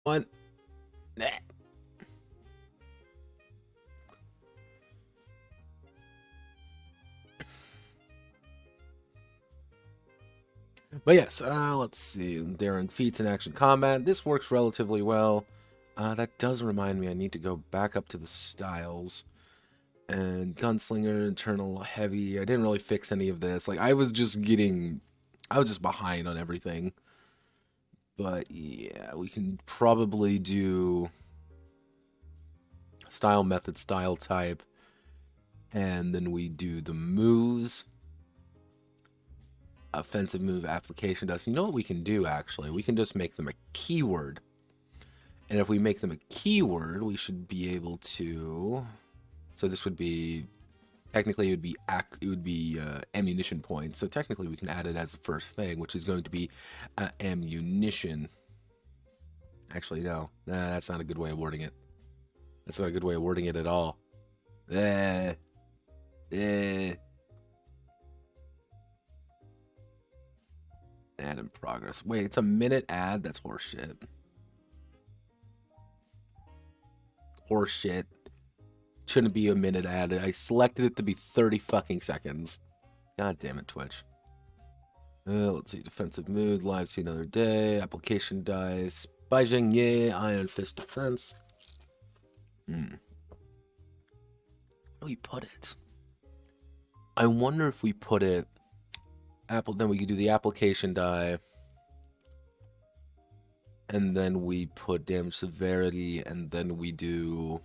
What? Nah. But yes, let's see. Daring feats in action combat. This works relatively well. That does remind me, I need to go back up to the styles. And Gunslinger, Internal, Heavy. I didn't really fix any of this. Like, I was just behind on everything. But yeah, we can probably do style method, style type. And then we do the moves. Offensive move application does. You know what we can do, actually? We can just make them a keyword. And if we make them a keyword, we should be able to... So this would be... Technically, it would be ammunition points. So technically, we can add it as the first thing, which is going to be ammunition. Actually, no. Nah, that's not a good way of wording it. That's not a good way of wording it at all. Eh. Eh. Add in progress. Wait, it's a minute ad? That's horseshit. Horseshit. Shouldn't be a minute ad. I selected it to be 30 fucking seconds. God damn it, Twitch. Let's see. Defensive mood. Live see another day. Application dice. Bai Zheng Iron Fist Defense. Where do we put it? I wonder if we put it... Then we could do the application die. And then we put damage severity. And then we do...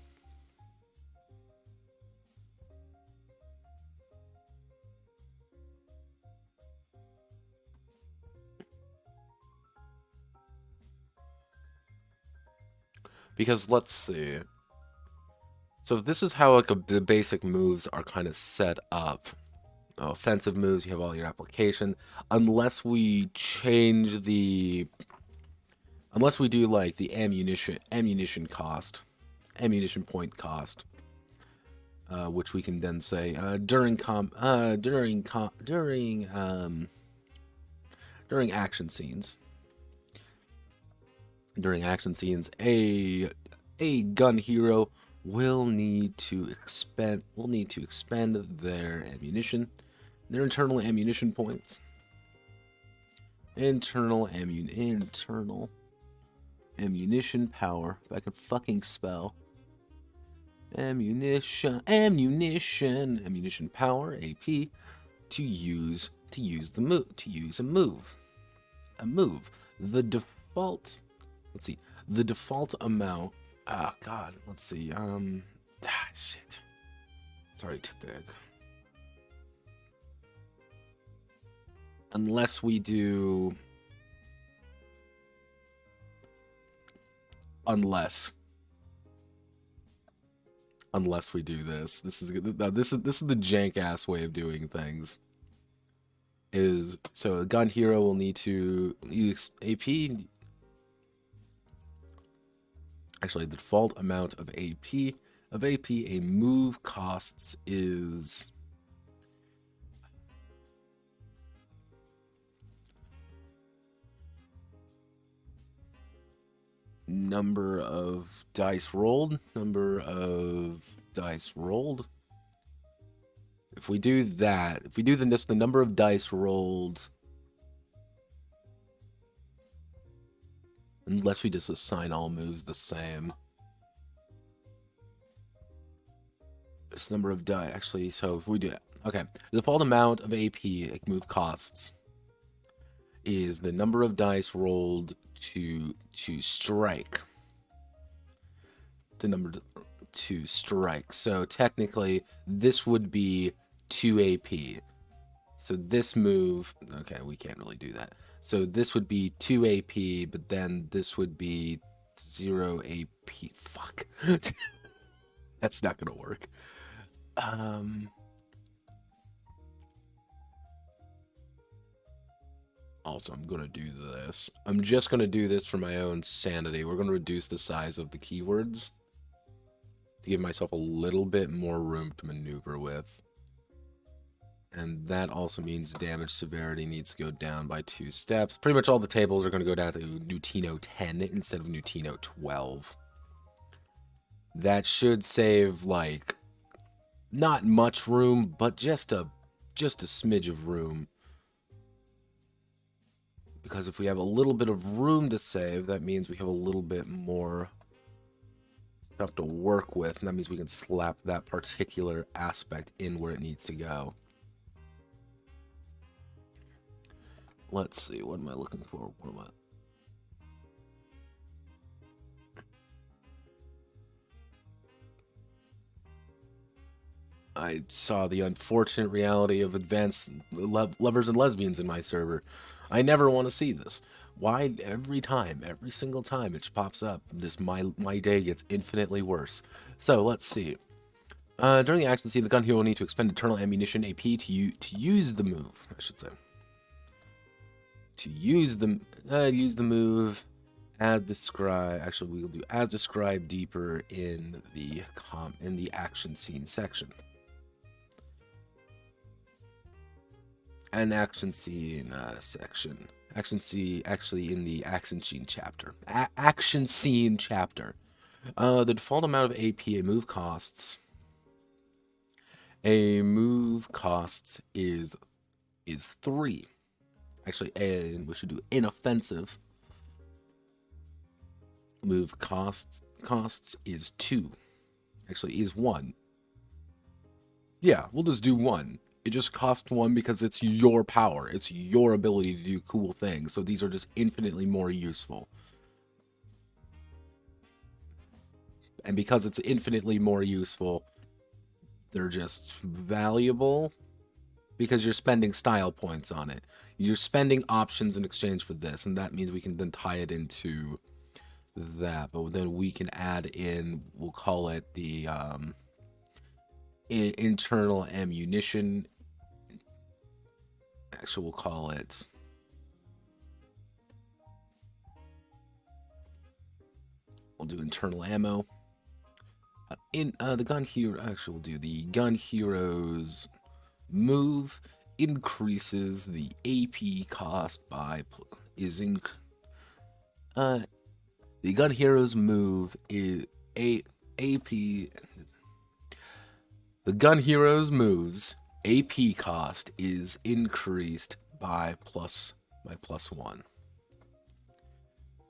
Because let's see. So this is how like the basic moves are kind of set up. Offensive moves, you have all your application. Unless we change the... Unless we do like the ammunition cost. Ammunition point cost. Which we can then say during action scenes. During action scenes, a gun hero will need to expend their ammunition, their internal ammunition points. Internal ammunition power. If I can fucking spell. Ammunition power, AP, to use a move. The default, let's see, the default amount, god, let's see, shit. Sorry, too big. Unless we do, unless we do this. This is the jank ass way of doing things. Is so a gun hero will need to use AP. Actually, the default amount of AP a move costs is number of dice rolled. If we do that, if we do the number of dice rolled, unless we just assign all moves the same. This number of die, actually, so if we do it, okay, the default amount of AP move costs is the number of dice rolled to strike. The number to strike. So technically, this would be 2 AP. So this move, okay, we can't really do that. So this would be 2 AP, but then this would be 0 AP. Fuck. That's not gonna work. Also, I'm gonna do this. I'm just gonna do this for my own sanity. We're gonna reduce the size of the keywords to give myself a little bit more room to maneuver with. And that also means damage severity needs to go down by 2 steps. Pretty much all the tables are going to go down to Neutino 10 instead of Neutino 12. That should save, like, not much room, but just a smidge of room. Because if we have a little bit of room to save, that means we have a little bit more stuff to work with, and that means we can slap that particular aspect in where it needs to go. Let's see, what am I looking for? What am I saw the unfortunate reality of advanced lovers and lesbians in my server. I never want to see this. Why every single time it pops up, my day gets infinitely worse. So let's see. During the action scene, the Gunhero will need to expend eternal ammunition AP to use the move. I should say. To use the move. Add describe. Actually, we'll do as described deeper in the action scene section. An action scene section. Action scene, actually in the action scene chapter. Action scene chapter. The default amount of AP a move costs. A move costs is 3. Actually, and we should do inoffensive. Move costs is 2. Actually, is 1. Yeah, we'll just do 1. It just costs 1 because it's your power. It's your ability to do cool things. So these are just infinitely more useful. And because it's infinitely more useful, they're just valuable because you're spending style points on it. You're spending options in exchange for this, and that means we can then tie it into that. But then we can add in, we'll call it the internal ammunition. Actually, we'll call it we'll do internal ammo. The Gunhero, actually, we'll do the Gunheroes move increases the AP cost by the Gunheroes move is AP. The Gunheroes moves AP cost is increased by +1.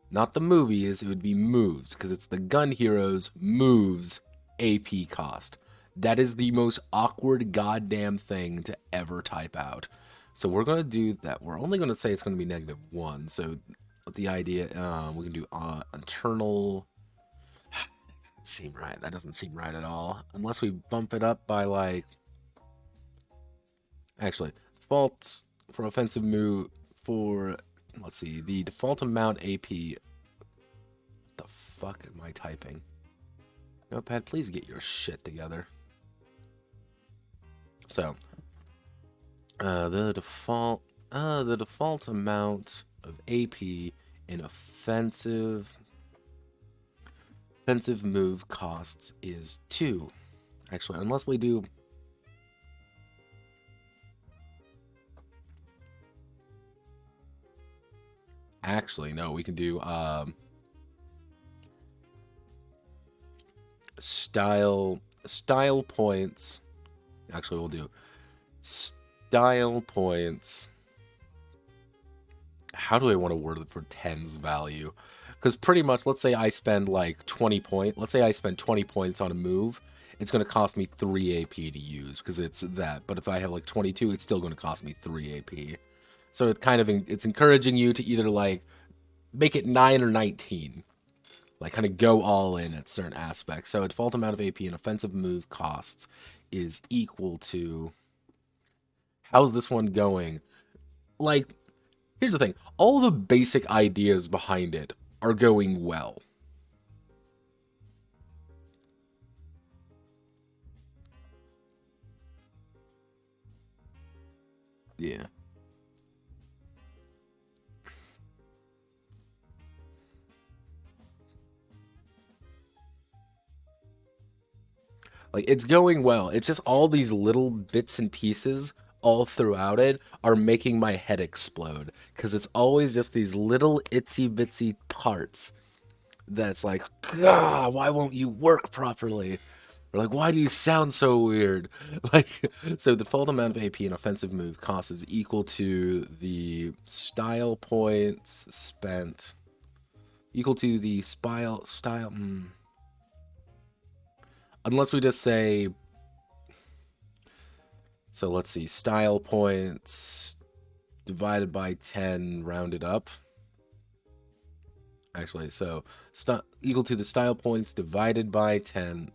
Not the movies, it would be moves, because it's the Gunheroes moves AP cost. That is the most awkward goddamn thing to ever type out. So we're going to do that. We're only going to say it's going to be -1. So with the idea, we can do internal. That doesn't seem right. That doesn't seem right at all. Unless we bump it up by like. Actually, default for offensive move for. Let's see. The default amount AP. What the fuck am I typing? Notepad, please get your shit together. So, the default amount of AP in offensive move costs is 2. Actually, unless we do. Actually, no, we can do style points. Actually, we'll do style points. How do I want to word it for 10's value? Because pretty much, let's say I spend like 20 points. Let's say I spend 20 points on a move. It's going to cost me 3 AP to use because it's that. But if I have like 22, it's still going to cost me 3 AP. So it kind of it's encouraging you to either like make it 9 or 19. Like kind of go all in at certain aspects. So default amount of AP and offensive move costs is equal to. How's this one going? Like, here's the thing. All the basic ideas behind it are going well. Yeah. Like, it's going well. It's just all these little bits and pieces all throughout it are making my head explode. Because it's always just these little itsy bitsy parts that's like, God, why won't you work properly? Or like, why do you sound so weird? Like, so the default amount of AP an offensive move costs is equal to the style points spent, equal to the style. Unless we just say, so let's see, style points divided by 10 rounded up. Actually, so equal to the style points divided by 10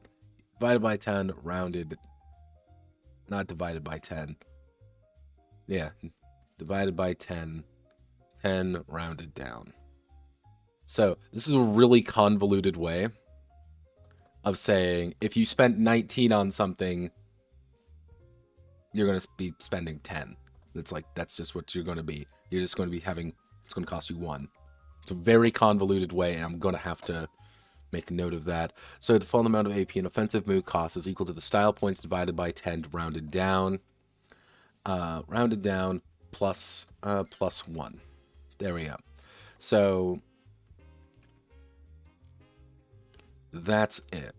rounded, not divided by 10. Yeah, divided by 10 rounded down. So this is a really convoluted way of saying if you spent 19 on something, you're going to be spending 10. It's like, that's just what you're going to be. You're just going to be having, it's going to cost you 1. It's a very convoluted way, and I'm going to have to make a note of that. So the full amount of AP an offensive move cost is equal to the style points divided by 10 rounded down. Plus 1. There we go. So that's it.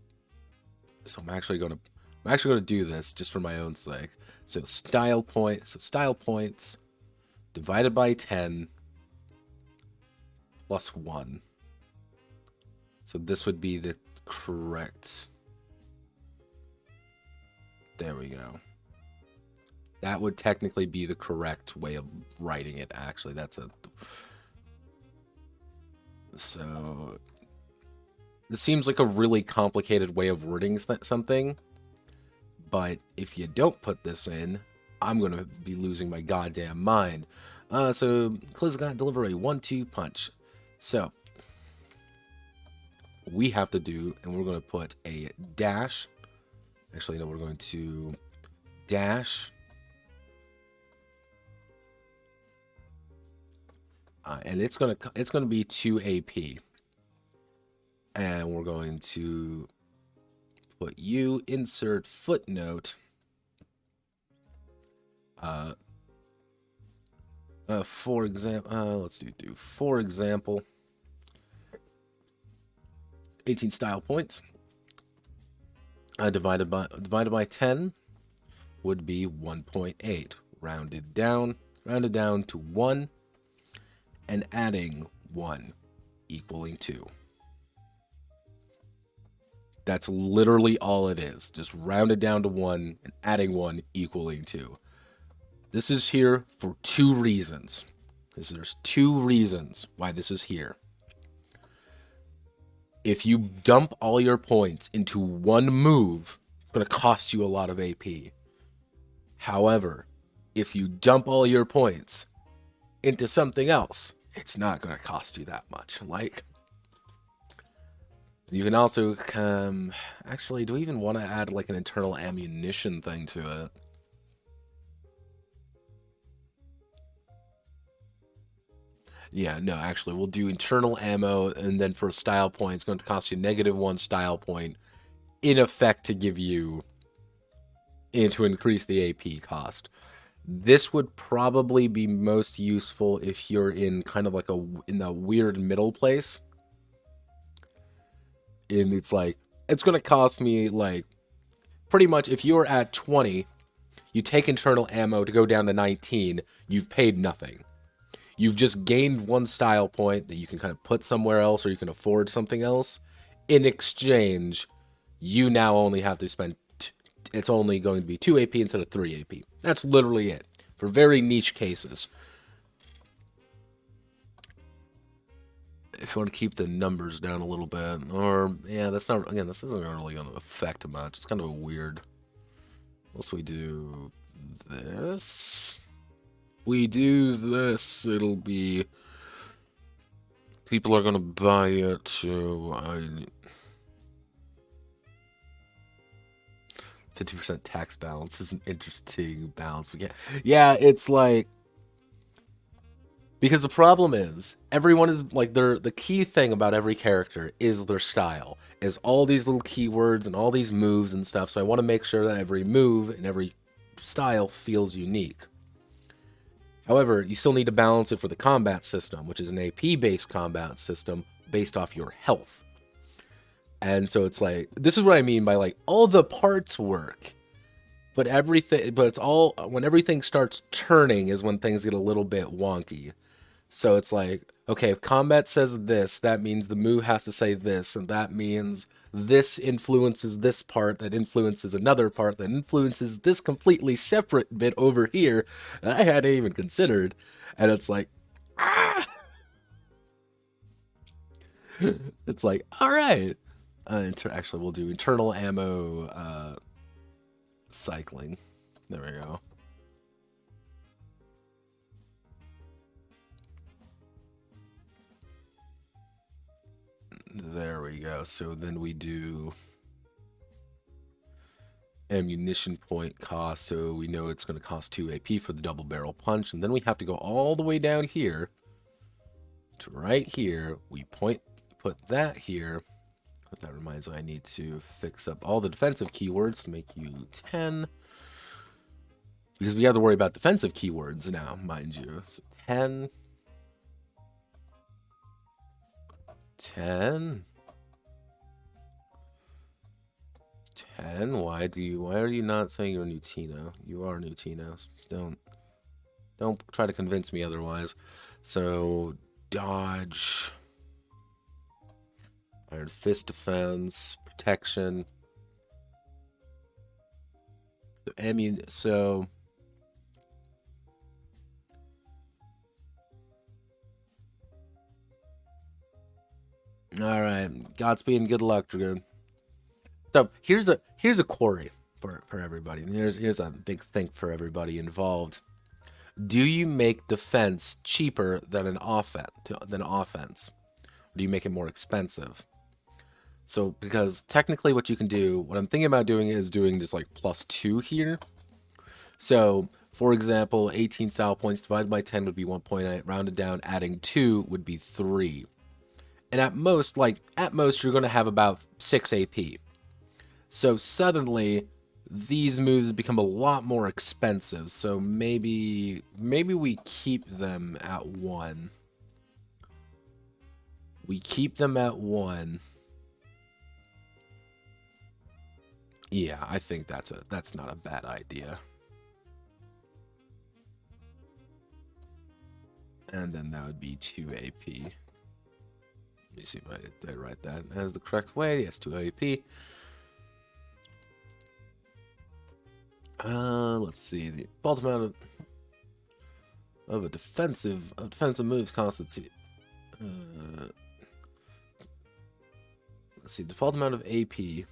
So I'm actually going to do this just for my own sake. So style points divided by 10 plus 1. So this would be the correct. There we go. That would technically be the correct way of writing it, actually. So this seems like a really complicated way of wording something. But if you don't put this in, I'm going to be losing my goddamn mind. So close the gun, deliver a 1-2 punch. So we have to do, and we're going to put a dash. Actually, no, we're going to dash. And it's going to be 2 AP. And we're going to put U, insert footnote. For example, let's do for example, 18 style points divided by 10 would be 1.8, rounded down to 1, and adding 1 equaling 2. That's literally all it is. Just rounded down to 1 and adding 1 equaling 2. This is here for 2 reasons. There's 2 reasons why this is here. If you dump all your points into one move, it's going to cost you a lot of AP. However, if you dump all your points into something else, it's not going to cost you that much. Like, you can also actually, do we even want to add like an internal ammunition thing to it? Yeah, no, actually, we'll do internal ammo, and then for a style point, it's going to cost you -1 style point, in effect to give you, and to increase the AP cost. This would probably be most useful if you're in kind of like in the weird middle place. And it's like, it's going to cost me like, pretty much if you're at 20, you take internal ammo to go down to 19, you've paid nothing. You've just gained 1 style point that you can kind of put somewhere else, or you can afford something else. In exchange, you now only have to spend, it's only going to be 2 AP instead of 3 AP. That's literally it. For very niche cases. If you want to keep the numbers down a little bit, or, yeah, that's not, again, this isn't really going to affect much. It's kind of weird. Unless we do this. We do this, it'll be, people are going to buy it, so 50% tax balance is an interesting balance. Yeah, it's like, because the problem is, everyone is, like, the key thing about every character is their style, is all these little keywords and all these moves and stuff, so I want to make sure that every move and every style feels unique. However, you still need to balance it for the combat system, which is an AP-based combat system based off your health. And so it's like, this is what I mean by like, all the parts work, but it's all, when everything starts turning is when things get a little bit wonky. So it's like, okay, if combat says this, that means the move has to say this, and that means this influences this part, that influences another part, that influences this completely separate bit over here that I hadn't even considered. And it's like, ah! It's like, all right. Actually, we'll do internal ammo cycling. There we go. There we go. So then we do ammunition point cost. So we know it's going to cost 2 AP for the double barrel punch. And then we have to go all the way down here to right here. We put that here. But that reminds me, I need to fix up all the defensive keywords to make you 10. Because we have to worry about defensive keywords now, mind you. So 10. 10. 10. Why are you not saying you're Nutino? You are Nutino. Don't try to convince me otherwise. So dodge, Iron Fist defense, protection. So all right, Godspeed and good luck, Dragoon. So here's a query for everybody. And here's a big thing for everybody involved. Do you make defense cheaper than an offense? Or do you make it more expensive? So because technically what you can do, what I'm thinking about doing is doing just like +2 here. So for example, 18 style points divided by 10 would be 1.8, rounded down, adding 2 would be 3. And at most you're going to have about 6 AP. So suddenly these moves become a lot more expensive. So maybe we keep them at 1. We keep them at 1. Yeah, I think that's not a bad idea. And then that would be 2 AP. Let me see if I did write that as the correct way. Yes, 2 AP. Let's see. The default amount of a defensive moves cost. Let's see. Default amount of AP.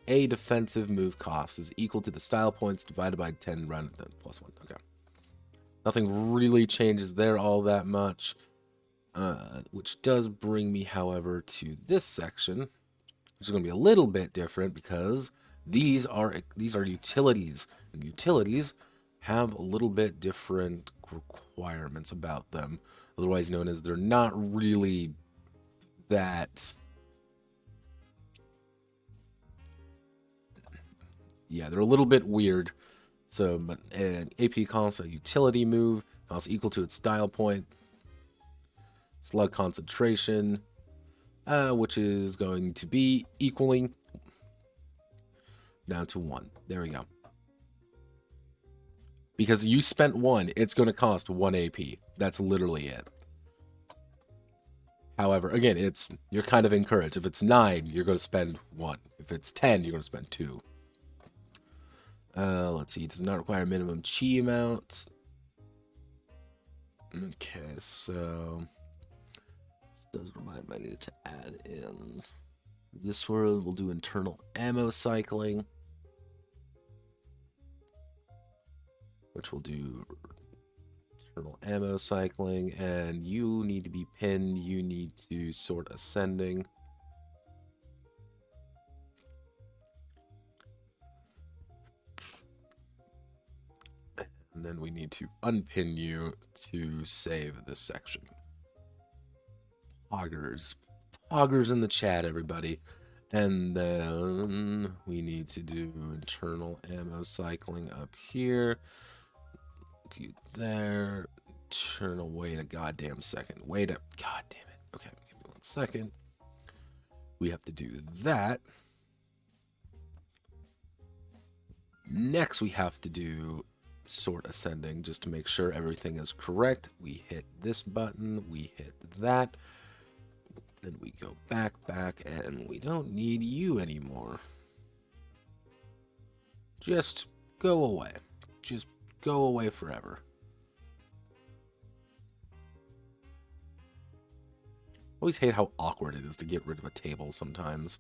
A defensive move cost is equal to the style points divided by 10 rounded down +1. Okay. Nothing really changes there all that much. Which does bring me, however, to this section, which is going to be a little bit different because these are utilities, and utilities have a little bit different requirements about them, otherwise known as they're not really that. Yeah, they're a little bit weird. So, but an AP costs a utility move, costs equal to its style point. Slug concentration, which is going to be equaling down to 1. There we go. Because you spent 1, it's going to cost 1 AP. That's literally it. However, again, you're kind of encouraged. If it's 9, you're going to spend 1. If it's 10, you're going to spend 2. Let's see. It does not require minimum chi amount. Okay, so does remind me I need to add in this one. We'll do internal ammo cycling, which will do internal ammo cycling, and you need to be pinned. You need to sort ascending. And then we need to unpin you to save this section. Poggers in the chat, everybody. And then we need to do internal ammo cycling up here. Do there. Internal, wait a goddamn second. Wait a god damn it. Okay, give me 1 second. We have to do that. Next, we have to do sort ascending just to make sure everything is correct. We hit this button, we hit that. Then we go back, and we don't need you anymore. Just go away. Just go away forever. Always hate how awkward it is to get rid of a table sometimes.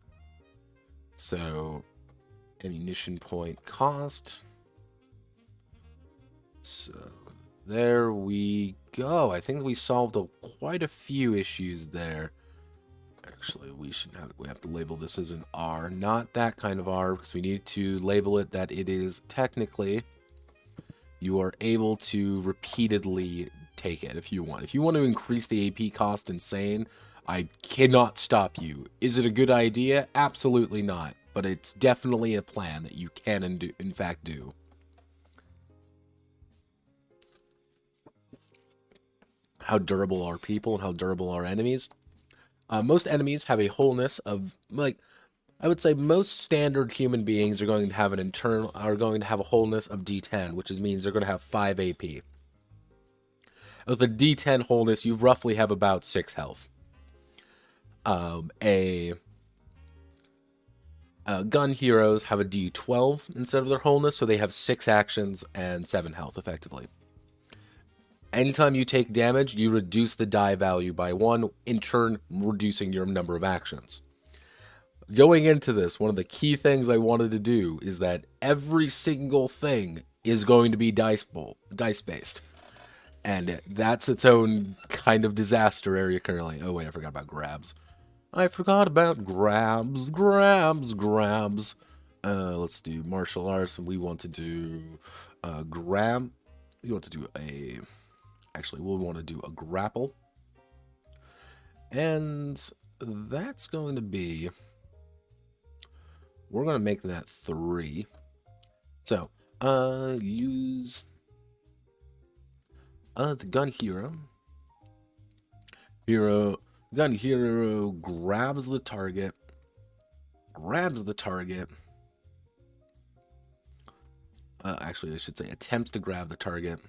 So, ammunition point cost. So, there we go. I think we solved quite a few issues there. Actually, we have to label this as an R, not that kind of R, because we need to label it that it is technically, you are able to repeatedly take it if you want. If you want to increase the AP cost insane, I cannot stop you. Is it a good idea? Absolutely not, but it's definitely a plan that you can in fact do. How durable are people and how durable are enemies? Most enemies have a wholeness of, like, I would say most standard human beings are going to have a wholeness of D10, which means they're going to have 5 AP. With a D10 wholeness, you roughly have about 6 health. Gunheroes have a D12 instead of their wholeness, so they have 6 actions and 7 health, effectively. Anytime you take damage, you reduce the die value by 1, in turn reducing your number of actions. Going into this, one of the key things I wanted to do is that every single thing is going to be dice-based. And that's its own kind of disaster area currently. Oh wait, I forgot about grabs. Let's do martial arts, and we want to do grab. We want to do a... Actually, we'll want to do a grapple. And that's going to be... We're going to make that 3. So, use the Gunhero. Gunhero grabs the target. Actually, I should say attempts to grab the target.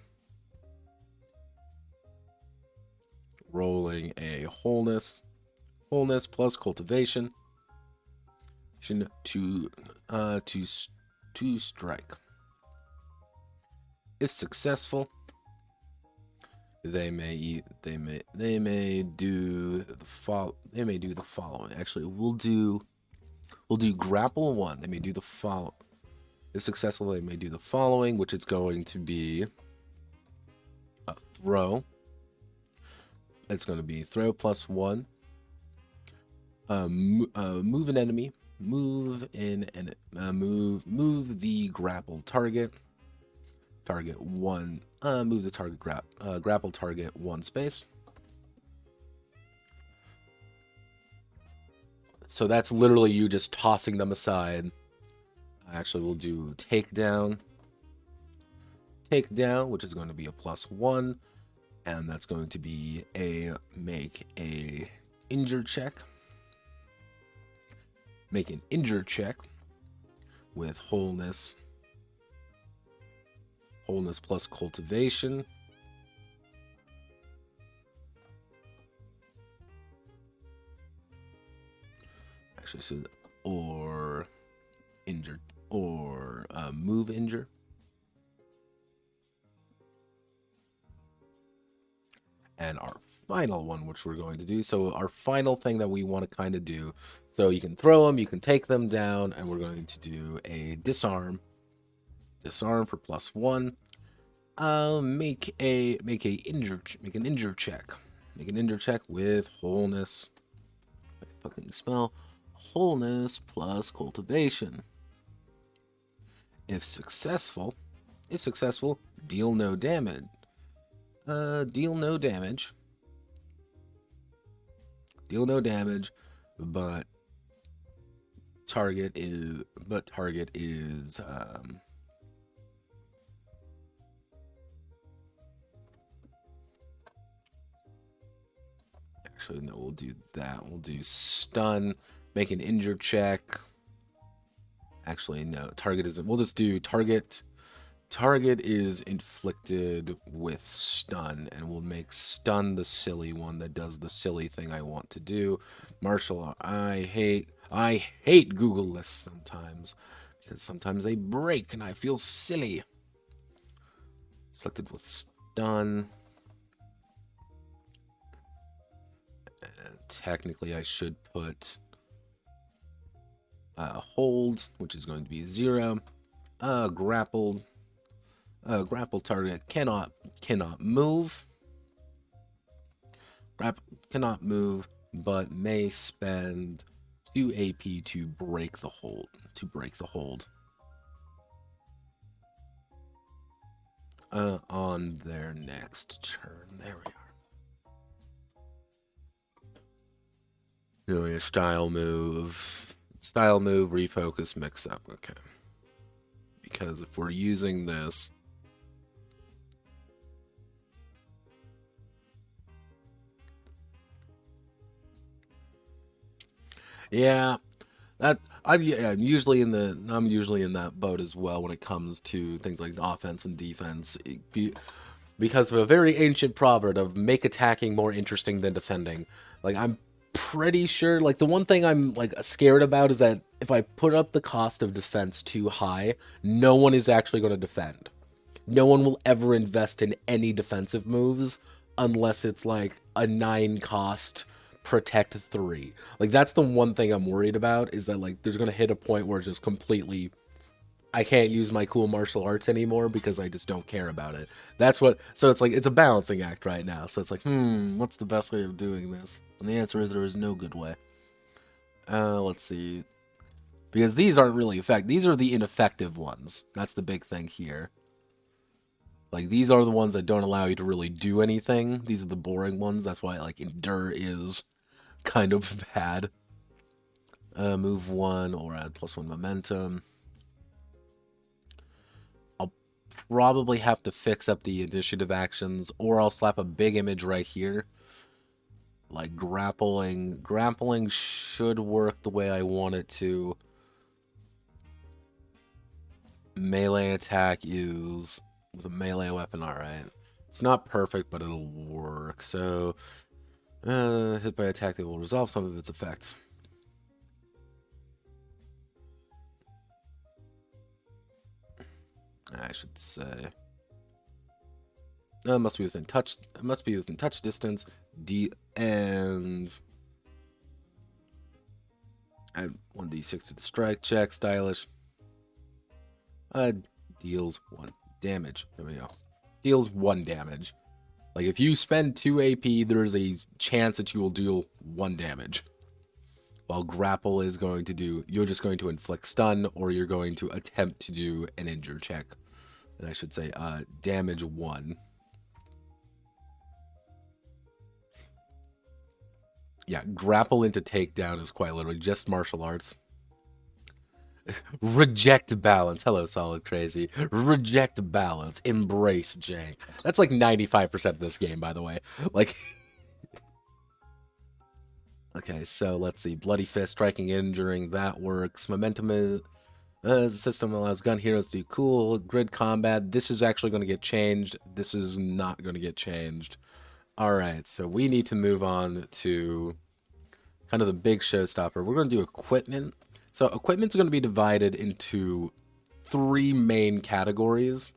Rolling a wholeness plus cultivation to strike. If successful, they may do the following. Actually, we'll do grapple 1. They may do the follow. If successful, they may do the following, which is going to be a throw. It's going to be throw plus 1. Move an enemy. Move the grapple target. Target 1. Move the target grapple target 1 space. So that's literally you just tossing them aside. Actually, we'll do takedown. Takedown, which is going to be a plus 1. And that's going to be make a injure check. Make an injure check with wholeness plus cultivation. Actually, so or injured or move injure. And our final one, which we're going to do. So our final thing that we want to kind of do. So you can throw them, you can take them down, and we're going to do a disarm. Disarm for plus 1. Make an injure check. Make an injure check with wholeness. Fucking spell wholeness plus cultivation. If successful, deal no damage. Deal no damage, but target is actually no, we'll do that. We'll do stun, make an injure check. Actually no, target isn't. We'll just do target. Target is inflicted with stun, and we'll make stun the silly one that does the silly thing I want to do. Martial art. I hate Google lists sometimes, because sometimes they break and I feel silly. Inflicted with stun. Technically, I should put hold, which is going to be 0. Grappled. Grapple target cannot move. Cannot move, but may spend 2 AP to break the hold. On their next turn. There we are. Doing a style move, refocus, mix up. Okay. Because if we're using this, yeah, I'm usually in that boat as well when it comes to things like offense and defense, because of a very ancient proverb of make attacking more interesting than defending. Like, I'm pretty sure, like, the one thing I'm like scared about is that if I put up the cost of defense too high, no one is actually going to defend. No one will ever invest in any defensive moves unless it's like a 9 cost protect 3. Like, that's the one thing I'm worried about, is that like there's going to hit a point where it's just completely, I can't use my cool martial arts anymore because I just don't care about it. That's what, so it's like, it's a balancing act right now. So it's like, what's the best way of doing this? And the answer is there is no good way. Let's see. Because these aren't really effective. These are the ineffective ones. That's the big thing here. Like, these are the ones that don't allow you to really do anything. These are the boring ones. That's why, like, endure is kind of bad. Move 1 or add +1 momentum. I'll probably have to fix up the initiative actions, or I'll slap a big image right here. Like, grappling. Grappling should work the way I want it to. Melee attack is with a melee weapon, alright. It's not perfect, but it'll work. So, hit by attack, they will resolve some of its effects. I should say. Must be within touch. Must be within touch distance. And add 1d6 to the strike check. Stylish. Deals 1 damage. There we go. Deals 1 damage. Like, if you spend 2 AP, there's a chance that you will deal 1 damage. While grapple is going to do, you're just going to inflict stun, or you're going to attempt to do an injure check. And I should say, damage 1. Yeah, grapple into takedown is quite literally just martial arts. Reject balance. Hello, Solid Crazy. Reject balance. Embrace jank. That's like 95% of this game, by the way. Like, okay, so let's see. Bloody Fist, striking, injuring, that works. Momentum system allows gun heroes to do cool. Grid combat. This is actually going to get changed. This is not going to get changed. Alright, so we need to move on to kind of the big showstopper. We're going to do equipment. So equipment's going to be divided into 3 main categories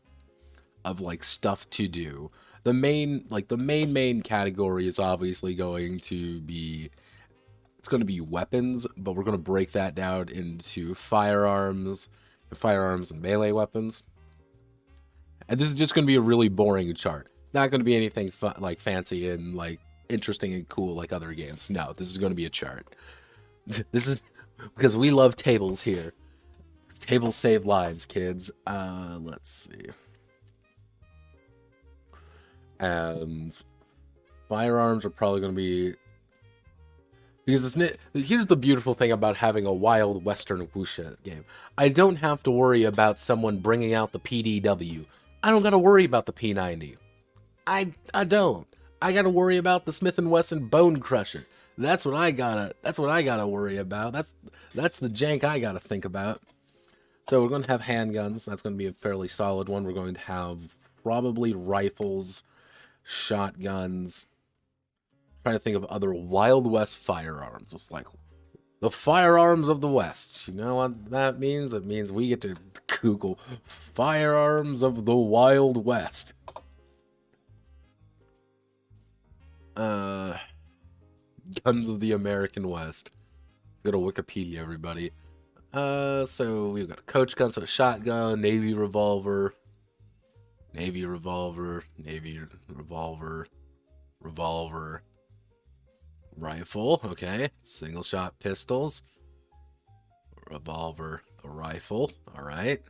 of like stuff to do. The main category is obviously going to be, it's going to be weapons, but we're going to break that down into firearms and melee weapons. And this is just going to be a really boring chart. Not going to be anything fun, like fancy and like interesting and cool like other games. No, this is going to be a chart. This is because we love tables here. Tables save lives, kids. Let's see. And firearms are probably going to be Because here's the beautiful thing about having a wild Western Wuxia game. I don't have to worry about someone bringing out the PDW. I don't gotta worry about the P90. I don't. I gotta worry about the Smith & Wesson Bone Crusher. That's what I gotta worry about. That's the jank I gotta think about. So we're going to have handguns. That's going to be a fairly solid one. We're going to have probably rifles, shotguns. Trying to think of other Wild West firearms. It's like the firearms of the West. You know what that means? It means we get to Google firearms of the Wild West. Guns of the American West. Go to Wikipedia, everybody. So we've got a coach gun, so a shotgun, Navy revolver, rifle, okay, single shot pistols, revolver, a rifle, all right,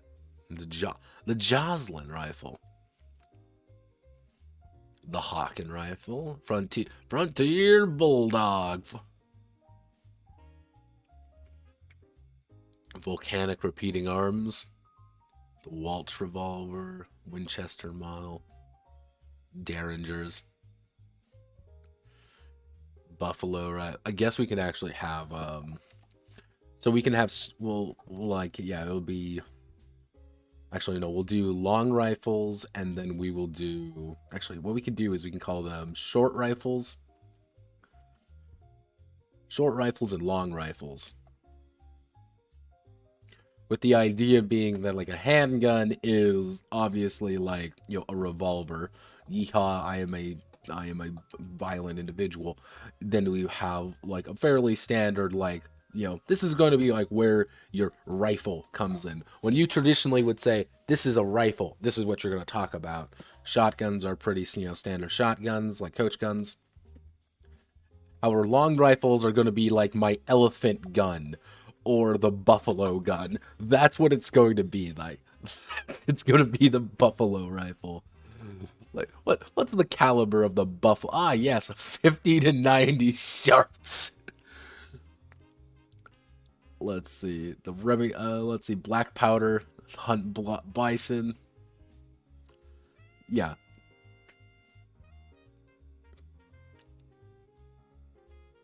the Joslin rifle, the Hawken rifle, Frontier Bulldog, Volcanic repeating arms, the Waltz revolver, Winchester model, Derringers, Buffalo, right? I guess we can actually have, so we can have, well, like, yeah, it'll be, actually, no, we'll do long rifles, and then we will do, actually, what we can do is we can call them short rifles and long rifles. With the idea being that, like, a handgun is obviously, like, you know, a revolver. Yeehaw, I am a violent individual. Then we have, like, a fairly standard, like, you know, this is going to be, like, where your rifle comes in. When you traditionally would say, this is a rifle, this is what you're going to talk about. Shotguns are pretty, you know, standard shotguns, like coach guns. Our long rifles are going to be, like, my elephant gun. Or the buffalo gun. That's what it's going to be like. It's going to be the buffalo rifle. Like, what's the caliber of the buffalo? Ah, yes, 50 to 90 sharps. Let's see. Let's see. Black powder, hunt bison. Yeah.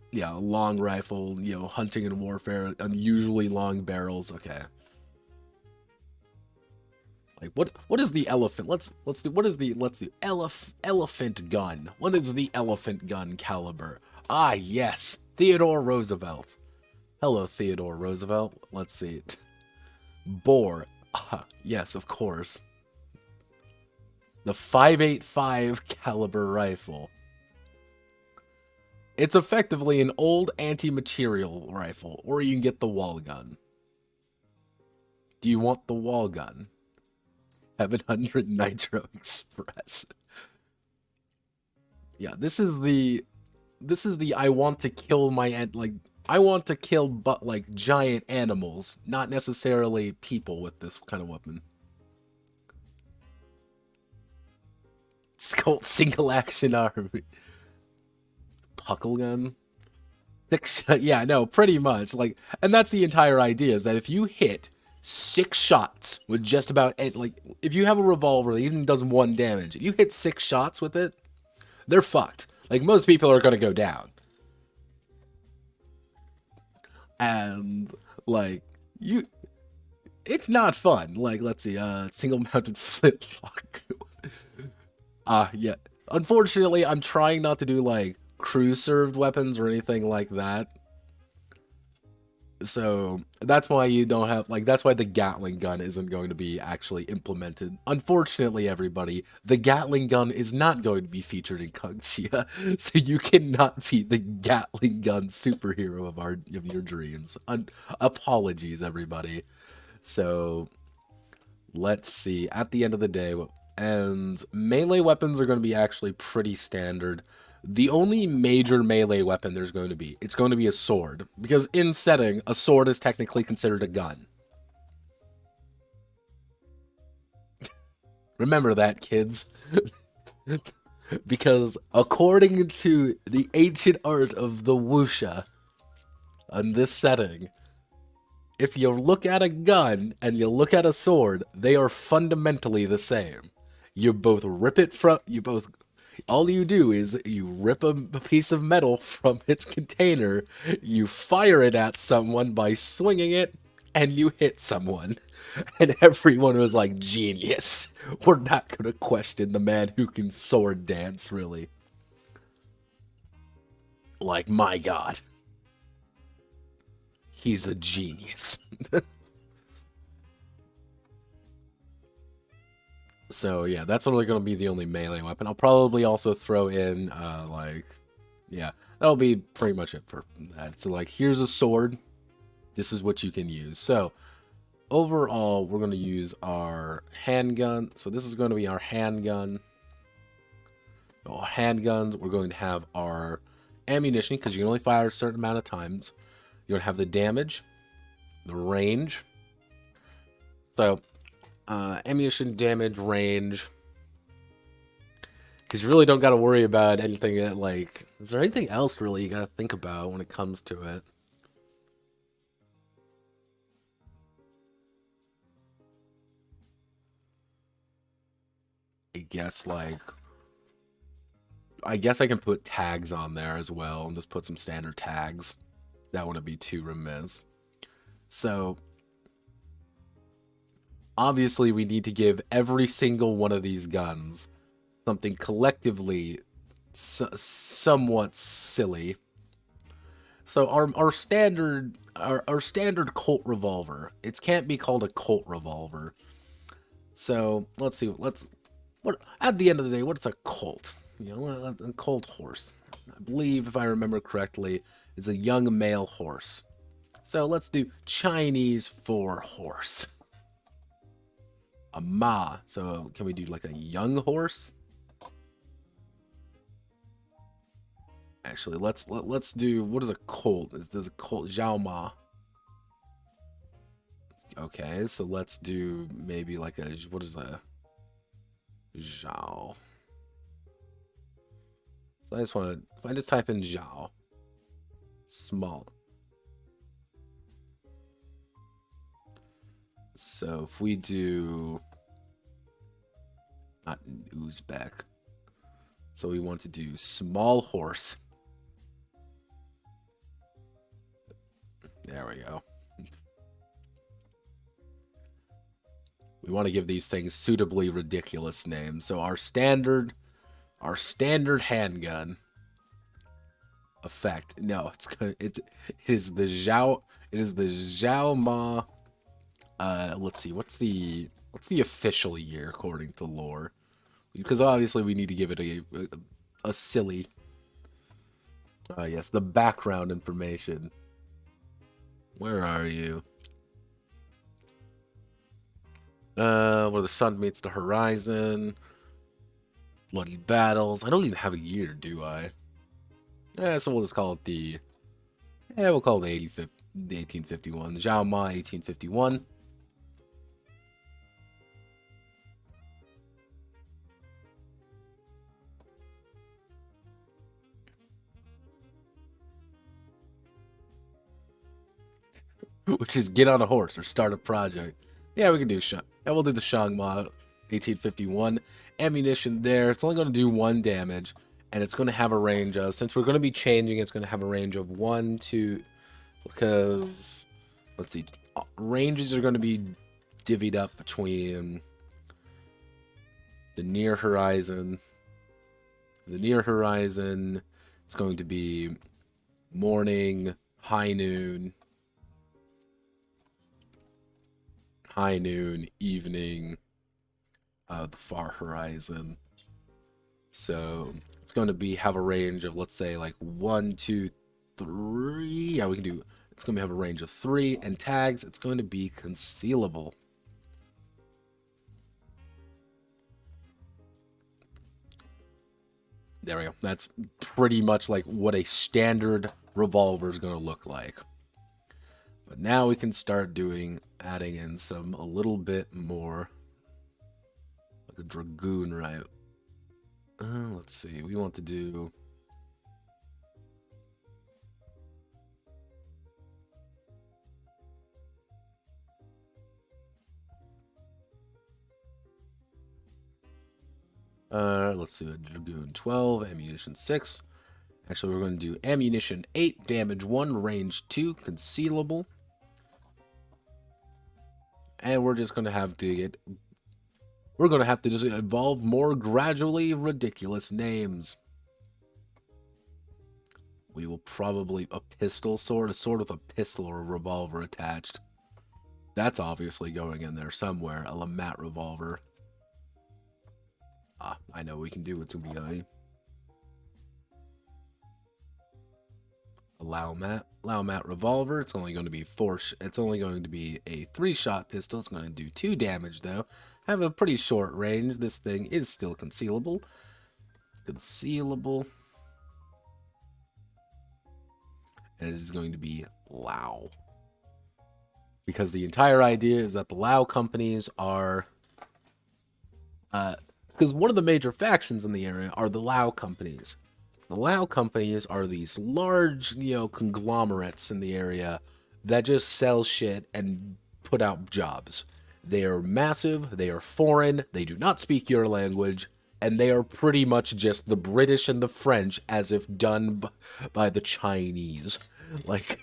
Yeah, long rifle, you know, hunting and warfare, unusually long barrels. Okay. Like what is the elephant? Let's do elephant gun. What is the elephant gun caliber? Ah, yes. Theodore Roosevelt. Hello, Theodore Roosevelt. Let's see. Bore. Ah, yes, of course. The 5.85 caliber rifle. It's effectively an old anti-material rifle, or you can get the wall gun. Do you want the wall gun? 700 Nitro Express. Yeah, this is the I want to kill I want to kill but like giant animals, not necessarily people with this kind of weapon. Skull single action army. Puckle gun. Yeah, no, pretty much. Like, and that's the entire idea, is that if you hit 6 shots with just about, like, if you have a revolver that even does 1 damage, if you hit 6 shots with it, they're fucked. Like, most people are gonna go down. And, like, it's not fun. Like, let's see, single mounted flintlock. Yeah. Unfortunately, I'm trying not to do, like, crew-served weapons or anything like that. So, that's why you don't have, like, that's why the Gatling gun isn't going to be actually implemented. Unfortunately, everybody, the Gatling gun is not going to be featured in Qiāngxiá, so you cannot be the Gatling gun superhero of your dreams. Apologies, everybody. So, let's see. At the end of the day, and melee weapons are going to be actually pretty standard. The only major melee weapon there's going to be, it's going to be a sword. Because in setting, a sword is technically considered a gun. Remember that, kids. Because according to the ancient art of the wuxia, in this setting. If you look at a gun and you look at a sword, they are fundamentally the same. You both rip it from, all you do is you rip a piece of metal from its container, you fire it at someone by swinging it, and you hit someone. And everyone was like, genius. We're not going to question the man who can sword dance, really. Like, my god. He's a genius. So, yeah, that's really going to be the only melee weapon. I'll probably also throw in, yeah, that'll be pretty much it for that. So, like, here's a sword. This is what you can use. So, overall, we're going to use our handgun. So, this is going to be our handgun. Handguns, we're going to have our ammunition, because you can only fire a certain amount of times. You're going to have the damage, the range. So, ammunition, damage, range. Because you really don't got to worry about anything that, like... Is there anything else, really, you got to think about when it comes to it? I guess, like... I guess I can put tags on there as well, and just put some standard tags. That wouldn't be too remiss. So... Obviously, we need to give every single one of these guns something collectively somewhat silly. So our standard Colt revolver, it can't be called a Colt revolver. So let's see. What at the end of the day, what's a Colt? You know, a Colt horse. I believe, if I remember correctly, is a young male horse. So let's do Chinese for horse. A ma. So can we do like a young horse? Actually, let's do, what is a colt? There's a colt, Zhao Ma. Okay, so let's do maybe like a, what is a Zhao? So I just want to, if I just type in Zhao, small. So if we do, not Uzbek, so we want to do small horse. There we go. We want to give these things suitably ridiculous names. So our standard handgun effect. No, it is the Zhao Ma. Let's see, what's the official year according to lore? Because obviously we need to give it a silly. Yes, the background information. Where are you? Where the sun meets the horizon. Bloody battles. I don't even have a year, do I? So we'll just call it the... Yeah, we'll call it the 1851. Zhao Ma, 1851. Which is get on a horse or start a project. Yeah, we can do Shang. Yeah, we'll do the Shang Ma 1851. Ammunition there. It's only going to do 1 damage. And it's going to have a range of, since we're going to be changing, it's going to have a range of 1, 2, because, let's see, ranges are going to be divvied up between the near horizon. The near horizon is going to be morning, high noon, evening, the far horizon. So it's going to have a range of, let's say, like 1, 2, 3. Yeah, we can do, it's going to have a range of 3. And tags, it's going to be concealable. There we go. That's pretty much like what a standard revolver is going to look like. But now we can start adding in a little bit more, like a dragoon, right? Let's see, we want to do... Let's do a Dragoon 12, ammunition 6. Actually, we're going to do ammunition 8, damage 1, range 2, concealable. And we're just going to have to get... We're going to have to just evolve more gradually ridiculous names. We will probably... A pistol sword? A sword with a pistol or a revolver attached. That's obviously going in there somewhere. A Lamat revolver. Ah, I know we can do it to be a Laomat revolver. It's only going to be it's only going to be a 3-shot pistol. It's going to do 2 damage though. Have a pretty short range. This thing is still concealable. And it is going to be Lao. Because the entire idea is that the Lao companies are because one of the major factions in the area are the Lao companies. The Lao companies are these large, conglomerates in the area that just sell shit and put out jobs. They are massive, they are foreign, they do not speak your language, and they are pretty much just the British and the French as if done by the Chinese. Like,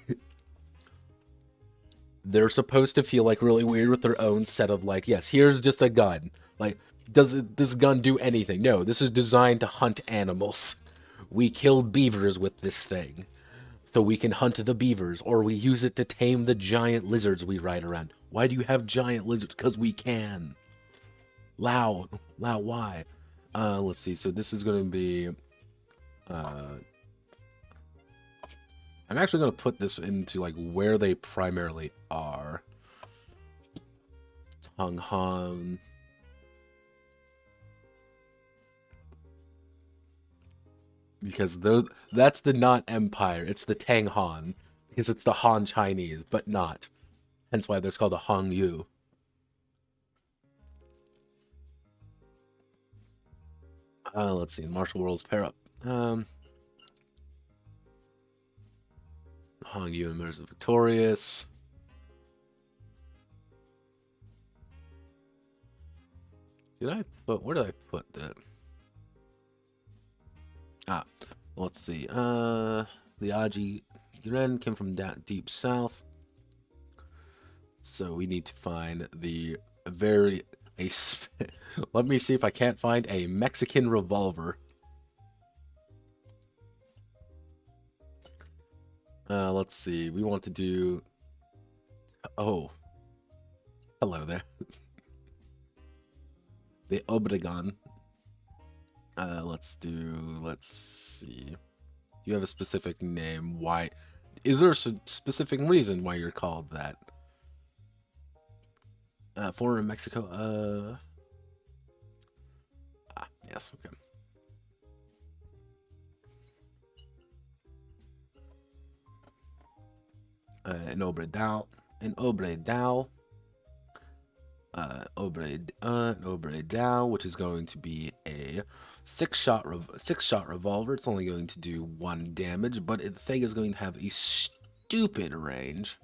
they're supposed to feel like really weird with their own set of like, yes, here's just a gun. Like, does this gun do anything? No, this is designed to hunt animals. We kill beavers with this thing, so we can hunt the beavers, or we use it to tame the giant lizards we ride around. Why do you have giant lizards? Because we can. Lao, why? Let's see, so this is going to be... I'm actually going to put this into, like, where they primarily are. Tonghan... Because that's the not empire, it's the Tang Han. Because it's the Han Chinese, but not. Hence why there's called the Hong Yu. Let's see, Martial Worlds pair up. Hong Yu and Mirrors Victorious. Where did I put that? Let's see. The Aji Yuren came from that deep south. So we need to find the let me see if I can't find a Mexican revolver. Let's see. We want to do... Oh. Hello there. The Obregon. Let's see. You have a specific name. Why? Is there a specific reason why you're called that? Former Mexico, yes, okay. An Obredao. Obredao, which is going to be a 6-shot revolver. It's only going to do 1 damage, but the thing is going to have a stupid range.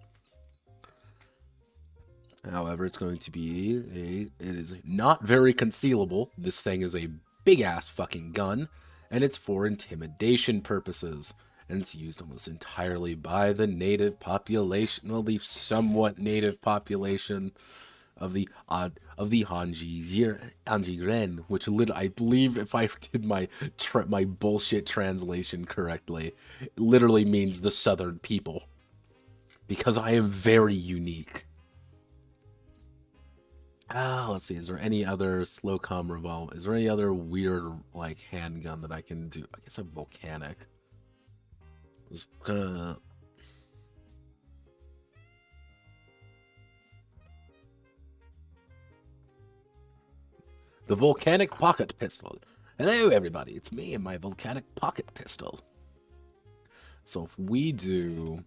However, it's going to be it is not very concealable. This thing is a big ass fucking gun, and it's for intimidation purposes. And it's used almost entirely by the native population, well, the somewhat native population of the Hanji which I believe, if I did my bullshit translation correctly, it literally means the southern people. Because I am very unique. Let's see, is there any other slow-com revolver? Is there any other weird, like, handgun that I can do? I guess a Volcanic. The Volcanic pocket pistol. Hello, everybody. It's me and my Volcanic pocket pistol. So if we do...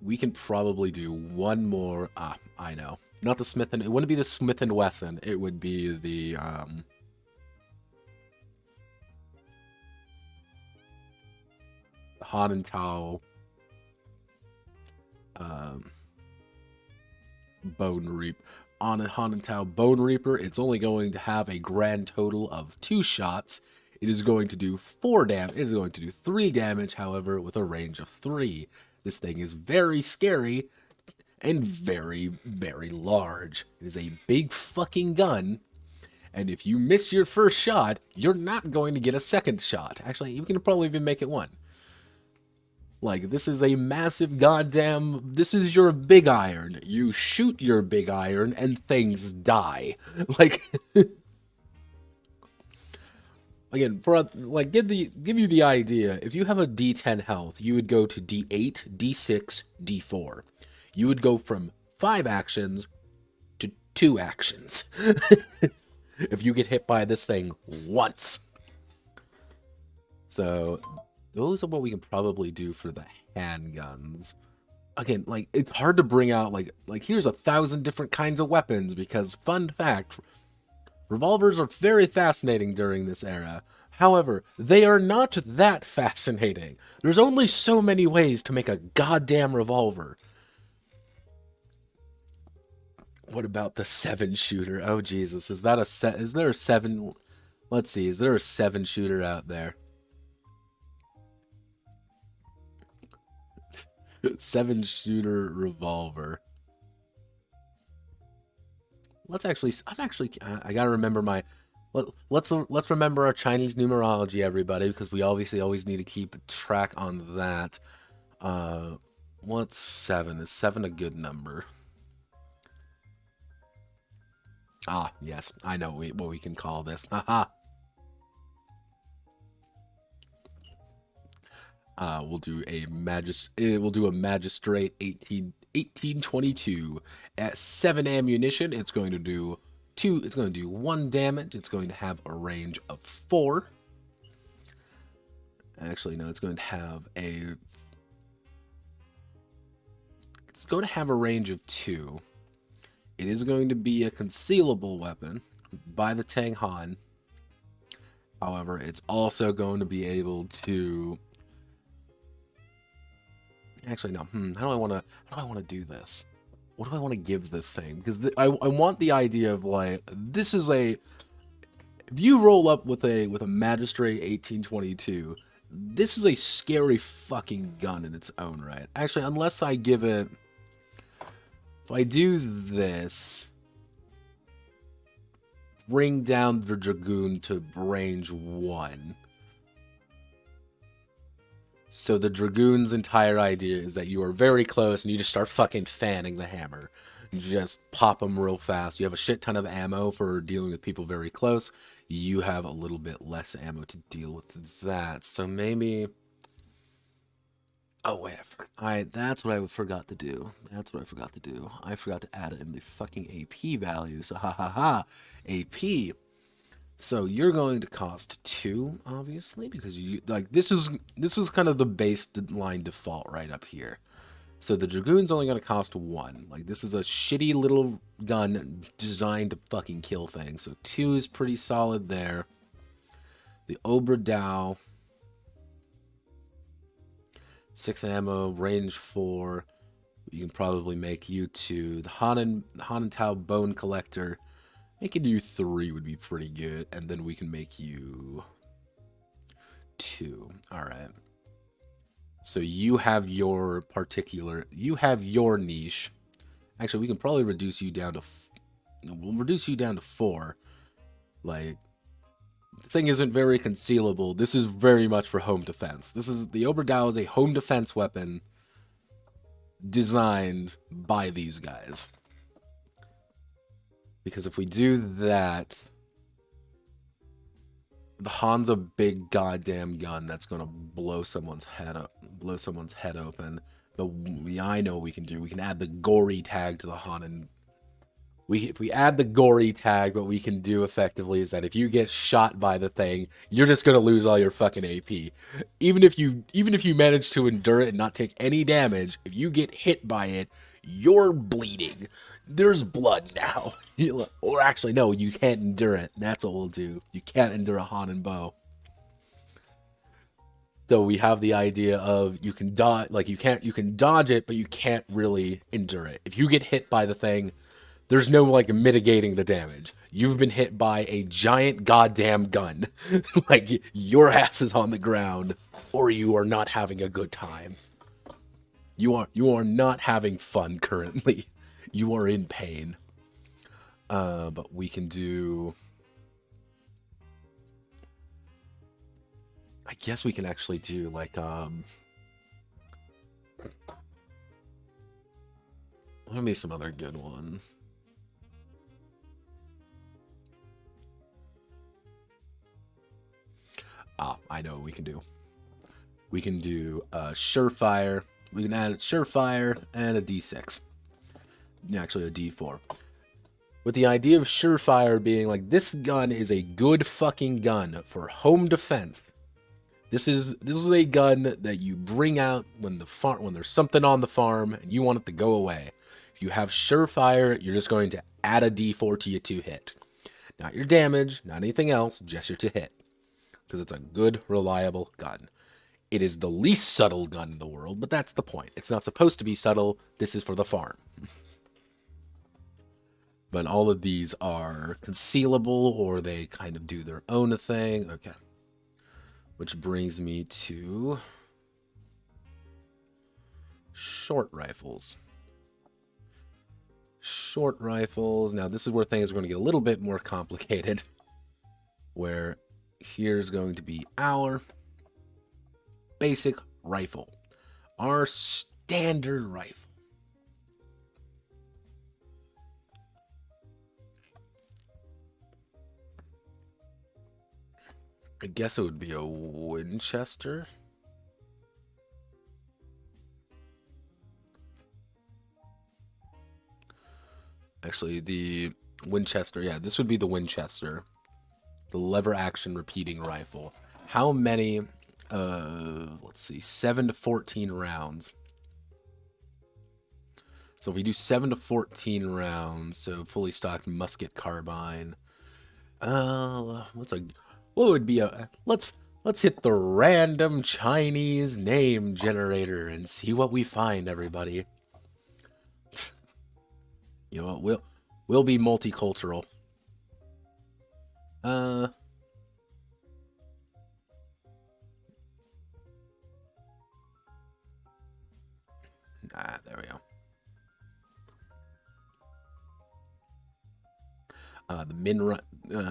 We can probably do one more... I know. Not the Smith & It wouldn't be the Smith & Wesson. It would be the, Han and Tao... Bone on a Hanentao Bone Reaper, it's only going to have a grand total of 2 shots. It is going to do 4 damage. It is going to do 3 damage, however, with a range of 3. This thing is very scary and very, very large. It is a big fucking gun. And if you miss your first shot, you're not going to get a second shot. Actually, you can probably even make it 1. Like, this is a massive goddamn... This is your big iron. You shoot your big iron and things die. Like... Again, give you the idea, if you have a D10 health, you would go to D8, D6, D4. You would go from 5 actions to 2 actions. If you get hit by this thing once. So, those are what we can probably do for the handguns. Again, like, it's hard to bring out, like here's 1,000 different kinds of weapons, because, fun fact, revolvers are very fascinating during this era. However, they are not that fascinating. There's only so many ways to make a goddamn revolver. What about the 7-shooter? Oh, Jesus. Is that is there a 7... Let's see. Is there a 7-shooter out there? 7-shooter revolver. Let's actually... I gotta remember my... Let's remember our Chinese numerology, everybody, because we obviously always need to keep track on that. What's 7? Is 7 a good number? Ah, yes, I know what we can call this. Haha. We'll do a magistrate 1822 at 7 ammunition. It's going to do 1 damage. It's going to have a range of 4. Actually, no, it's going to have a range of 2. It is going to be a concealable weapon by the Tang Han. However, it's also going to be able to... Actually, no. How do I want to do this? What do I want to give this thing? Because I want the idea of, like, this is a... If you roll up with a Magistrate 1822, this is a scary fucking gun in its own right. Actually, unless I give it... If I do this, bring down the Dragoon to range 1. So the Dragoon's entire idea is that you are very close and you just start fucking fanning the hammer. You just pop them real fast. You have a shit ton of ammo for dealing with people very close. You have a little bit less ammo to deal with that. So maybe... Oh, wait, that's what I forgot to do. I forgot to add it in the fucking AP value. So, AP. So, you're going to cost 2, obviously, because you, like, this is kind of the baseline default right up here. So, the Dragoon's only going to cost 1. Like, this is a shitty little gun designed to fucking kill things. So, 2 is pretty solid there. The Obradao... 6 ammo, range 4. You can probably make you 2. The Hanentao Bone Collector, making you 3 would be pretty good. And then we can make you 2. Alright. So you have your niche. Actually, we can probably reduce you down to... We'll reduce you down to 4. Like... The thing isn't very concealable. This is very much for home defense. The Oberdao is a home defense weapon designed by these guys. Because if we do that, the Han's a big goddamn gun that's gonna blow someone's head open. But I know what we can do. We can add the gory tag to the Han, and if we add the gory tag, what we can do effectively is that if you get shot by the thing, you're just gonna lose all your fucking AP. Even if you manage to endure it and not take any damage, if you get hit by it, you're bleeding. There's blood now. Or actually, no, you can't endure it. That's what we'll do. You can't endure a Han and bow. So we have the idea of you can dodge, like you can dodge it, but you can't really endure it. If you get hit by the thing, There's no, like, mitigating the damage. You've been hit by a giant goddamn gun. Like, your ass is on the ground, or you are not having a good time. You are not having fun currently. You are in pain. But we can do... I guess we can actually do, like, let me some other good one. Ah, I know what we can do. We can do Surefire. We can add Surefire and a D6. Actually, a D4. With the idea of Surefire being like, this gun is a good fucking gun for home defense. This is a gun that you bring out when there's something on the farm and you want it to go away. If you have Surefire, you're just going to add a D4 to your to hit. Not your damage, not anything else, just your to hit. Because it's a good, reliable gun. It is the least subtle gun in the world, but that's the point. It's not supposed to be subtle. This is for the farm. But all of these are concealable, or they kind of do their own thing. Okay. Which brings me to short rifles. Short rifles. Now, this is where things are going to get a little bit more complicated. Where here's going to be our basic rifle. Our standard rifle. I guess it would be a Winchester. Actually, the Winchester, yeah, this would be the Winchester. The lever action repeating rifle. How many, let's see, 7 to 14 rounds. So if we do 7 to 14 rounds, so fully stocked musket carbine. What would be let's hit the random Chinese name generator and see what we find, everybody. You know what, we'll be multicultural. There we go.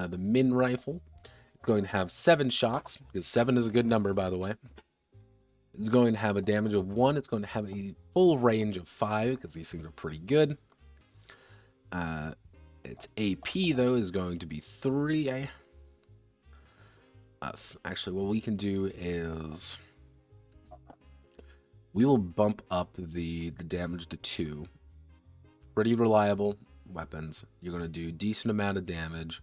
The Min rifle. Going to have 7 shots, because 7 is a good number, by the way. It's going to have a damage of 1. It's going to have a full range of 5, because these things are pretty good. Its AP, though, is going to be 3. Actually, what we can do is we will bump up the damage to 2. Pretty reliable weapons. You're going to do a decent amount of damage.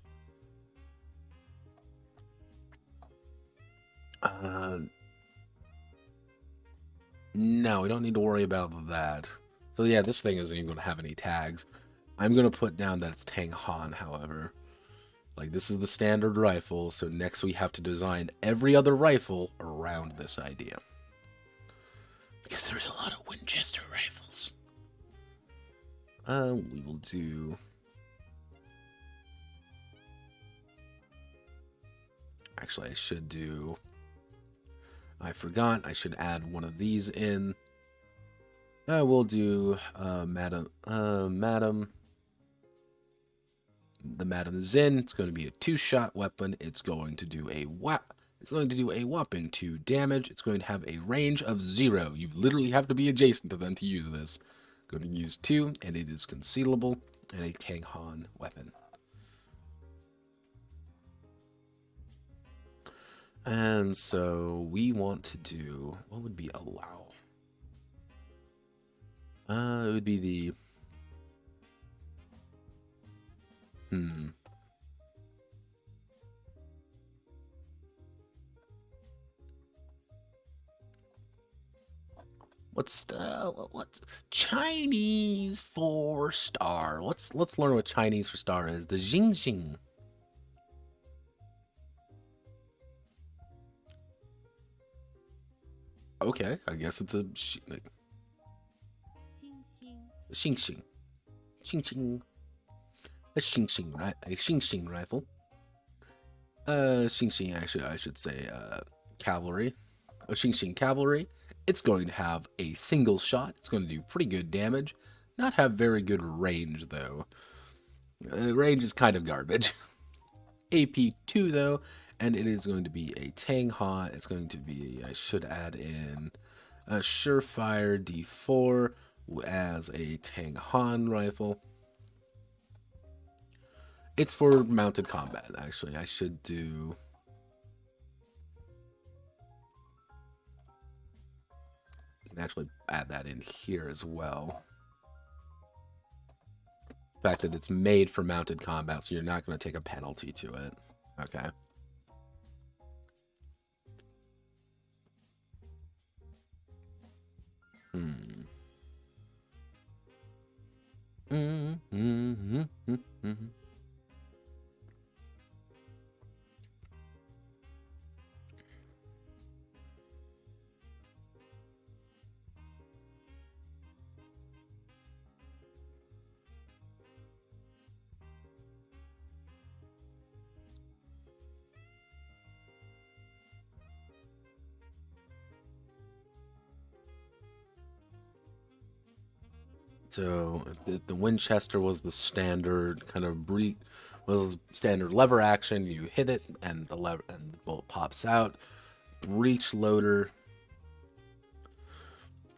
No, we don't need to worry about that. So yeah, this thing isn't even going to have any tags. I'm going to put down that it's Tang Han, however. Like, this is the standard rifle, so next we have to design every other rifle around this idea. Because there's a lot of Winchester rifles. We will do... Actually, I should do... I forgot, I should add one of these in. We'll do, Madam. The Madam Zin. It's going to be a 2-shot weapon. It's going to do a whopping 2 damage. It's going to have a range of 0. You literally have to be adjacent to them to use this. Going to use 2, and it is concealable, and a Tang Han weapon. And so we want to do, what would be allow? It would be the, what's Chinese for star? Let's learn what Chinese for star is. The Jingxing. Okay, I guess it's a Xingxing. Xingxing. a Qiangxia rifle. Qiangxia, actually, I should say, cavalry. A Qiangxia cavalry. It's going to have a single shot. It's going to do pretty good damage. Not have very good range, though. Range is kind of garbage. AP2, though, and it is going to be a Qiāngxiá. It's going to be, I should add in a Surefire D4 as a Qiāngxiá rifle. It's for mounted combat, actually. I should do... You can actually add that in here as well. The fact that it's made for mounted combat, so you're not going to take a penalty to it. Okay. So the Winchester was the standard kind of standard lever action. You hit it, and the lever and the bolt pops out. Breech loader.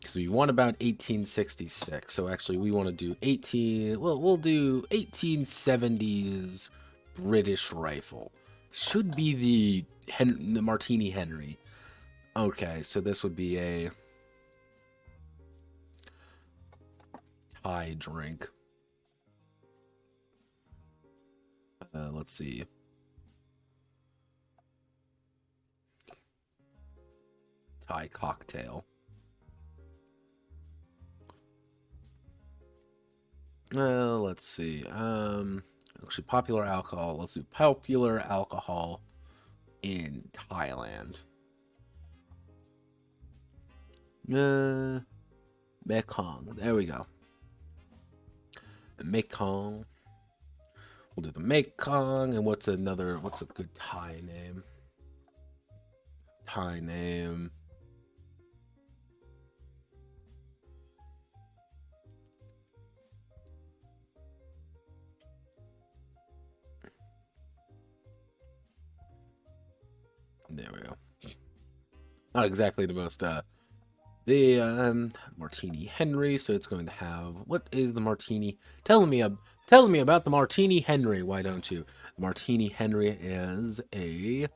Because we want about 1866. So actually, we want to do 18. Well, we'll do 1870s British rifle. Should be the Martini Henry. Okay, so this would be a Thai drink. Let's see. Thai cocktail. Let's see. Actually, popular alcohol. Let's do popular alcohol in Thailand. Mekong. There we go. The Mekong. We'll do the Mekong. And what's a good Thai name? Thai name. There we go. Not exactly the most, Martini Henry, so it's going to have, what is the Martini? Tell me about the Martini Henry, why don't you? Martini Henry is a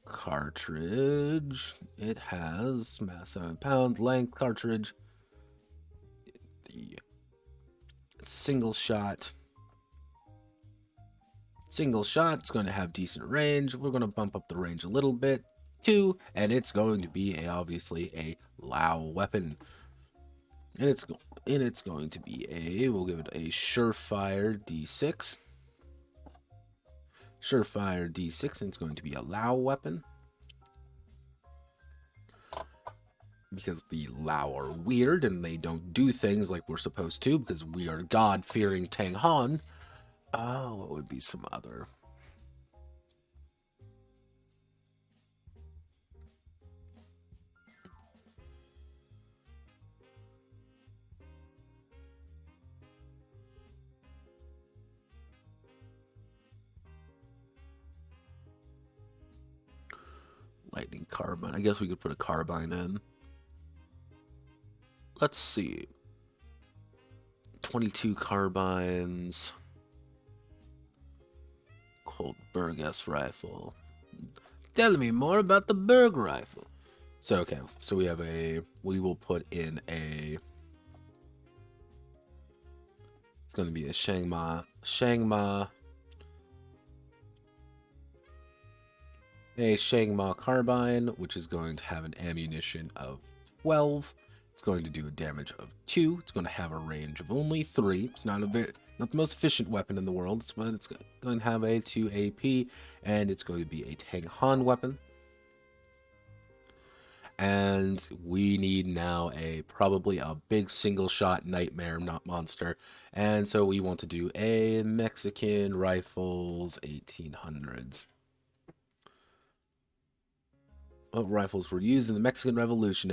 cartridge. It has mass 7-pound length cartridge. The single shot. Single shot, it's going to have decent range. We're going to bump up the range a little bit. 2, and it's going to be obviously a Lao weapon. And it's going to be we'll give it a Surefire D6. Surefire D6, and it's going to be a Lao weapon. Because the Lao are weird and they don't do things like we're supposed to because we are God-fearing Qiāngxiā. Oh, what would be some other? Lightning carbine. I guess we could put a carbine in. Let's see. 22 carbines. Colt Berg-S rifle. Tell me more about the Berg rifle. So, okay. So we have we will put in it's going to be a Qiāngxiá. A Qiāngxiá carbine, which is going to have an ammunition of 12. It's going to do a damage of 2. It's going to have a range of only 3. It's not the most efficient weapon in the world, but it's going to have a 2 AP, and it's going to be a Qiāngxiā weapon. And we need now probably a big single shot nightmare, not monster. And so we want to do a Mexican rifles 1800s. What rifles were used in the Mexican Revolution?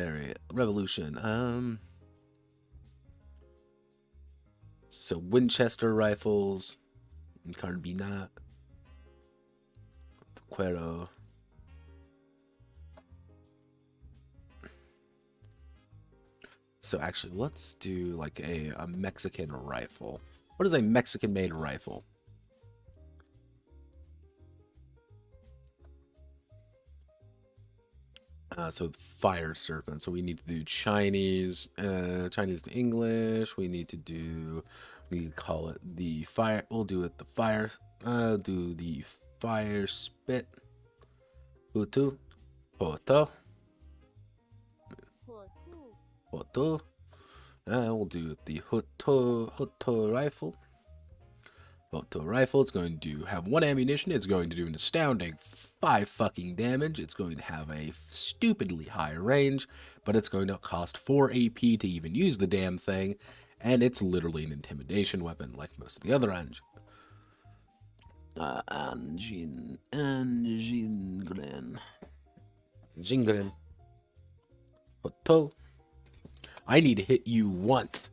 So Winchester rifles, Carbina, Cuero. So actually, let's do like a Mexican rifle. What is a Mexican-made rifle? So fire serpent. So we need to do Chinese, Chinese to English. We need to call it the fire. We'll do it the fire. Do the fire spit. Hutu, Hoto, Hoto. We'll do the Hoto rifle. Hoto rifle. It's going to have 1 ammunition. It's going to do an astounding 5 fucking damage. It's going to have a stupidly high range, but it's going to cost 4 AP to even use the damn thing, and it's literally an intimidation weapon like most of the other engines. Jingren. Hoto. I need to hit you once.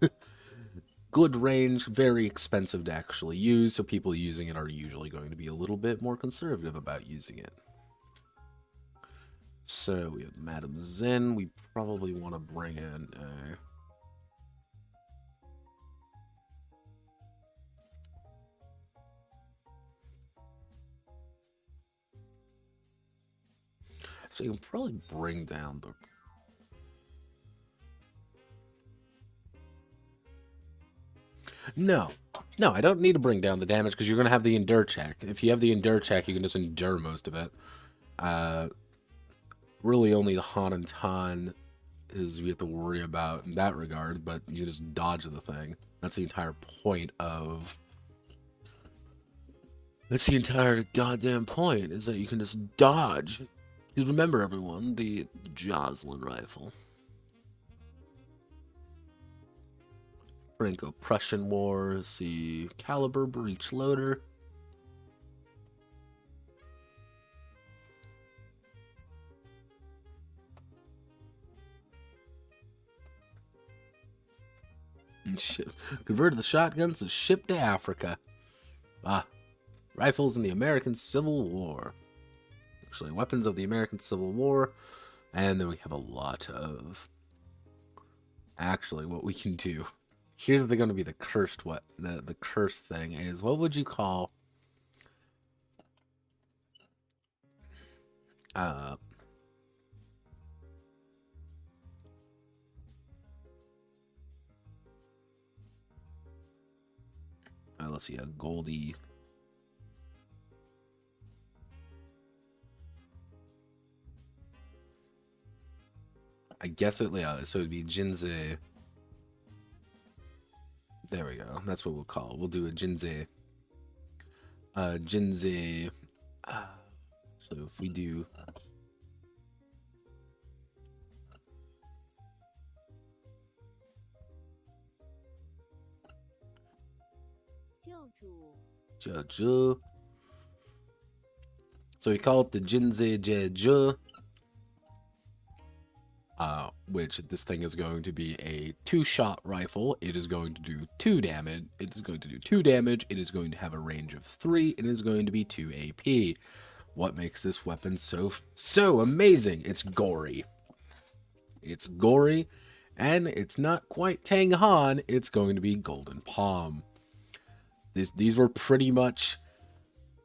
Good range, very expensive to actually use, so people using it are usually going to be a little bit more conservative about using it. So we have Madame Zen. We probably want to bring in a... So you can probably bring down the... No, I don't need to bring down the damage because you're going to have the endure check. If you have the endure check, you can just endure most of it. Really only the Han and Tan is we have to worry about in that regard, but you just dodge the thing. That's the entire point of... That's the entire goddamn point, is that you can just dodge. You remember, everyone, the Jocelyn rifle. Franco-Prussian Wars, the caliber breech loader. Converted the shotguns and shipped to Africa. Rifles in the American Civil War. Actually, weapons of the American Civil War. And then we have a lot of... Actually, what we can do... Here's going to be the cursed the cursed thing is, what would you call... let's see, a Goldie... I guess it, yeah, so it'd be Jinze. There we go. That's what we'll call it. We'll do a Jinze. Jinze. So if we do... Jeju. So we call it the Jinze Jeju. Which this thing is going to be a 2-shot rifle. It is going to do 2 damage. It is going to do 2 damage. It is going to have a range of 3. It is going to be 2 AP. What makes this weapon so amazing? It's gory. It's gory, and it's not quite Tang Han. It's going to be Golden Palm. These were pretty much...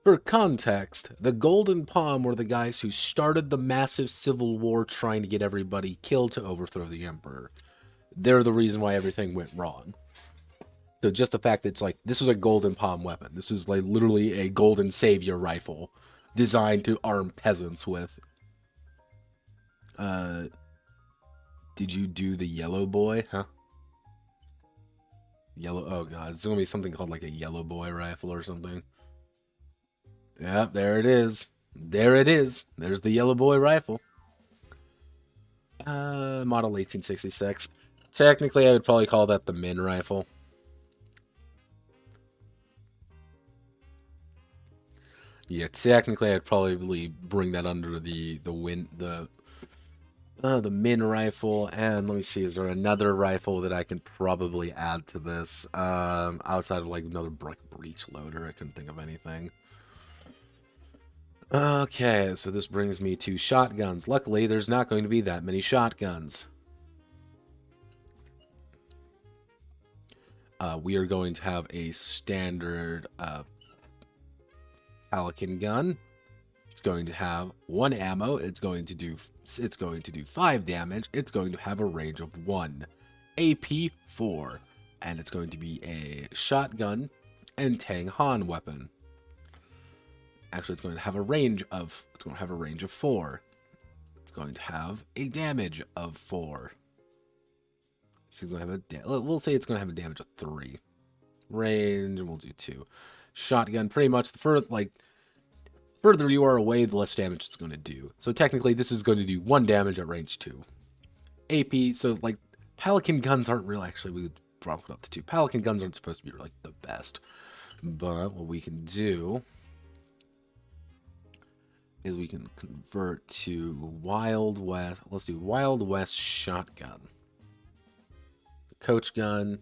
For context, the Golden Palm were the guys who started the massive civil war trying to get everybody killed to overthrow the Emperor. They're the reason why everything went wrong. So just the fact that it's like, this is a Golden Palm weapon. This is like literally a Golden Savior rifle designed to arm peasants with. Did you do the Yellow Boy, huh? Oh god, it's gonna be something called like a Yellow Boy rifle or something. Yep, there it is. There it is. There's the Yellow Boy rifle. Model 1866. Technically, I would probably call that the Min rifle. Yeah, technically, I'd probably bring that under the Min rifle. And let me see, is there another rifle that I can probably add to this? Outside of like another breech loader, I couldn't think of anything. Okay, so this brings me to shotguns. Luckily, there's not going to be that many shotguns. We are going to have a standard Pelican gun. It's going to have 1 ammo. It's going to do 5 damage. It's going to have a range of 1. AP 4. And it's going to be a shotgun and Tang Han weapon. Actually, it's going to have a range of 4. It's going to have a damage of 4. So it's going to have we'll say it's going to have a damage of 3. Range, and we'll do 2. Shotgun, pretty much the further you are away, the less damage it's going to do. So technically, this is going to do 1 damage at range 2. AP, so like Pelican guns aren't really, actually we would drop it up to 2. Pelican guns aren't supposed to be like the best, but what we can do is we can convert to Wild West. Let's do Wild West shotgun. Coach gun.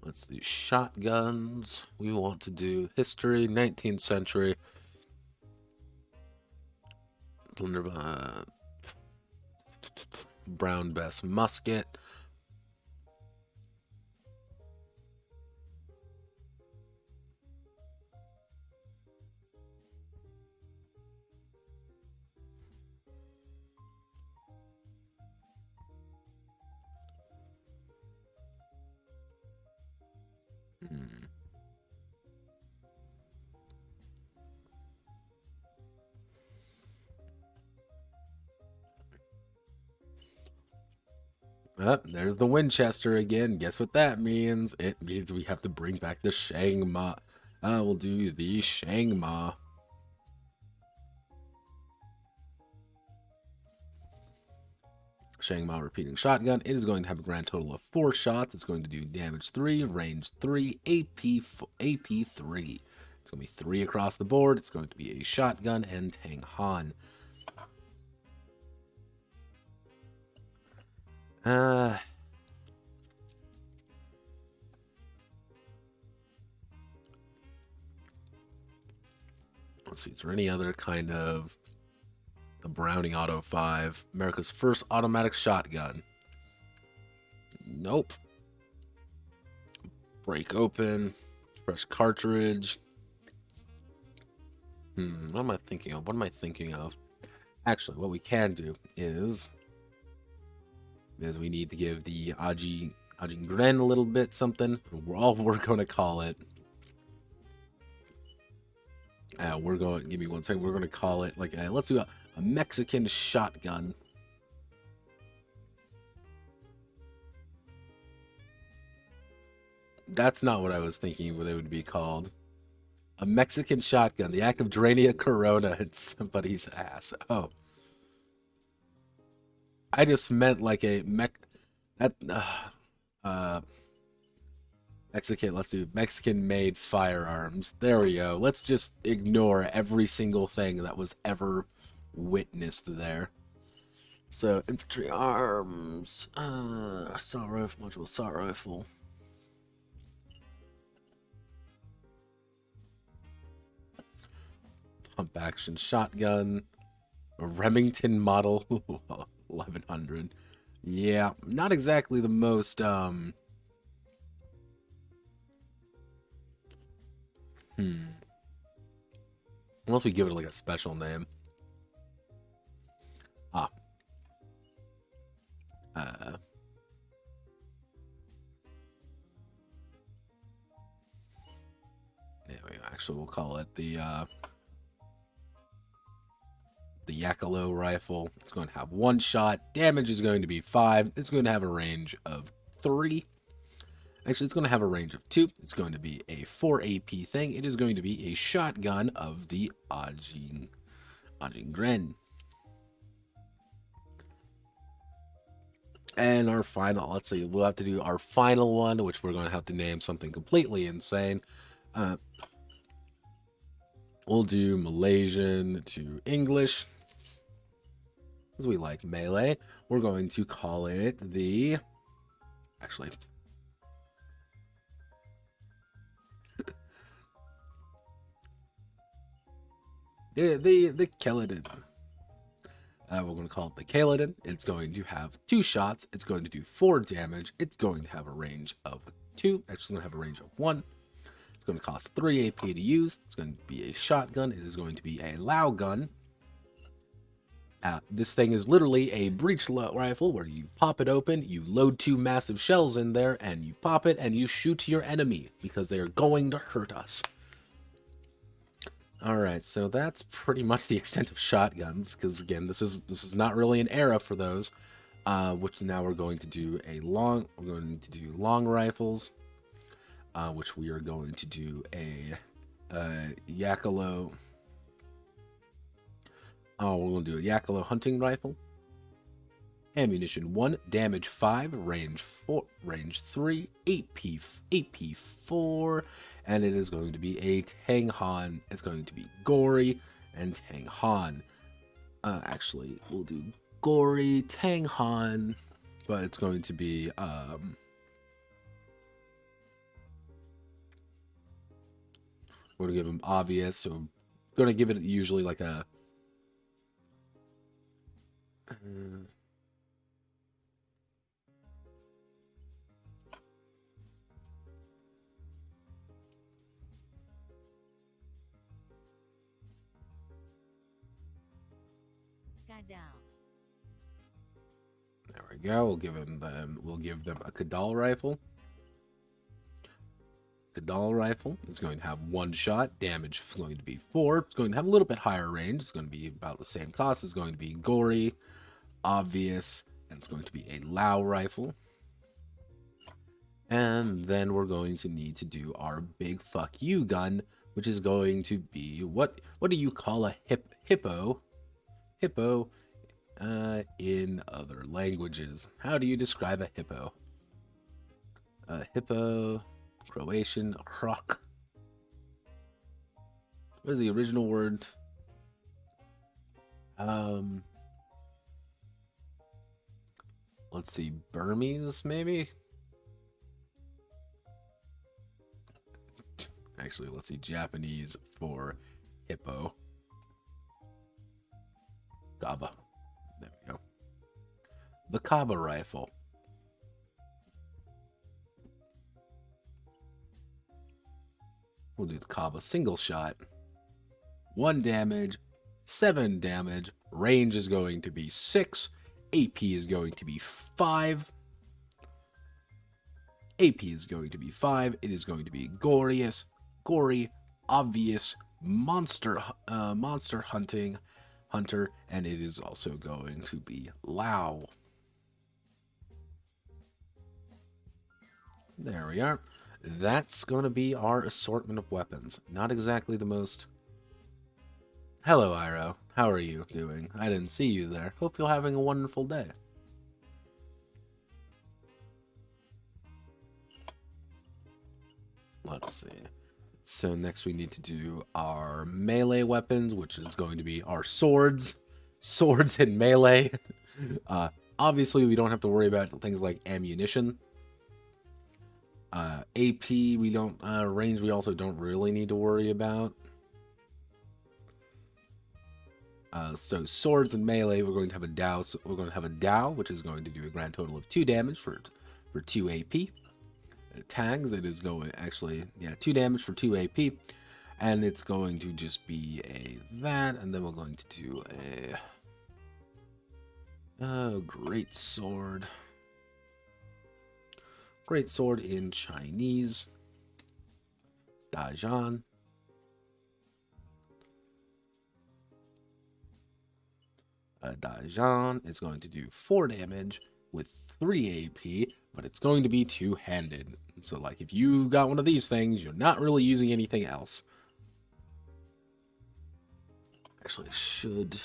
Let's do shotguns. We want to do history, 19th century. Brown Bess musket. There's the Winchester again. Guess what that means? It means we have to bring back the Qiāngxiá. We'll do the Qiāngxiá. Qiāngxiá repeating shotgun. It is going to have a grand total of 4 shots. It's going to do damage 3, range 3, AP 3. It's going to be 3 across the board. It's going to be a shotgun and Tang Han. Let's see, is there any other kind of the Browning Auto 5, America's first automatic shotgun? Nope. Break open, fresh cartridge. What am I thinking of? What am I thinking of? Actually, what we can do is we need to give the Aji Gren a little bit something. We're going to call it. Give me 1 second. We're going to call it like let's do a Mexican shotgun. That's not what I was thinking what it would be called. A Mexican shotgun. The act of draining a Corona in somebody's ass. Oh. I just meant like a Mexican, let's do Mexican-made firearms. There we go. Let's just ignore every single thing that was ever witnessed there. So, infantry arms, assault rifle, module assault rifle. Pump action shotgun. A Remington model 1100. Yeah, not exactly the most, Unless we give it like a special name. Yeah, actually we'll call it the, Yakalo rifle. It's going to have 1 shot. Damage is going to be 5. It's going to have a range of 3. Actually, it's going to have a range of 2. It's going to be a 4 AP thing. It is going to be a shotgun of the Ajingren. And our final, let's see, we'll have to do our final one, which we're going to have to name something completely insane. We'll do Malaysian to English, because we like melee. We're going to call it the, actually, the Kaladin. We're going to call it the Kaladin. It's going to have 2 shots. It's going to do 4 damage. It's going to have a range of 2. Actually, it's going to have a range of 1. It's going to cost 3 AP to use. It's going to be a shotgun. It is going to be a Lao gun. This thing is literally a breech rifle where you pop it open, you load 2 massive shells in there, and you pop it and you shoot your enemy because they are going to hurt us. Alright, so that's pretty much the extent of shotguns, because again, this is not really an era for those. Which now we're going to do long rifles, which we are going to do a Yakalo. Oh, we're going to do a Yakalo hunting rifle. Ammunition 1, damage 5, range 4, range 3, AP 4, and it is going to be a Tang Han. It's going to be gory and Tang Han. Actually, we'll do gory Tang Han, but it's going to be we're going to give him obvious, so I'm going to give it usually like a there we go. We'll give them a Kadal rifle. Kadal rifle is going to have 1 shot. Damage is going to be 4. It's going to have a little bit higher range. It's going to be about the same cost. It's going to be gory, obvious, and it's going to be a Lao rifle. And then we're going to need to do our big fuck you gun, which is going to be what do you call a hippo? Hippo in other languages. How do you describe a hippo? Hippo, Croatian, hrok. What is the original word? Let's see, Burmese, maybe? Actually, let's see, Japanese for hippo. Kaba. There we go. The Kaba rifle. We'll do the Kaba single shot. 1 damage, 7 damage. Range is going to be 6. AP is going to be 5. AP is going to be 5. It is going to be gory, obvious, monster hunter, and it is also going to be Lao. There we are. That's going to be our assortment of weapons. Not exactly the most... Hello, Iro. How are you doing? I didn't see you there. Hope you're having a wonderful day. Let's see. So next we need to do our melee weapons, which is going to be our swords. Swords and melee. Obviously, we don't have to worry about things like ammunition. AP, we don't... range, we also don't really need to worry about. So swords and melee, we're going to have a Dao. So we're going to have a Dao, which is going to do a grand total of 2 damage for 2 AP. Tangs, it is going... Actually, yeah, 2 damage for 2 AP. And it's going to just be a that, and then we're going to do a great sword. Great sword in Chinese. Dajan. Dajan is going to do 4 damage with 3 AP, but it's going to be two-handed. So, like, if you got one of these things, you're not really using anything else. Actually, I should...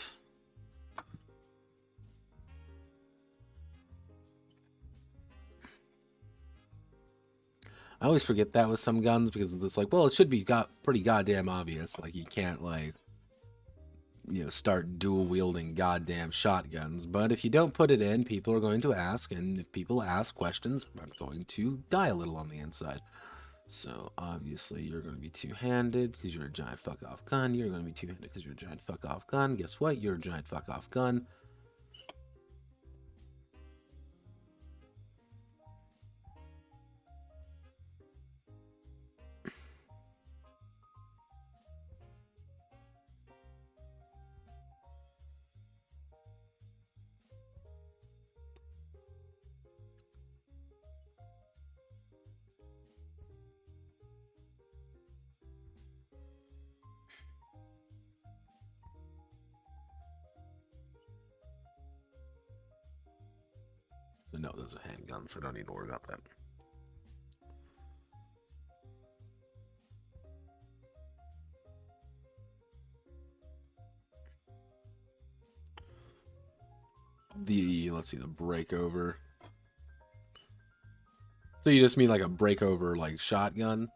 I always forget that with some guns because it's like, well, it should be pretty goddamn obvious. Like, you can't, like, you know, start dual wielding goddamn shotguns. But if you don't put it in, people are going to ask, and if people ask questions, I'm going to die a little on the inside. So obviously you're going to be two-handed because you're a giant fuck-off gun. You're going to be two-handed because you're a giant fuck-off gun. Guess what? You're a giant fuck-off gun. So no, those are handguns, so I don't need to worry about that. Let's see, the breakover. So you just mean like a breakover, like shotgun?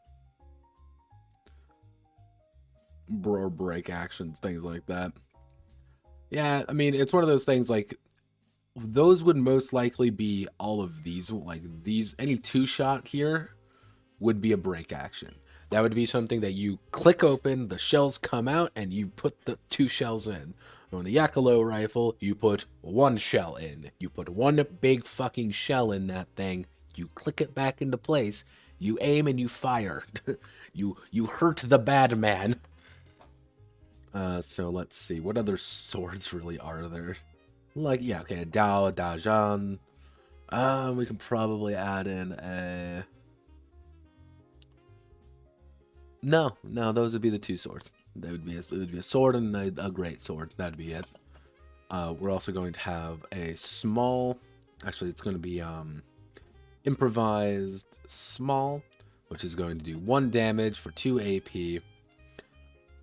Or break actions, things like that. Yeah, I mean, it's one of those things like, those would most likely be all of these, like these, any 2-shot here would be a break action. That would be something that you click open, the shells come out, and you put the 2 shells in. On the Yakalo rifle, you put 1 shell in. You put 1 big fucking shell in that thing, you click it back into place, you aim and you fire. you hurt the bad man. So let's see, what other swords really are there? Like, yeah, okay, Dao, Dajan. We can probably add in a... No, those would be the 2 swords. It would be a sword and a great sword. That'd be it. We're also going to have a small... Actually, it's going to be improvised small, which is going to do 1 damage for 2 AP.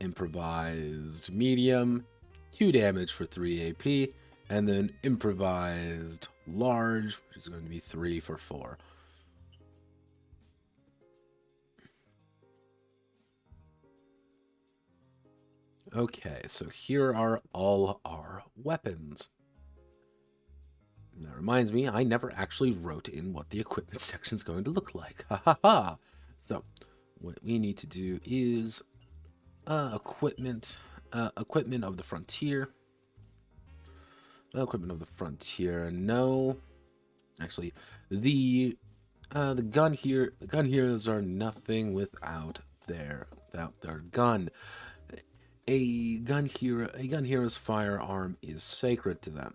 Improvised medium, 2 damage for 3 AP. And then improvised large, which is going to be 3 for 4. Okay, so here are all our weapons. And that reminds me, I never actually wrote in what the equipment section is going to look like. Ha ha ha! So, what we need to do is equipment of the frontier. Equipment of the frontier. No, actually, the Gunheroes are nothing without their gun. A Gunhero's firearm is sacred to them.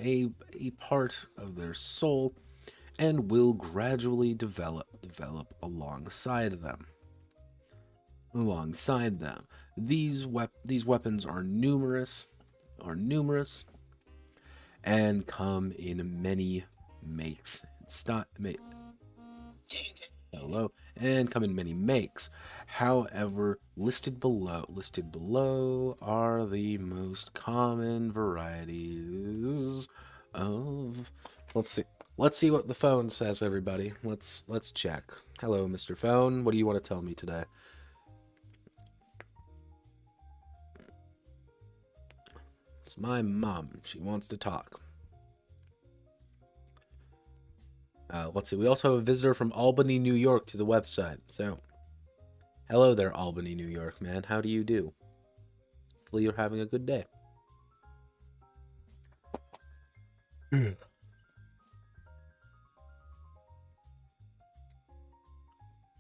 A part of their soul, and will gradually develop alongside them. These weapons are numerous, and come in many makes. And come in many makes. However, listed below are the most common varieties of... Let's see what the phone says, everybody. Let's check. Hello, Mr. Phone. What do you want to tell me today? It's my mom. She wants to talk. Let's see. We also have a visitor from Albany, New York to the website. So, hello there, Albany, New York, man. How do you do? Hopefully you're having a good day.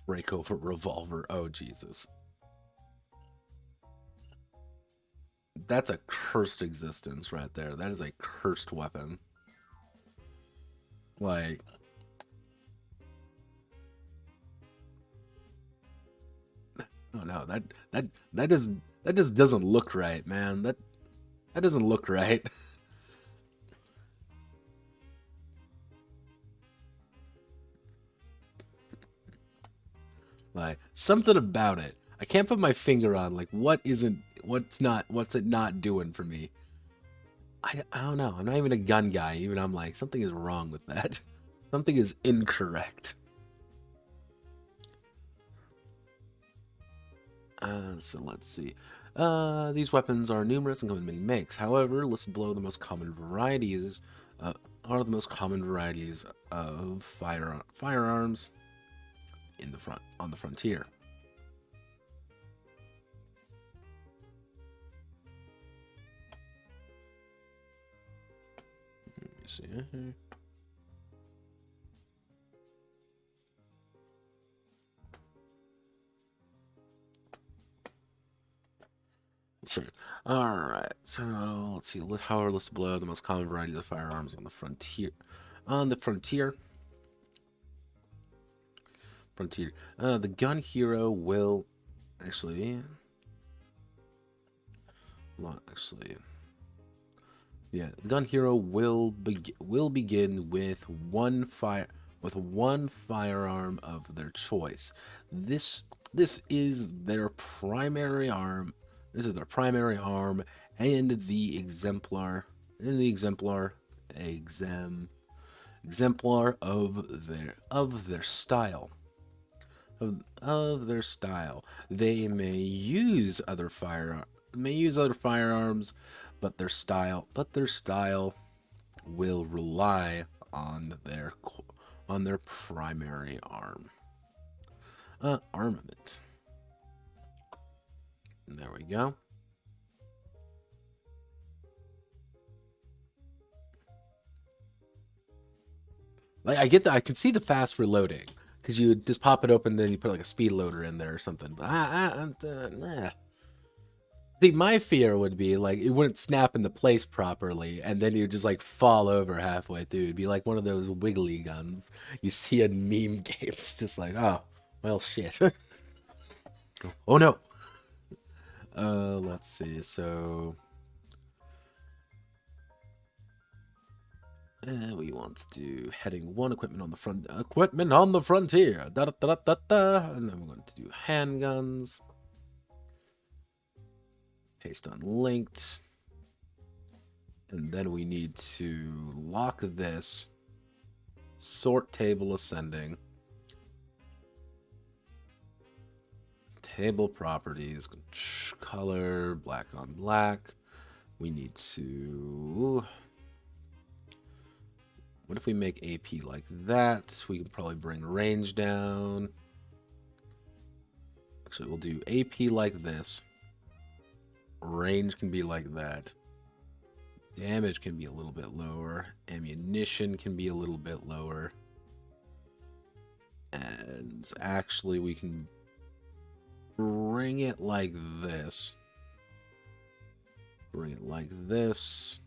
Breakover revolver. Oh, Jesus. That's a cursed existence right there. That is a cursed weapon. Like... Oh no, that just doesn't look right, man. That doesn't look right. Like, something about it. I can't put my finger on, like, what's it not doing for me. I don't know. I'm not even a gun guy. Even I'm like, something is wrong with that. Something is incorrect. So let's see. These weapons are numerous and come in many makes. However, listed below the most common varieties are the most common varieties of firearms on the frontier. Let me see. Alright, so let's see. How are listed below the most common varieties of firearms on the frontier? The Gunhero will actually. Well, actually, yeah, the Gunhero will begin with one firearm of their choice. This is their primary arm. This is their primary arm, and the exemplar of their style. Of their style. They may use other firearms, but their style will rely on their primary armament. There we go. Like, I get that. I can see the fast reloading because you just pop it open, then you put like a speed loader in there or something. But nah. See, my fear would be like it wouldn't snap into place properly, and then you'd just like fall over halfway through. It'd be like one of those wiggly guns you see in meme games. Just like, oh, well, shit. Oh no. Let's see. So, we want to do heading 1 equipment on the frontier. Da, da, da, da, da. And then we're going to do handguns. Paste unlinked. And then we need to lock this. Sort table ascending. Table properties. Color, black on black. We need to... What if we make AP like that? We can probably bring range down. Actually, we'll do AP like this. Range can be like that. Damage can be a little bit lower. Ammunition can be a little bit lower. And actually, we can bring it like this. Bring it like this.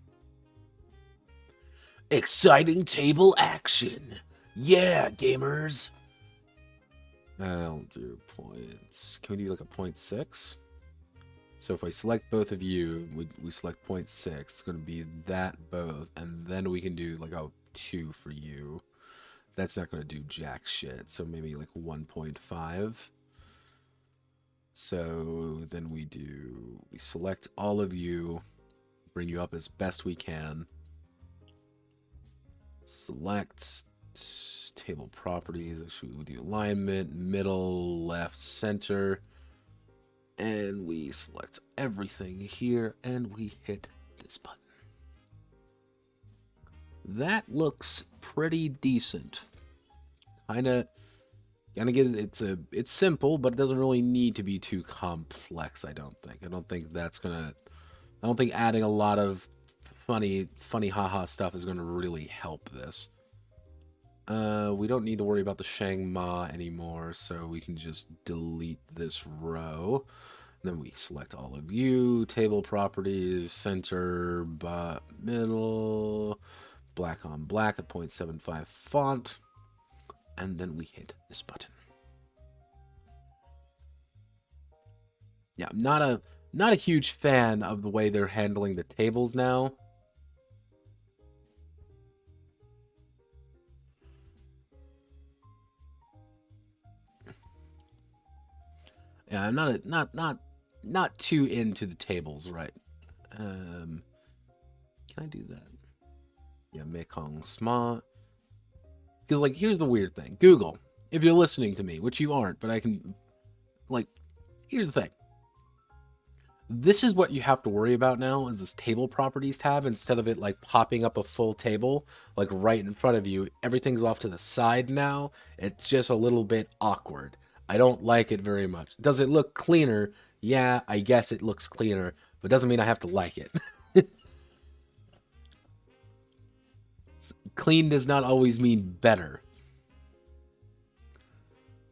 Exciting table action. Yeah, gamers. I'll do points. Can we do like a 0.6? So if I select both of you, we select 0.6. It's going to be that both. And then we can do like a 2 for you. That's not going to do jack shit. So maybe like 1.5. So then we select all of you, bring you up as best we can. Select table properties. Actually, we do alignment, middle, left, center. And we select everything here, and we hit this button. That looks pretty decent. Kinda get it's simple, but it doesn't really need to be too complex. I don't think adding a lot of funny haha stuff is gonna really help this. We don't need to worry about the Qiāngxiá anymore, so we can just delete this row. And then we select all of you, table properties, center, middle, black on black at 0.75 font, and then we hit this button. Yeah, I'm not Not a huge fan of the way they're handling the tables now. Yeah, I'm not too into the tables, right? Can I do that? Yeah, Mekong Smart. Because, like, here's the weird thing. Google, if you're listening to me, which you aren't, but I can, like, here's the thing. This is what you have to worry about now is this table properties tab. Instead of it, like, popping up a full table, like, right in front of you, everything's off to the side now. It's just a little bit awkward. I don't like it very much. Does it look cleaner? Yeah, I guess it looks cleaner, but doesn't mean I have to like it. Clean does not always mean better.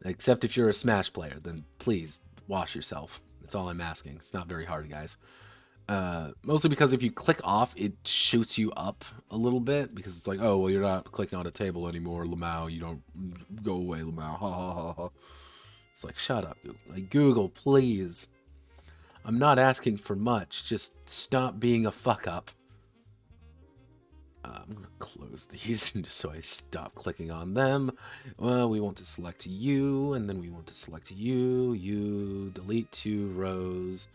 Except if you're a Smash player, then please wash yourself. That's all I'm asking. It's not very hard, guys. Mostly because if you click off, it shoots you up a little bit because it's like, oh, well, you're not clicking on a table anymore, Lamau. You don't go away, Lamau. Ha ha ha ha. It's like, shut up, Google. Like, Google, please. I'm not asking for much. Just stop being a fuck up. I'm going to close these just so I stop clicking on them. Well, we want to select you, and then we want to select you, delete 2 rows.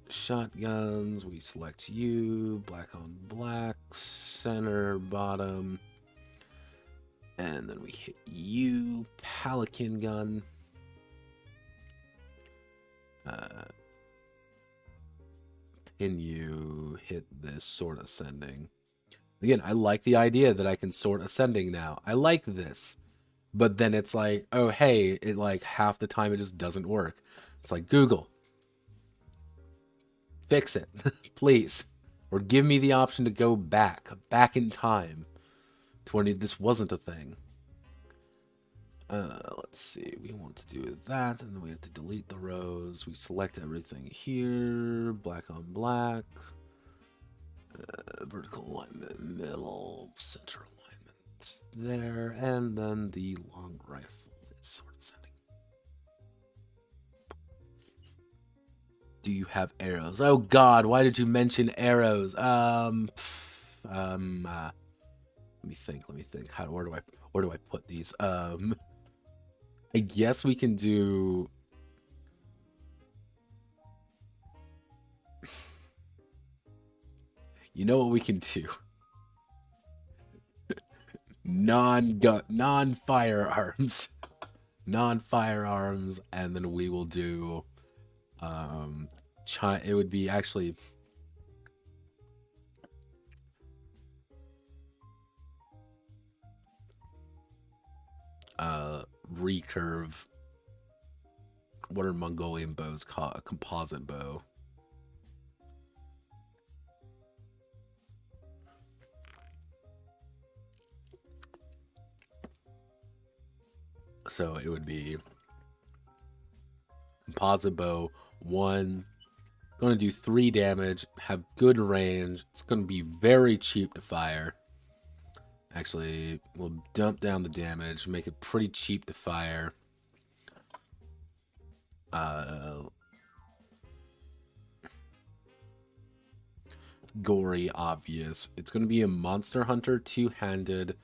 Shotguns, we select you, black on black, center, bottom. And then we hit you, Pelican gun. Can you hit this sort ascending? Again, I like the idea that I can sort ascending now. I like this. But then it's like, oh, hey, it like half the time it just doesn't work. It's like, Google, fix it, please. Or give me the option to go back in time to when this wasn't a thing. Let's see, we want to do that, and then we have to delete the rows. We select everything here, black on black, vertical alignment, middle, center alignment there, and then the long rifle is sort of setting. Do you have arrows? Oh God, why did you mention arrows? Let me think. Where do I put these? I guess we can do. You know what we can do? Non-firearms, and then we will do. It would be actually. Recurve. What are Mongolian bows called? A composite bow. So it would be composite bow 1. Going to do 3 damage. Have good range. It's going to be very cheap to fire. Actually, we'll dump down the damage, make it pretty cheap to fire. Gory, obvious. It's going to be a Monster Hunter 2-handed,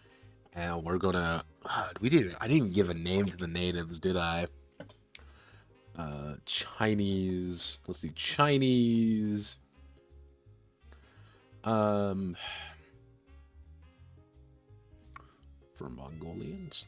and we're going to... I didn't even give a name to the natives, did I? Chinese... Let's see, Chinese... For Mongolians.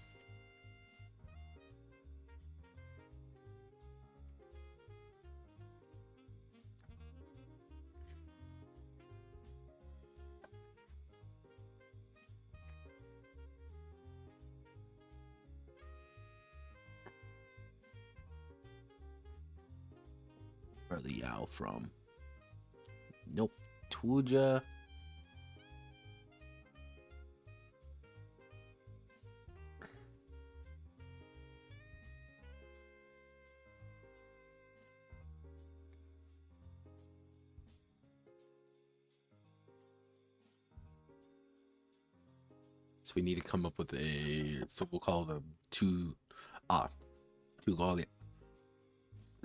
Where are the Yao from? Nope. Tuja. So we need to come up with a, so we'll call them Tugolian.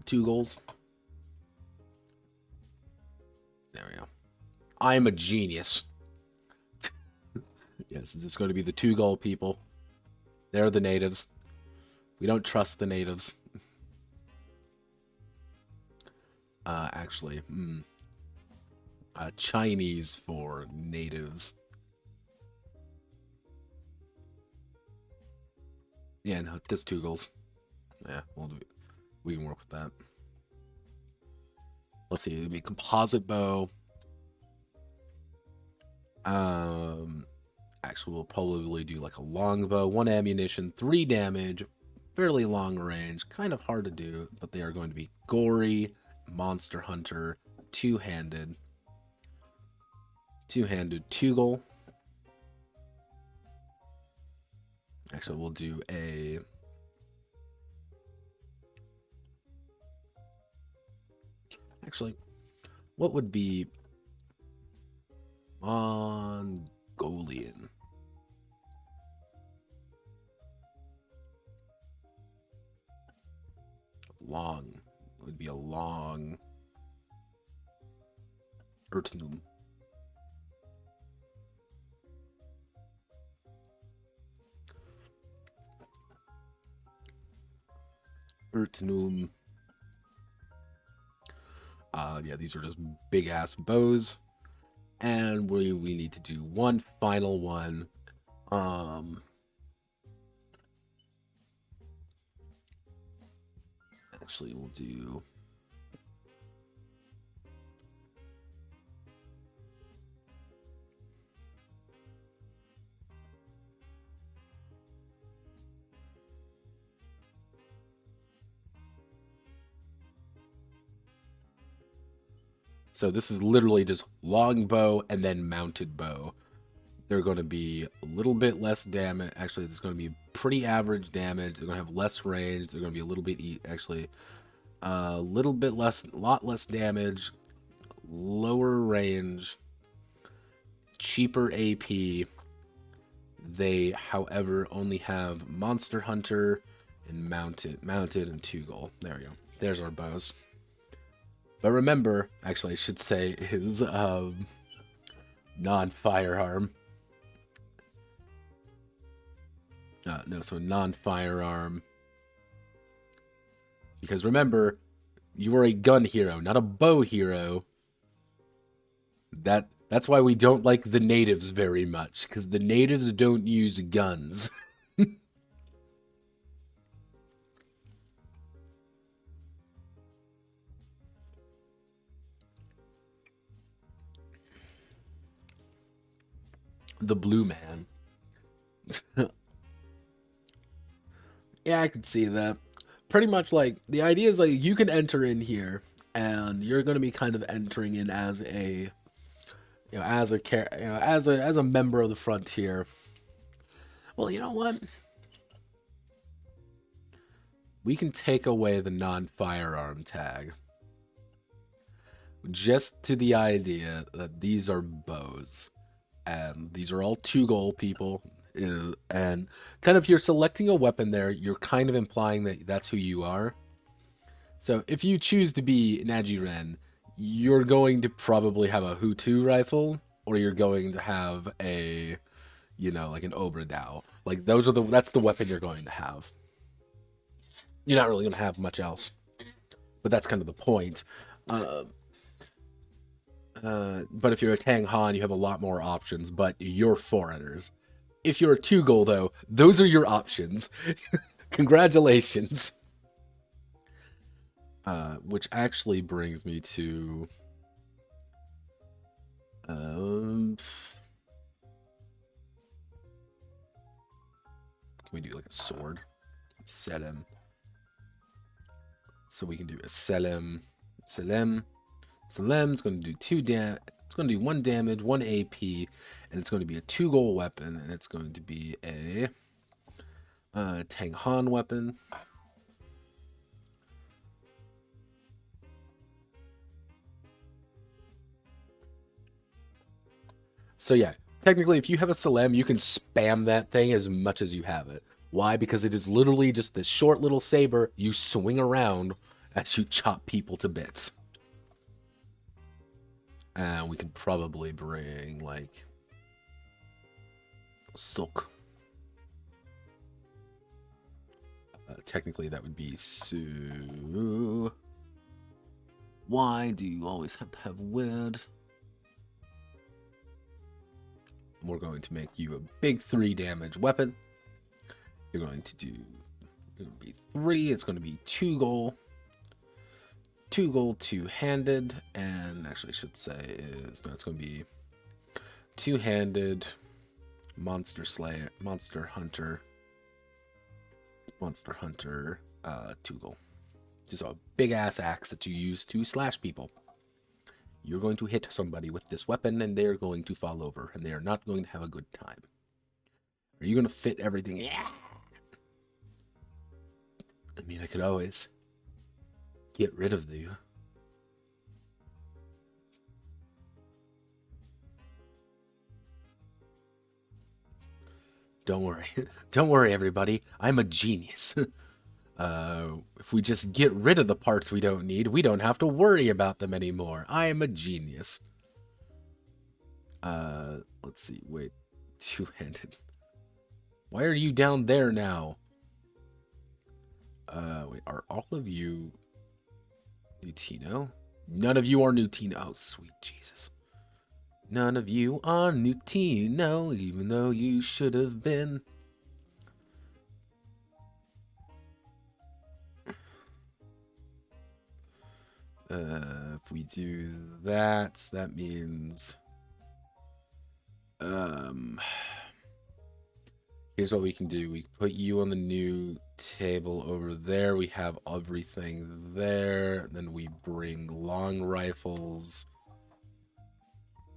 2 goals. There we go. I'm a genius. Yes, it's going to be the 2 goal people. They're the natives. We don't trust the natives. Actually, Chinese for natives. Yeah, no, just 2 goals. Yeah, we can work with that. Let's see, it'll be composite bow. Actually, we'll probably do like a longbow, 1 ammunition, 3 damage, fairly long range, kind of hard to do, but they are going to be gory, monster hunter, 2-handed, 2 goal. Actually, we'll do a what would be Mongolian? Long. It would be a long Ertnum. Ertnum. Yeah, these are just big ass bows. And we need to do one final one. Actually, we'll do so this is literally just long bow and then mounted bow. They're going to be a little bit less damage. Actually, it's going to be pretty average damage. They're going to have less range. They're going to be a little bit, actually, a little bit less, a lot less damage, lower range, cheaper AP. They, however, only have Monster Hunter and mounted and 2 goal. There we go. There's our bows. But remember, actually, I should say is non-firearm. No, so non-firearm. Because remember, you are a gun hero, not a bow hero. That's why we don't like the natives very much, because the natives don't use guns. The blue man. Yeah, I could see that. Pretty much like the idea is like you can enter in here and you're going to be kind of entering in as a as a member of the frontier. Well, you know what? We can take away the non-firearm tag. Just to the idea that these are bows. And these are all 2 goal people. And kind of, if you're selecting a weapon there, you're kind of implying that that's who you are. So if you choose to be Najiren, you're going to probably have a Hutu rifle, or you're going to have a, like an Obradao. Like that's the weapon you're going to have. You're not really going to have much else, but that's kind of the point. But if you're a Tang Han, you have a lot more options, but you're foreigners. If you're a 2 goal, though, those are your options. Congratulations. Which actually brings me to... can we do like a sword? Selim. So we can do a Selim. Selim's going to do 2 damage. It's going to do 1 damage, 1 AP, and it's going to be a 2 goal weapon, and it's going to be a Tang Han weapon. So yeah, technically, if you have a Selim, you can spam that thing as much as you have it. Why? Because it is literally just this short little saber you swing around, as you chop people to bits. And we can probably bring, like, silk. Technically, that would be Sue. Why do you always have to have wood? We're going to make you a big 3 damage weapon. You're going to do, it's going to be 3. It's going to be 2 gold. 2 gold, 2-handed, and actually I should say is, no, it's going to be 2-handed, monster slayer, monster hunter, 2 gold. Just a big ass axe that you use to slash people. You're going to hit somebody with this weapon and they're going to fall over and they are not going to have a good time. Are you going to fit everything? Yeah. I mean, I could always get rid of you. Don't worry. Don't worry, everybody. I'm a genius. If we just get rid of the parts we don't need, we don't have to worry about them anymore. I am a genius. Let's see. Wait. 2-handed. Why are you down there now? Wait. Are all of you Nutino? None of you are Nutino. Oh, sweet Jesus. None of you are Nutino, even though you should have been. If we do that, that means, here's what we can do. We put you on the new table over there. We have everything there. Then we bring long rifles.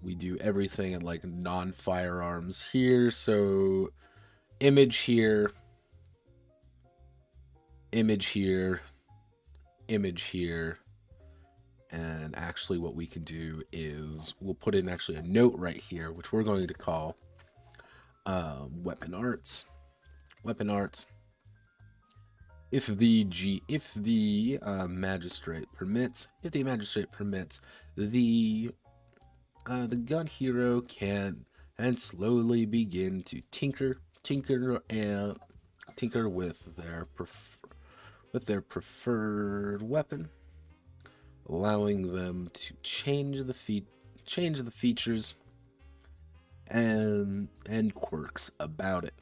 We do everything at like non-firearms here. So image here, image here, image here. And actually what we can do is we'll put in actually a note right here, which we're going to call weapon arts. Weapon arts. If the magistrate permits, the Gunhero can and slowly begin to tinker with their preferred weapon, allowing them to change the features and quirks about it.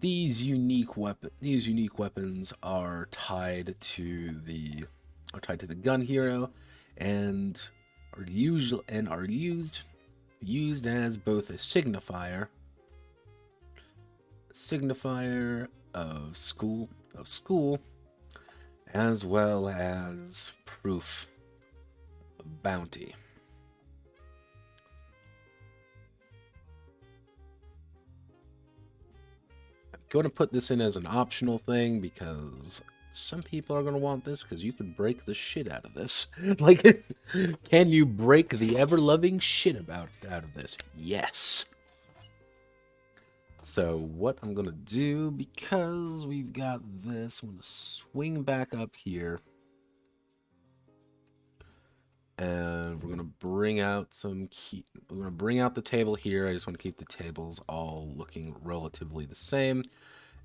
These unique weapons are tied to the Gunhero and are used as both a signifier of school, as well as proof of bounty. I'm going to put this in as an optional thing because some people are going to want this because you can break the shit out of this. Like, can you break the ever-loving shit out of this? Yes. So what I'm going to do, because we've got this, I'm going to swing back up here. And we're going to bring out we're going to bring out the table here. I just want to keep the tables all looking relatively the same.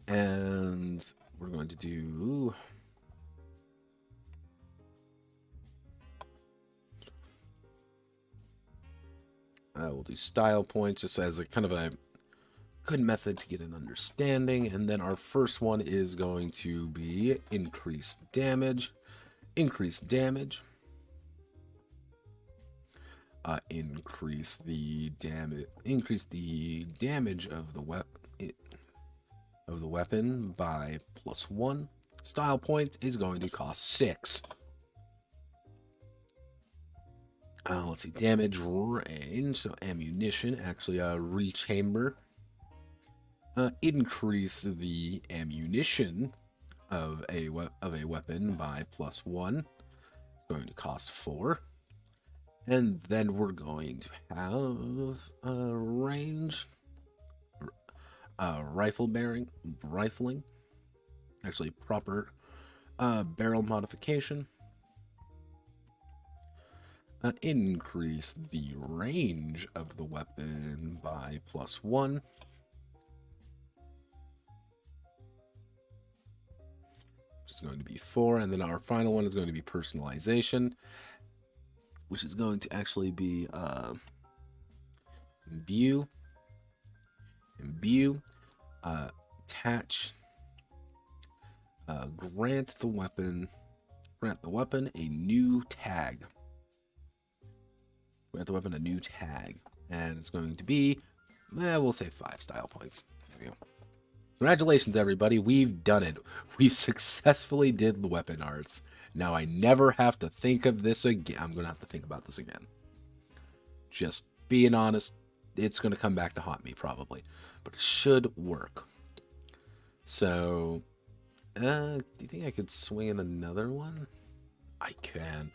And we're going to do... we'll do style points just as a kind of a good method to get an understanding. And then our first one is going to be increased damage. Increase the damage of the weapon by +1. Style point is going to cost 6. Let's see, damage range, so ammunition, actually rechamber. Increase the ammunition of a weapon by +1. It's going to cost 4. And then we're going to have range, rifling. actually proper barrel modification. Increase the range of the weapon by +1. Which is going to be 4. And then our final one is going to be personalization, which is going to actually be imbue, attach, grant the weapon a new tag. Grant the weapon a new tag, and it's going to be, we'll say 5 style points. There we go. Congratulations, everybody. We've done it. We've successfully did the weapon arts. Now I never have to think of this again. I'm going to have to think about this again. Just being honest, it's going to come back to haunt me probably, but it should work. So, do you think I could swing in another one? I can.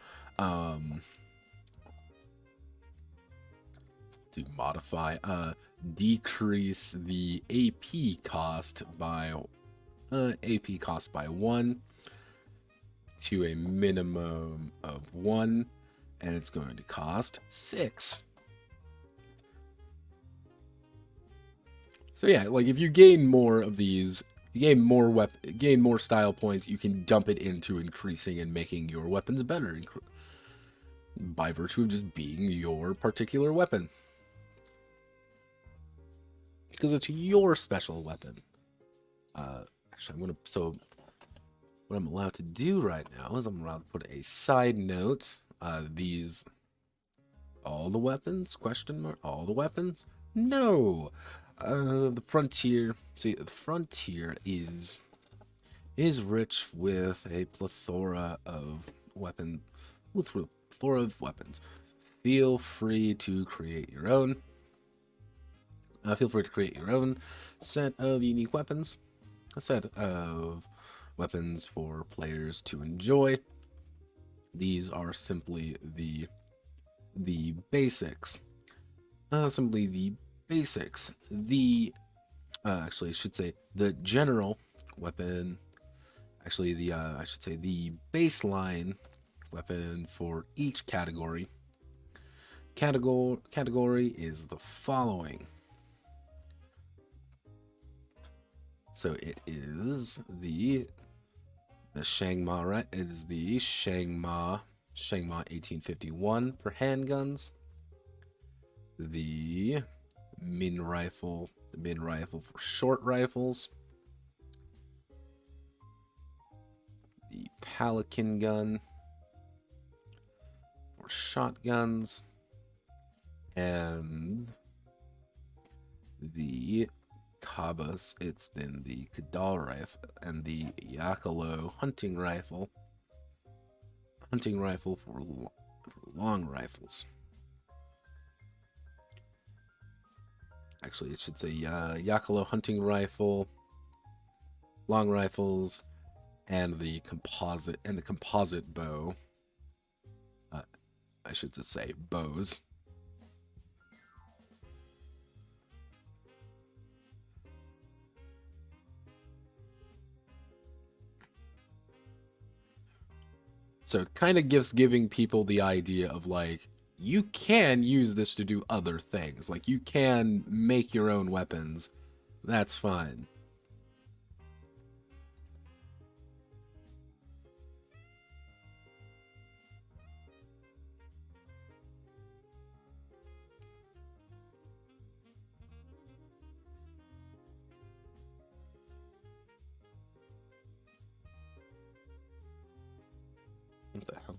To modify, decrease the AP cost by 1 to a minimum of 1, and it's going to cost 6. So yeah, like if you gain more of these, you gain more style points, you can dump it into increasing and making your weapons better by virtue of just being your particular weapon. Because it's your special weapon. Actually, so what I'm allowed to do right now is I'm allowed to put a side note. All the weapons? Question mark? All the weapons? No. The frontier. See, the frontier is rich with a plethora of weapons. Feel free to create your own. Feel free to create your own set of unique weapons. A set of weapons for players to enjoy. These are simply the basics. Simply the basics. Actually, I should say the general weapon. Actually, I should say the baseline weapon for each category. Category is the following. So it is the Qiāngxiá, right? It is the Qiāngxiá 1851 for handguns. The Min rifle for short rifles. The Pelican gun for shotguns. And the Cabas, it's then the Kadal rifle and the Yakalo hunting rifle for long rifles. Actually, it should say Yakalo hunting rifle, long rifles, and the composite bow. I should just say bows. So it kind of giving people the idea of like, you can use this to do other things. Like you can make your own weapons. That's fine. What the hell?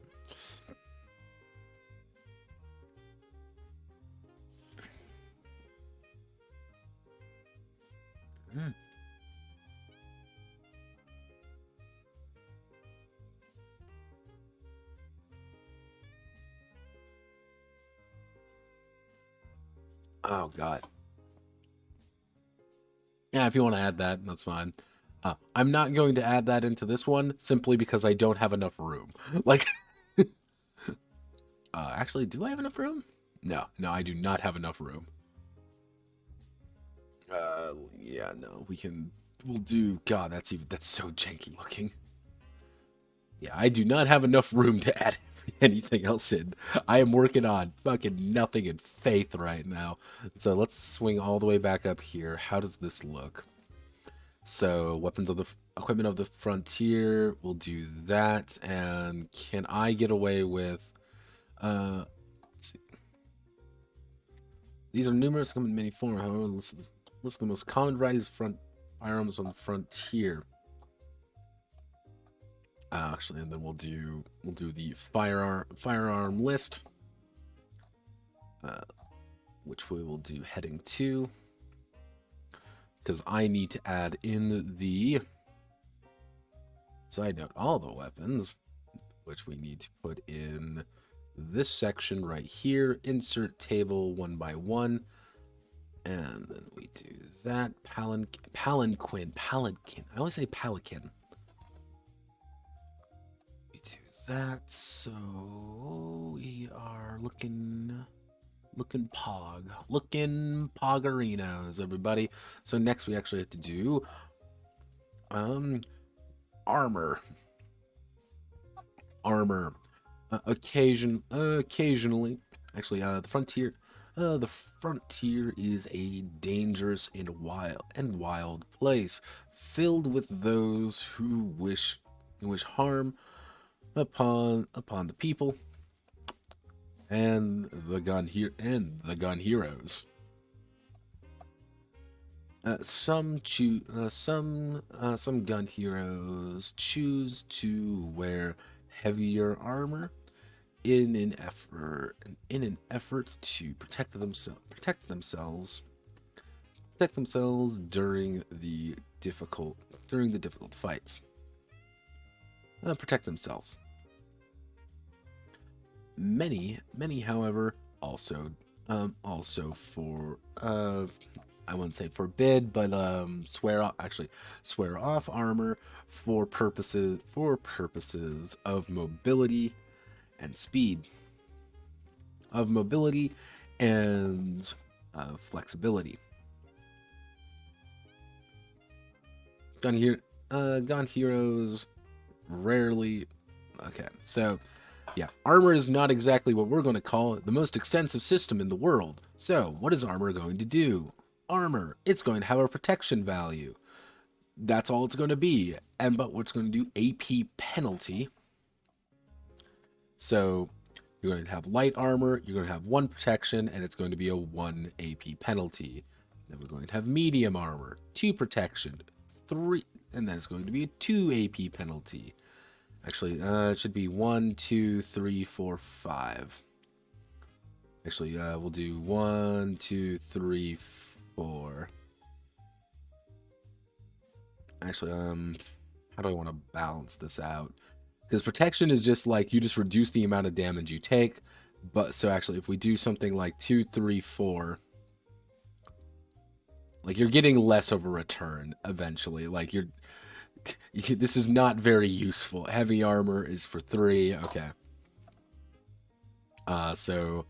Oh, God. Yeah, if you want to add that, that's fine. I'm not going to add that into this one simply because I don't have enough room. Like, actually, do I have enough room? No, I do not have enough room. Yeah, no, we can we'll do. God, that's so janky looking. Yeah, I do not have enough room to add anything else in. I am working on fucking nothing in faith right now. So let's swing all the way back up here. How does this look? So weapons of the equipment of the frontier. We'll do that. And can I get away with? Let's see. These are numerous, come in many forms. However, list of the most common varieties of firearms on the frontier. Actually, and then we'll do the firearm list, which we will do heading 2, because I need to add in the side note all the weapons, which we need to put in this section right here. Insert table 1 by 1, and then we do that. Palanquin. I always say pelican. That, so we are looking poggerinos, everybody. So next we actually have to do armor. Occasionally, actually, the frontier is a dangerous and wild place, filled with those who wish harm upon the people and the Gunheroes. Some Gunheroes choose to wear heavier armor in an effort to protect themselves during the difficult fights. Protect themselves. Many, however, also for I wouldn't say forbid, but swear off armor for purposes of mobility and speed, flexibility. Gunheroes rarely. Okay, so yeah, armor is not exactly what we're going to call the most extensive system in the world. So what is armor going to do? Armor, it's going to have a protection value. That's all it's going to be. But what's going to do? AP penalty. So you're going to have light armor, you're going to have 1 protection, and it's going to be a 1 AP penalty. Then we're going to have medium armor, 2 protection, 3, and then it's going to be a 2 AP penalty. Actually, it should be 1, 2, 3, 4, 5. Actually, we'll do 1, 2, 3, 4. Actually, how do I want to balance this out? Because protection is just like you just reduce the amount of damage you take. But so actually, if we do something like 2, 3, 4, like you're getting less of a return eventually. Like this is not very useful. Heavy armor is for 3. Okay. So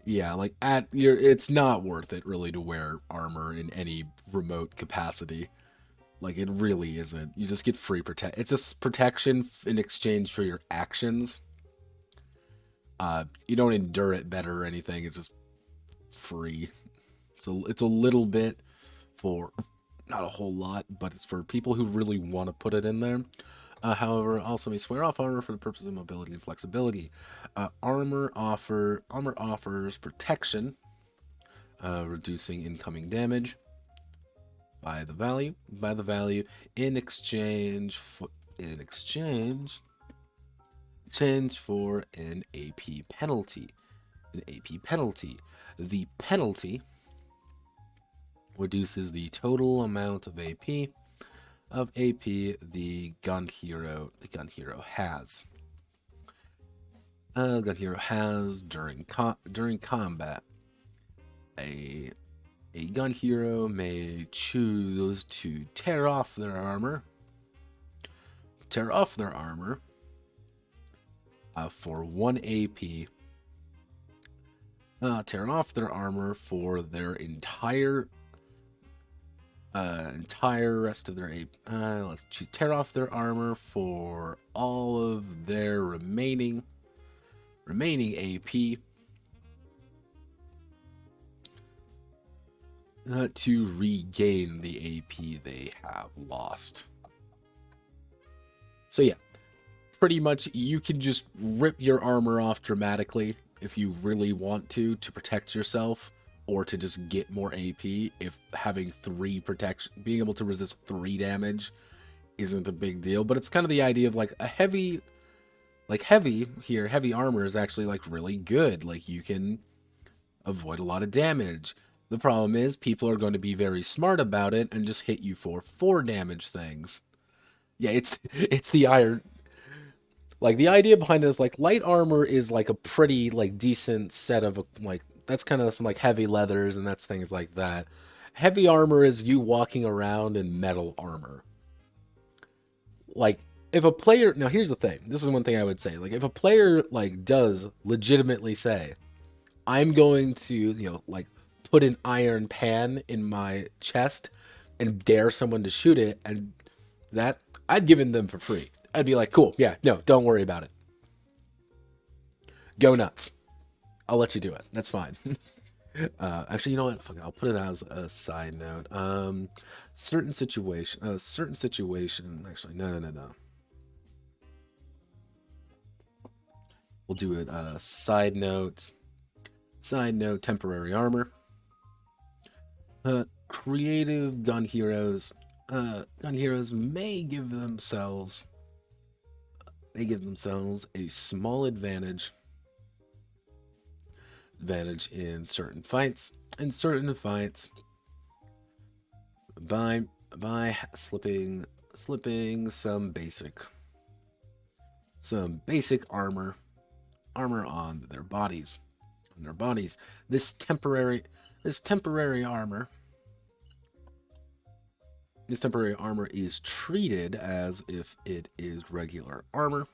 yeah, like it's not worth it really to wear armor in any remote capacity. Like it really isn't. You just get free It's just protection in exchange for your actions. You don't endure it better or anything. It's just free. So it's a little bit for not a whole lot, but it's for people who really want to put it in there. However, also may swear off armor for the purpose of mobility and flexibility. Armor offers protection, reducing incoming damage by the value in exchange for an AP penalty. The penalty reduces the total amount of AP the Gunhero has. Gunhero has during combat. A Gunhero may choose to tear off their armor for 1 AP. Tear off their armor for their entire entire rest of their AP. Let's choose tear off their armor for all of their remaining AP. To regain the AP they have lost. So yeah, pretty much you can just rip your armor off dramatically if you really want to protect yourself, or to just get more AP if having 3 protection, being able to resist 3 damage isn't a big deal. But it's kind of the idea of like a heavy armor is actually like really good. Like you can avoid a lot of damage. The problem is people are going to be very smart about it and just hit you for 4 damage things. Yeah, it's the iron. Like the idea behind it is like light armor is like a pretty like decent set of like, that's kind of some like heavy leathers and that's things like that. Heavy armor is you walking around in metal armor. Like if a player, now here's the thing. This is one thing I would say. Like if a player like does legitimately say, I'm going to, you know, like put an iron pan in my chest and dare someone to shoot it, and that I'd give it them for free. I'd be like, cool, yeah, no, don't worry about it. Go nuts. I'll let you do it. That's fine. Actually, you know what? Fuck it, I'll put it as a side note. Certain situation. Actually, no. We'll do it. Side note. Temporary armor. Creative Gunheroes. Gunheroes may give themselves a small advantage in certain fights. By slipping some basic armor on their bodies. This temporary armor is treated as if it is regular armor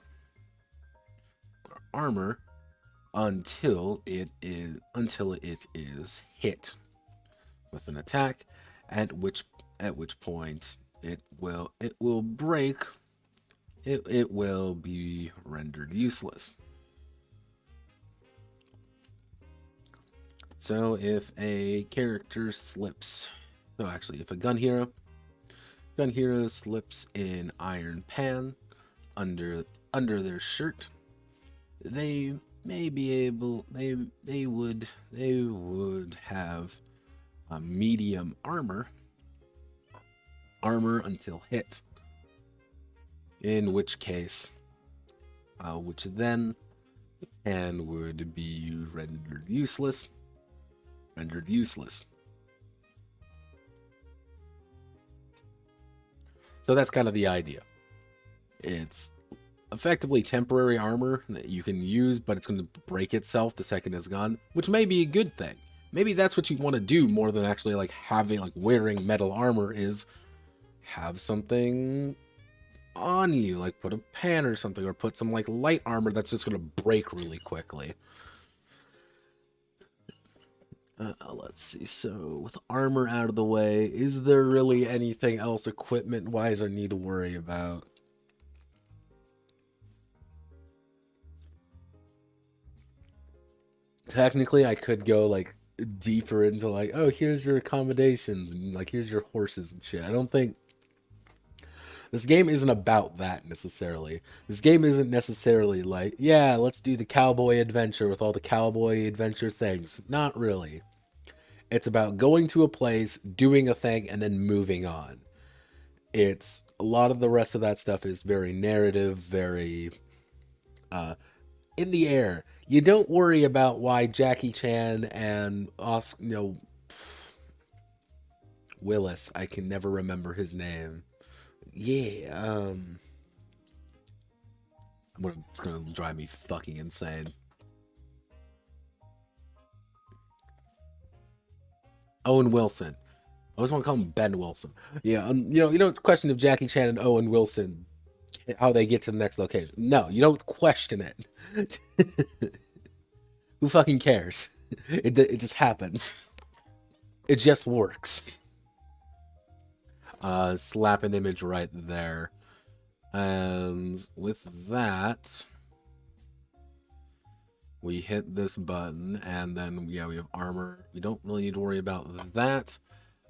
until it is hit with an attack, at which point it will break. It will be rendered useless. So if a character slips, no, actually, if a Gunhero slips an iron pan under their shirt, they may be able, they would have a medium armor until hit, in which case, which then the pan would be rendered useless. So that's kind of the idea. It's effectively temporary armor that you can use, but it's going to break itself the second it's gone, which may be a good thing. Maybe that's what you want to do more than actually like having, like wearing metal armor, is have something on you, like put a pan or something, or put some like light armor that's just going to break really quickly. Let's see. So with armor out of the way, is there really anything else equipment-wise I need to worry about? Technically, I could go like deeper into like, oh, here's your accommodations and like here's your horses and shit. I don't think this game isn't about that necessarily. This game isn't necessarily like, yeah, let's do the cowboy adventure with all the cowboy adventure things. Not really. It's about going to a place, doing a thing, and then moving on. It's a lot of the rest of that stuff is very narrative, very in the air. You don't worry about why Jackie Chan and Willis, I can never remember his name. Yeah, it's gonna drive me fucking insane. Owen Wilson. I always want to call him Ben Wilson. Yeah, you don't question if Jackie Chan and Owen Wilson, how they get to the next location. No, you don't question it. Who fucking cares? It just happens. It just works. Slap an image right there. And with that, we hit this button, and then, yeah, we have armor. We don't really need to worry about that.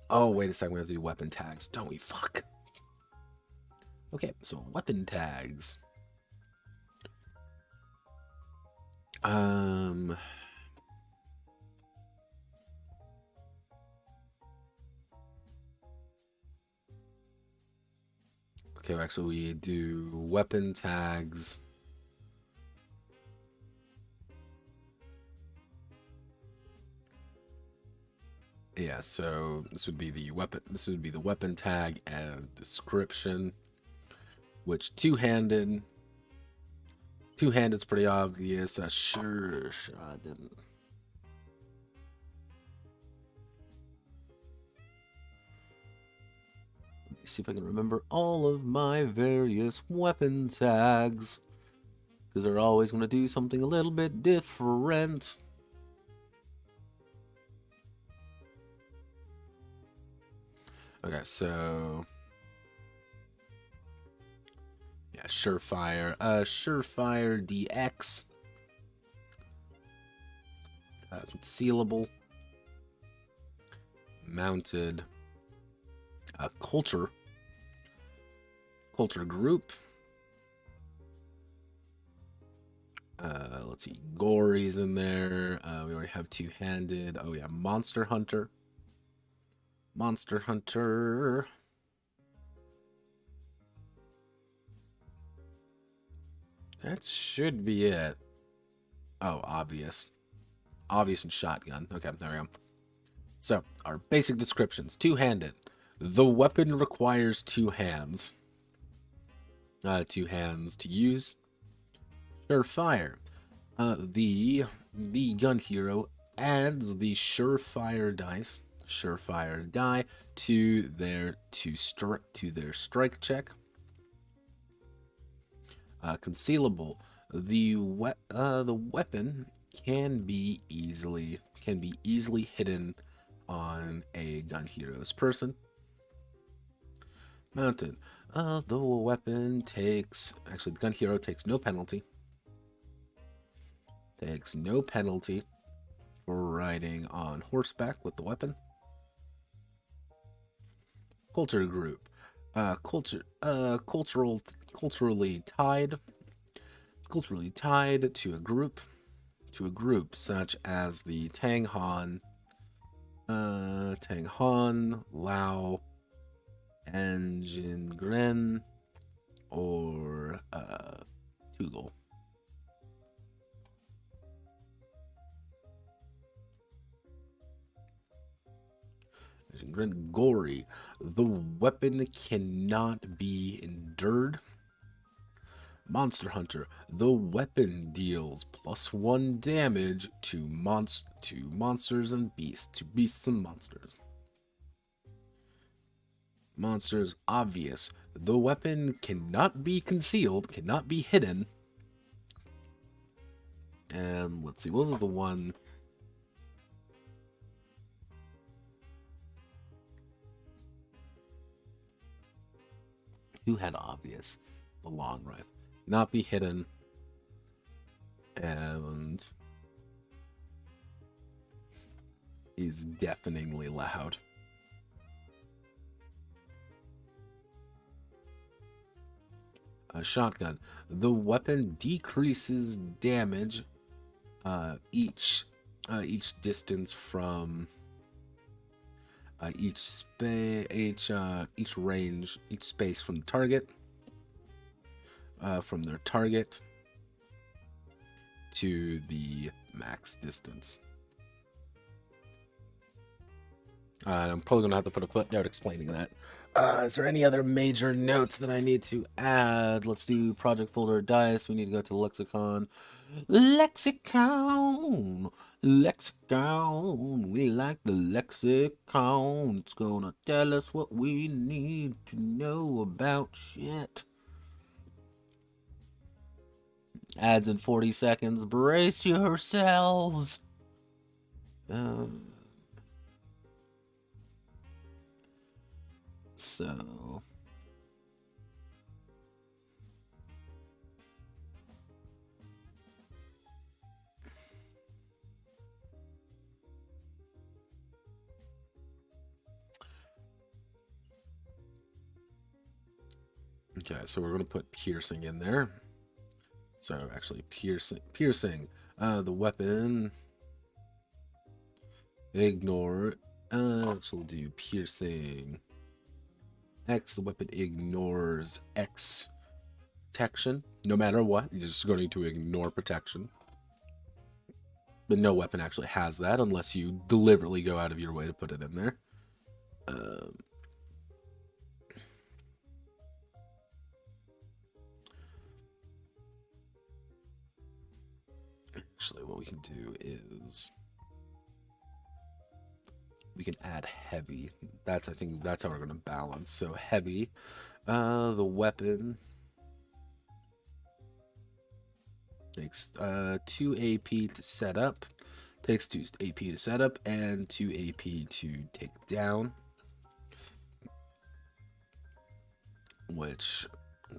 Oh, wait a second, we have to do weapon tags, don't we? Fuck. Okay, so weapon tags. Okay, actually, we do weapon tags. Yeah, so this would be the weapon. This would be the weapon tag and description. Which two-handed? Two-handed's pretty obvious. Sure, I didn't. Let me see if I can remember all of my various weapon tags, because they're always going to do something a little bit different. Okay, so yeah, surefire, surefire DX, concealable, mounted, culture group. Let's see, gory's in there. We already have two-handed. Oh yeah, monster hunter. Monster hunter. That should be it. Oh, obvious. Obvious and shotgun. Okay, there we go. So, our basic descriptions. Two-handed. The weapon requires two hands. Two hands to use. Surefire. The Gunhero adds the surefire dice. Surefire die to their strike check. Concealable. The weapon can be easily hidden on a Gunhero's person. Mounted. The weapon takes the Gunhero takes no penalty. Takes no penalty for riding on horseback with the weapon. Culture group. Culturally tied to a group such as the Tang Han, Lao, Anjin Gren, or Tugel. Gory. The weapon cannot be endured. Monster Hunter. The weapon deals +1 damage to monsters and beasts. To beasts and monsters. Monsters. Obvious. The weapon cannot be concealed, cannot be hidden. And let's see, what was the one? Who had obvious? The long rifle. Not be hidden. And is deafeningly loud. A shotgun. The weapon decreases damage each distance from each range, each space from the target, from their target to the max distance. I'm probably gonna have to put a footnote explaining that. Is there any other major notes that I need to add? Let's do project folder dice. We need to go to the lexicon. Lexicon. We like the lexicon. It's gonna tell us what we need to know about shit. Ads in 40 seconds. Brace yourselves. So So okay, so we're going to put piercing in there. So actually piercing. The weapon, ignore. So we'll do piercing. X, the weapon ignores X protection. No matter what, you're just going to ignore protection. But no weapon actually has that unless you deliberately go out of your way to put it in there. Actually, what we can do is we can add heavy. I think that's how we're going to balance. So heavy, the weapon takes 2 AP to set up, takes 2 AP to set up, and 2 AP to take down, which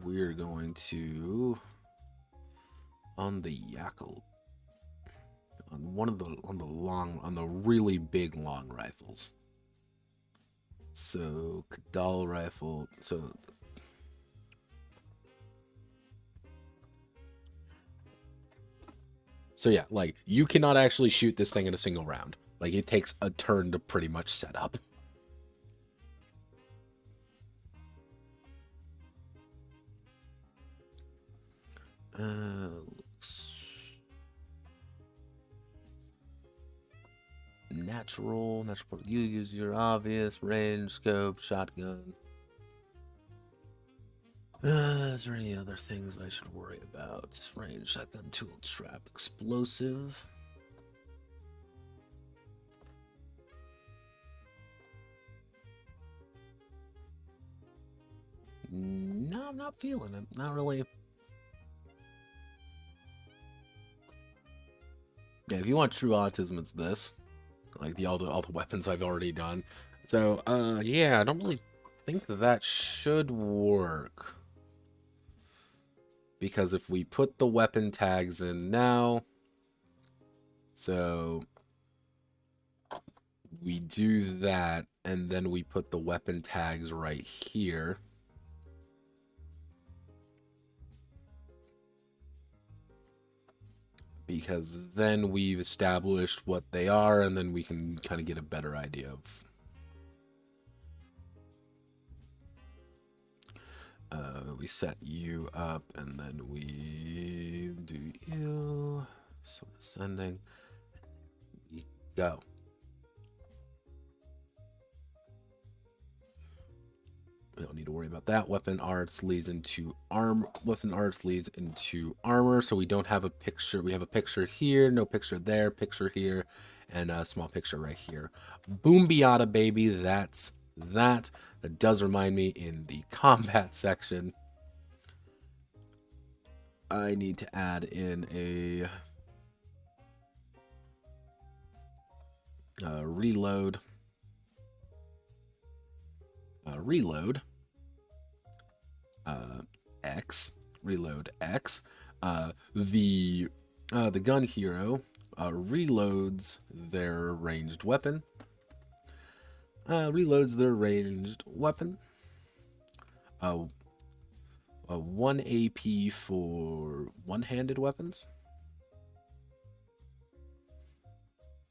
we're going to on the Yackle. On the really big long rifles. So Kadal rifle. So yeah, like you cannot actually shoot this thing in a single round. Like it takes a turn to pretty much set up. Natural. You use your obvious range, scope, shotgun. Is there any other things I should worry about? Range, shotgun, tool, trap, explosive. No, I'm not feeling it. Not really. Yeah, if you want true autism, it's this. Like all the weapons I've already done. So, yeah, I don't really think that should work. Because if we put the weapon tags in now, so we do that, and then we put the weapon tags right here. Because then we've established what they are, and then we can kind of get a better idea of. We set you up, and then we do you. So ascending. We go. We don't need to worry about that. Weapon arts leads into armor. Weapon arts leads into armor. So we don't have a picture. We have a picture here, no picture there, picture here, and a small picture right here. Boom Beata, baby. That's that. That does remind me, in the combat section, I need to add in a reload. X, reload X. The Gunhero reloads their ranged weapon. 1 AP for one-handed weapons,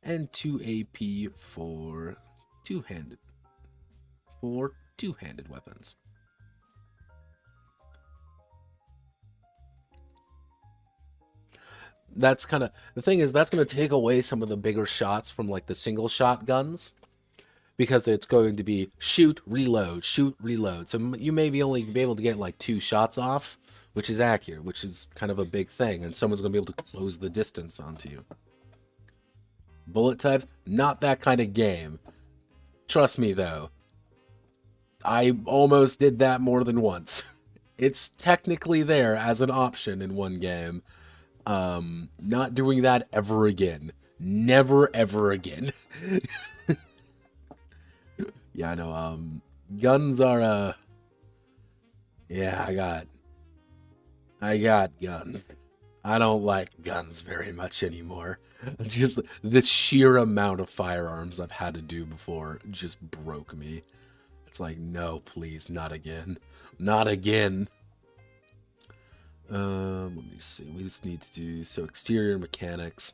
and 2 AP for two-handed weapons. That's kind of the thing, is that's going to take away some of the bigger shots from like the single shot guns, because it's going to be shoot, reload, shoot, reload. So you may only be able to get like 2 shots off, which is accurate, which is kind of a big thing, and someone's going to be able to close the distance onto you. Bullet types, not that kind of game. Trust me though, I almost did that more than once. It's technically there as an option in one game. Not doing that ever again. Never ever again. Yeah, I know. Guns are yeah, I got guns. I don't like guns very much anymore. Just the sheer amount of firearms I've had to do before just broke me. It's like, no, please, not again. Not again. Let me see. We just need to do so exterior mechanics.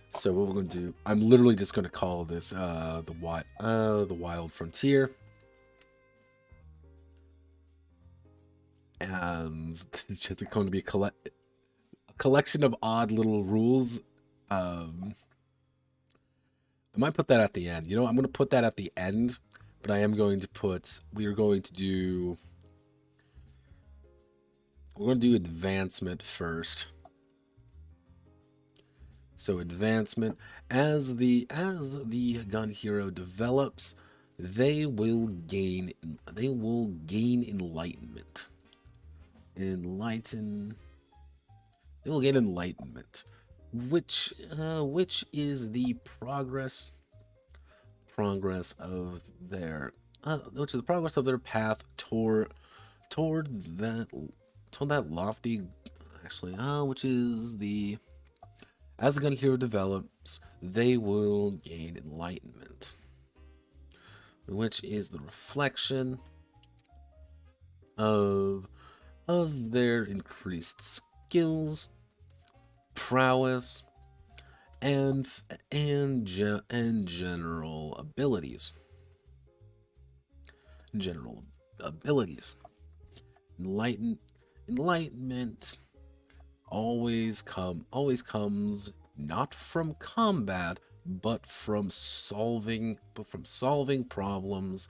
So what we're going to do, I'm literally just going to call this the Wild Frontier. And it's just going to be a collection of odd little rules. I might put that at the end. You know, I'm going to put that at the end, but I am going to put, we're going to do advancement first. So advancement, as the Gunhero develops, they will gain enlightenment. They will gain enlightenment, which is the progress of their path toward that lofty, actually, which is the, as the Gunhero develops, they will gain enlightenment, which is the reflection of their increased skills, prowess, and general abilities. Enlightenment always comes not from combat, but from solving problems.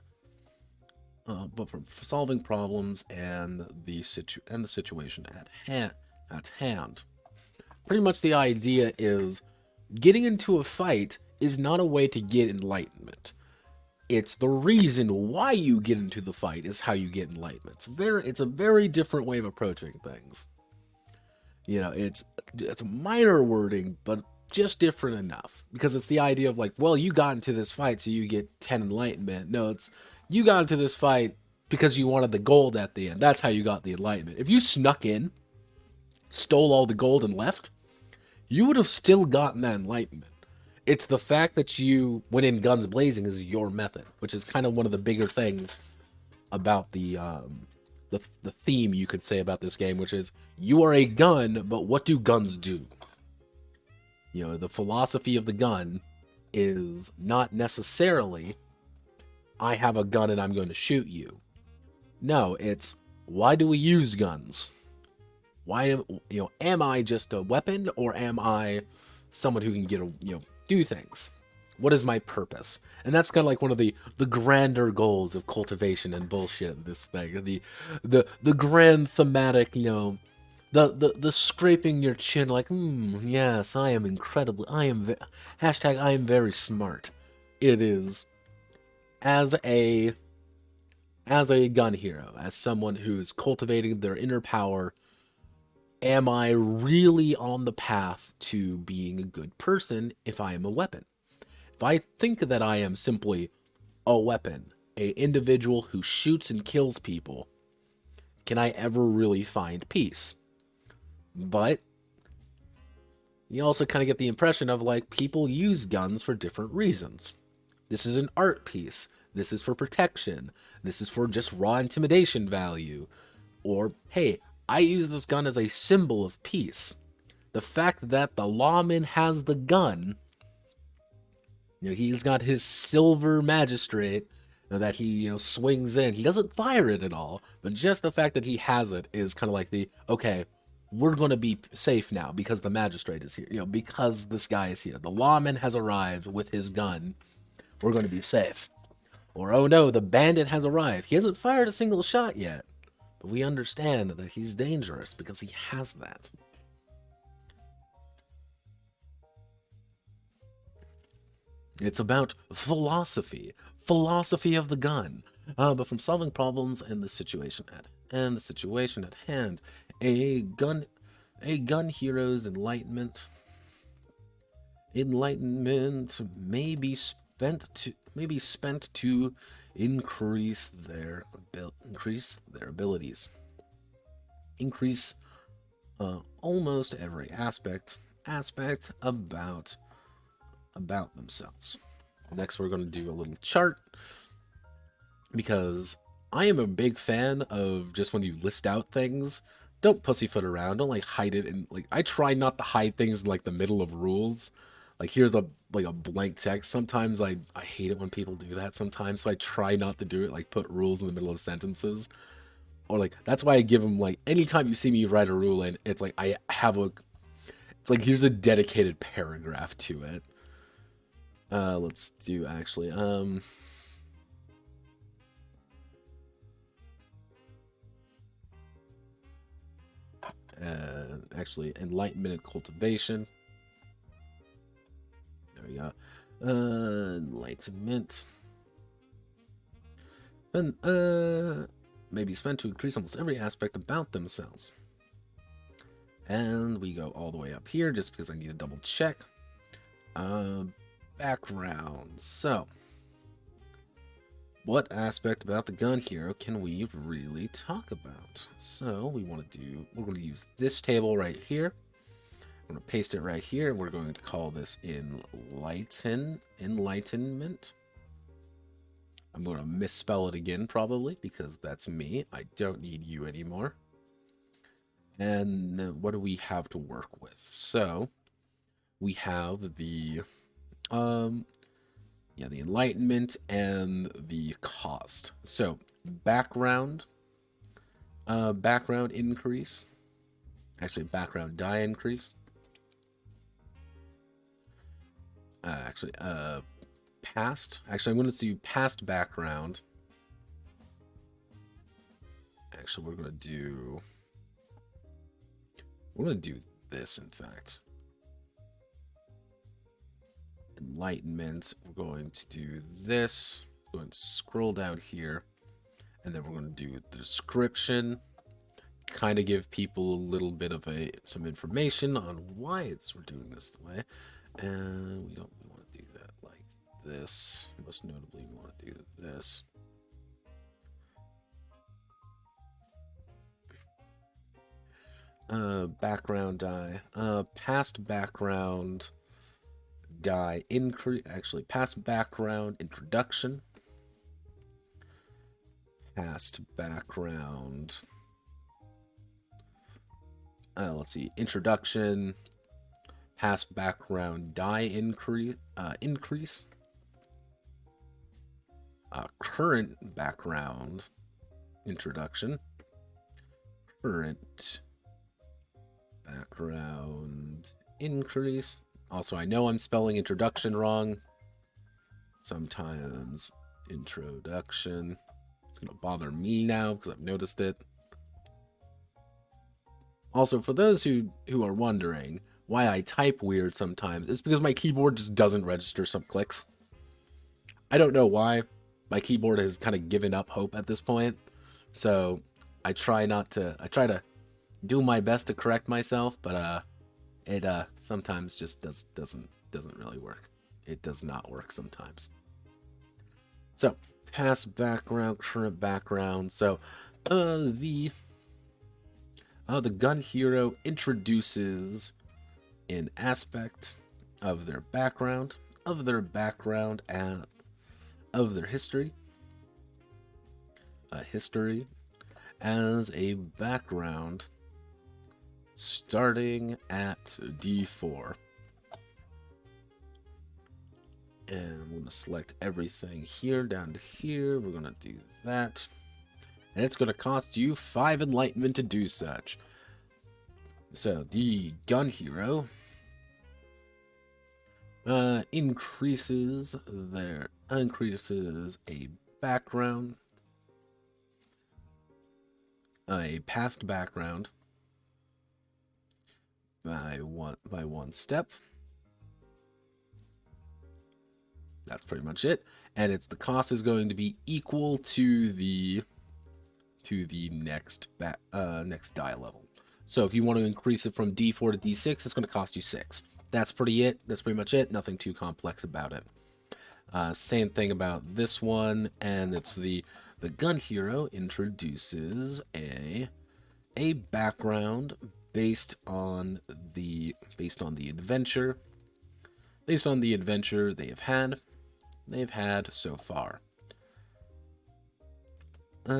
And the situation at hand. Pretty much the idea is getting into a fight is not a way to get enlightenment. It's the reason why you get into the fight is how you get enlightenment. It's a very different way of approaching things. You know, it's minor wording, but just different enough, because it's the idea of like, well, you got into this fight so you get 10 enlightenment. No, it's you got into this fight because you wanted the gold at the end. That's how you got the enlightenment. If you snuck in, stole all the gold and left, you would have still gotten that enlightenment. It's the fact that you went in guns blazing is your method, which is kind of one of the bigger things about the theme, you could say, about this game, which is you are a gun, but what do guns do? You know, the philosophy of the gun is not necessarily I have a gun and I'm going to shoot you. No, it's why do we use guns? Am I just a weapon, or am I someone who can do things? What is my purpose? And that's kind of like one of the grander goals of cultivation and bullshit. This thing, the grand thematic, the scraping your chin, like, yes, I am incredibly, I am very smart. It is as a gun hero, as someone who's cultivating their inner power. Am I really on the path to being a good person if I am a weapon? If I think that I am simply a weapon, an individual who shoots and kills people, can I ever really find peace? But you also kind of get the impression of, like, people use guns for different reasons. This is an art piece. This is for protection. This is for just raw intimidation value. Or, hey, I use this gun as a symbol of peace. The fact that the lawman has the gun, he's got his silver magistrate that he, swings in. He doesn't fire it at all, but just the fact that he has it is kind of like okay, we're going to be safe now because the magistrate is here, because this guy is here. The lawman has arrived with his gun. We're going to be safe. Or, oh no, the bandit has arrived. He hasn't fired a single shot yet. But we understand that he's dangerous because he has that. It's about philosophy of the gun, but from solving problems and the situation at hand. A gun hero's enlightenment may be spent to Increase their abilities. Increase almost every aspect about themselves. Next, we're going to do a little chart, because I am a big fan of just when you list out things, don't pussyfoot around, don't like hide it, and like I try not to hide things in like the middle of rules. Like here's a blank text. Sometimes I hate it when people do that sometimes, so I try not to do it, like put rules in the middle of sentences. Or like that's why I give them, like, anytime you see me write a rule in, it's like I have a, it's like here's a dedicated paragraph to it. Let's do actually actually enlightenment and cultivation. There we go. Enlightenment. And maybe spent to increase almost every aspect about themselves. And we go all the way up here just because I need to double check. Background. So, what aspect about the Gunhero can we really talk about? So we're going to use this table right here. I'm going to paste it right here, and we're going to call this enlightenment. I'm going to misspell it again probably because that's me. I don't need you anymore. And what do we have to work with? So we have the the enlightenment and the cost. So background increase, actually background die increase, past, actually I'm going to do past background. Actually we're going to do this, in fact. Enlightenment, we're going to do this. We're going to scroll down here, and then we're going to do the description, kind of give people a little bit of some information on why we're doing this the way. And we want to do that like this. Most notably, we want to do this. Background die, past background die increase, actually past background introduction, past background, let's see, introduction, past background die increase, current background introduction, current background increase. Also, I know I'm spelling introduction wrong. Sometimes introduction. It's going to bother me now because I've noticed it. Also, for those who are wondering why I type weird sometimes, it's because my keyboard just doesn't register some clicks. I don't know why. My keyboard has kind of given up hope at this point. So I try to do my best to correct myself, but it sometimes just doesn't really work. It does not work sometimes. So past background, current background. So the Gunhero introduces an aspect of their background, and of their history. History as a background starting at D4. And I'm going to select everything here down to here. We're going to do that. And it's going to cost you 5 enlightenment to do such. So the Gunhero increases a background, a past background by one step. That's pretty much it, and the cost is going to be equal to the next next die level. So if you want to increase it from D4 to D6, it's going to cost you 6. That's pretty much it. Nothing too complex about it. Same thing about this one, and it's the Gunhero introduces a background based on the adventure they've had so far.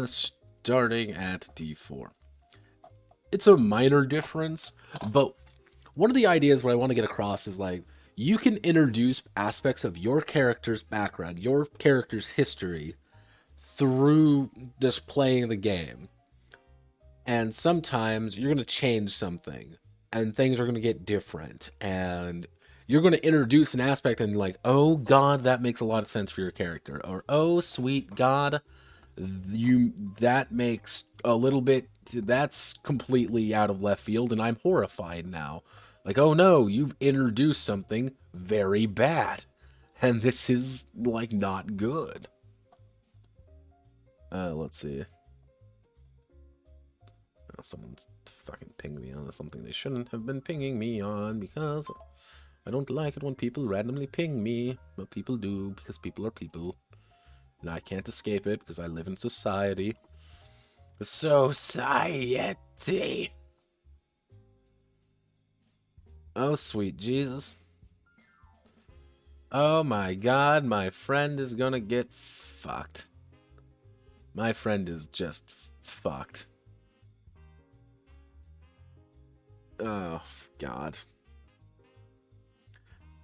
Starting at D4. It's a minor difference, but one of the ideas what I want to get across is like you can introduce aspects of your character's background, your character's history through just playing the game. And sometimes you're going to change something and things are going to get different and you're going to introduce an aspect and like, "Oh god, that makes a lot of sense for your character." Or, "Oh sweet god, that makes a little bit that's completely out of left field and I'm horrified now." Like, "Oh no, you've introduced something very bad and this is like not good." Let's see. Oh, someone's fucking pinged me on something they shouldn't have been pinging me on because I don't like it when people randomly ping me, but people do because people are people. And I can't escape it because I live in society. Society! Oh, sweet Jesus. Oh my god, my friend is gonna get fucked. My friend is just fucked. Oh, god.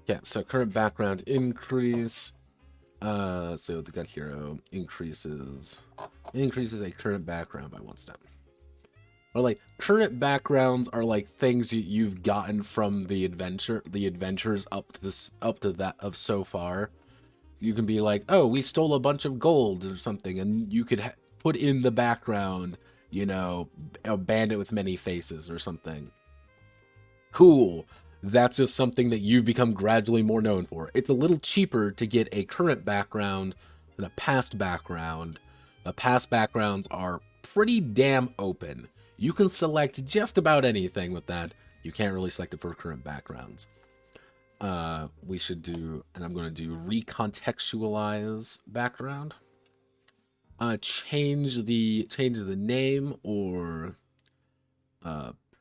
Yeah, so current background increase. So the Gunhero increases a current background by 1 step. Or like current backgrounds are like things you've gotten from the adventures up to that of so far. You can be like, "Oh, we stole a bunch of gold or something," and you could put in the background, you know, a bandit with many faces or something. Cool. That's just something that you've become gradually more known for. It's a little cheaper to get a current background than a past background. The past backgrounds are pretty damn open. You can select just about anything with that. You can't really select it for current backgrounds. We should do, and I'm going to do recontextualize background. Change the name or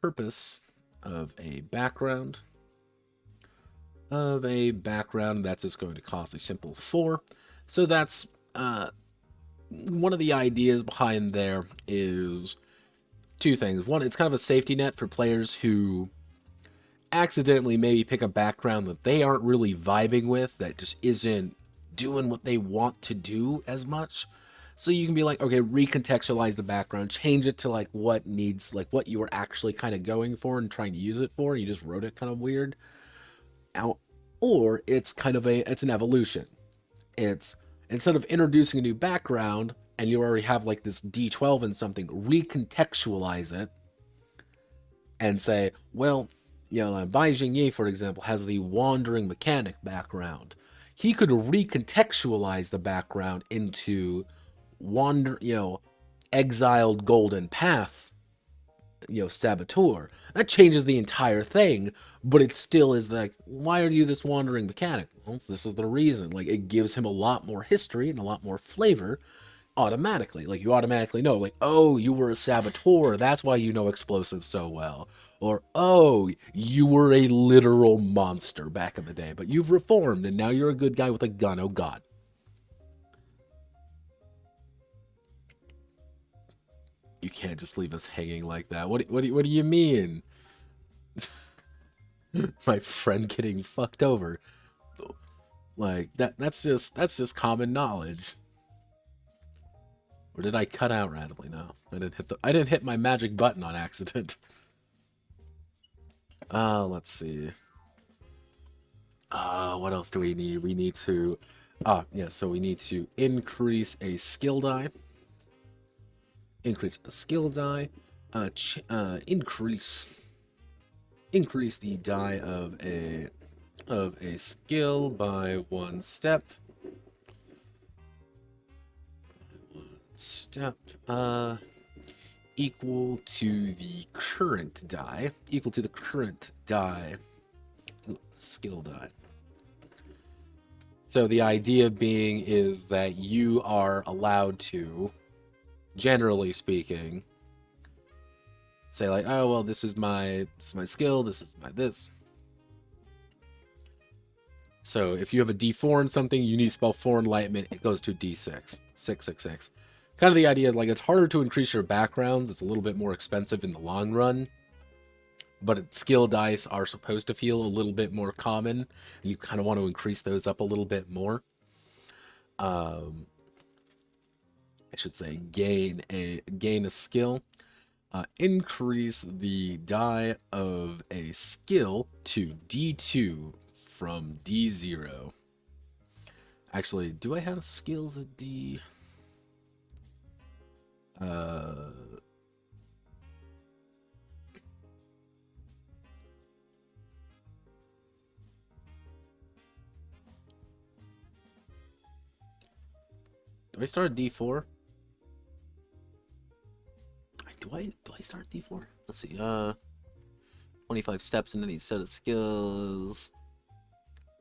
purpose of a background. That's just going to cost a simple 4. So that's one of the ideas behind there is 2 things. One, it's kind of a safety net for players who accidentally maybe pick a background that they aren't really vibing with, that just isn't doing what they want to do as much. So you can be like, okay, recontextualize the background, change it to like what you were actually kind of going for and trying to use it for. You just wrote it kind of weird. Or it's it's an evolution. It's instead of introducing a new background and you already have like this D12 and something, recontextualize it and say, well, you know, Bai Jingyi, for example, has the wandering mechanic background. He could recontextualize the background into exiled golden path, saboteur. That changes the entire thing, but it still is like, why are you this wandering mechanic? Well, this is the reason. Like, it gives him a lot more history and a lot more flavor automatically. Like, you automatically know, like, oh, you were a saboteur, that's why you know explosives so well. Or, oh, you were a literal monster back in the day, but you've reformed and now you're a good guy with a gun. Oh god. You can't just leave us hanging like that. What do you mean? My friend getting fucked over. Like that's just common knowledge. Or did I cut out randomly? No. I didn't hit my magic button on accident. Let's see. What else do we need? We need to so we need to increase a skill die. Increase a skill die. Increase the die of a skill by 1 step. Equal to the current die. Skill die. So the idea being is that you are allowed to, generally speaking, say like, oh well, this is my skill, this is my this. So if you have a D4 in something, you need to spell 4 enlightenment, it goes to D6. 666. Kind of the idea, like, it's harder to increase your backgrounds, it's a little bit more expensive in the long run, but skill dice are supposed to feel a little bit more common, and you kind of want to increase those up a little bit more. I should say gain a skill. Increase the die of a skill to D2 from D0. Actually, do I have skills at D? Do I start at D4? Do I start D4? Let's see. 25 steps in any set of skills.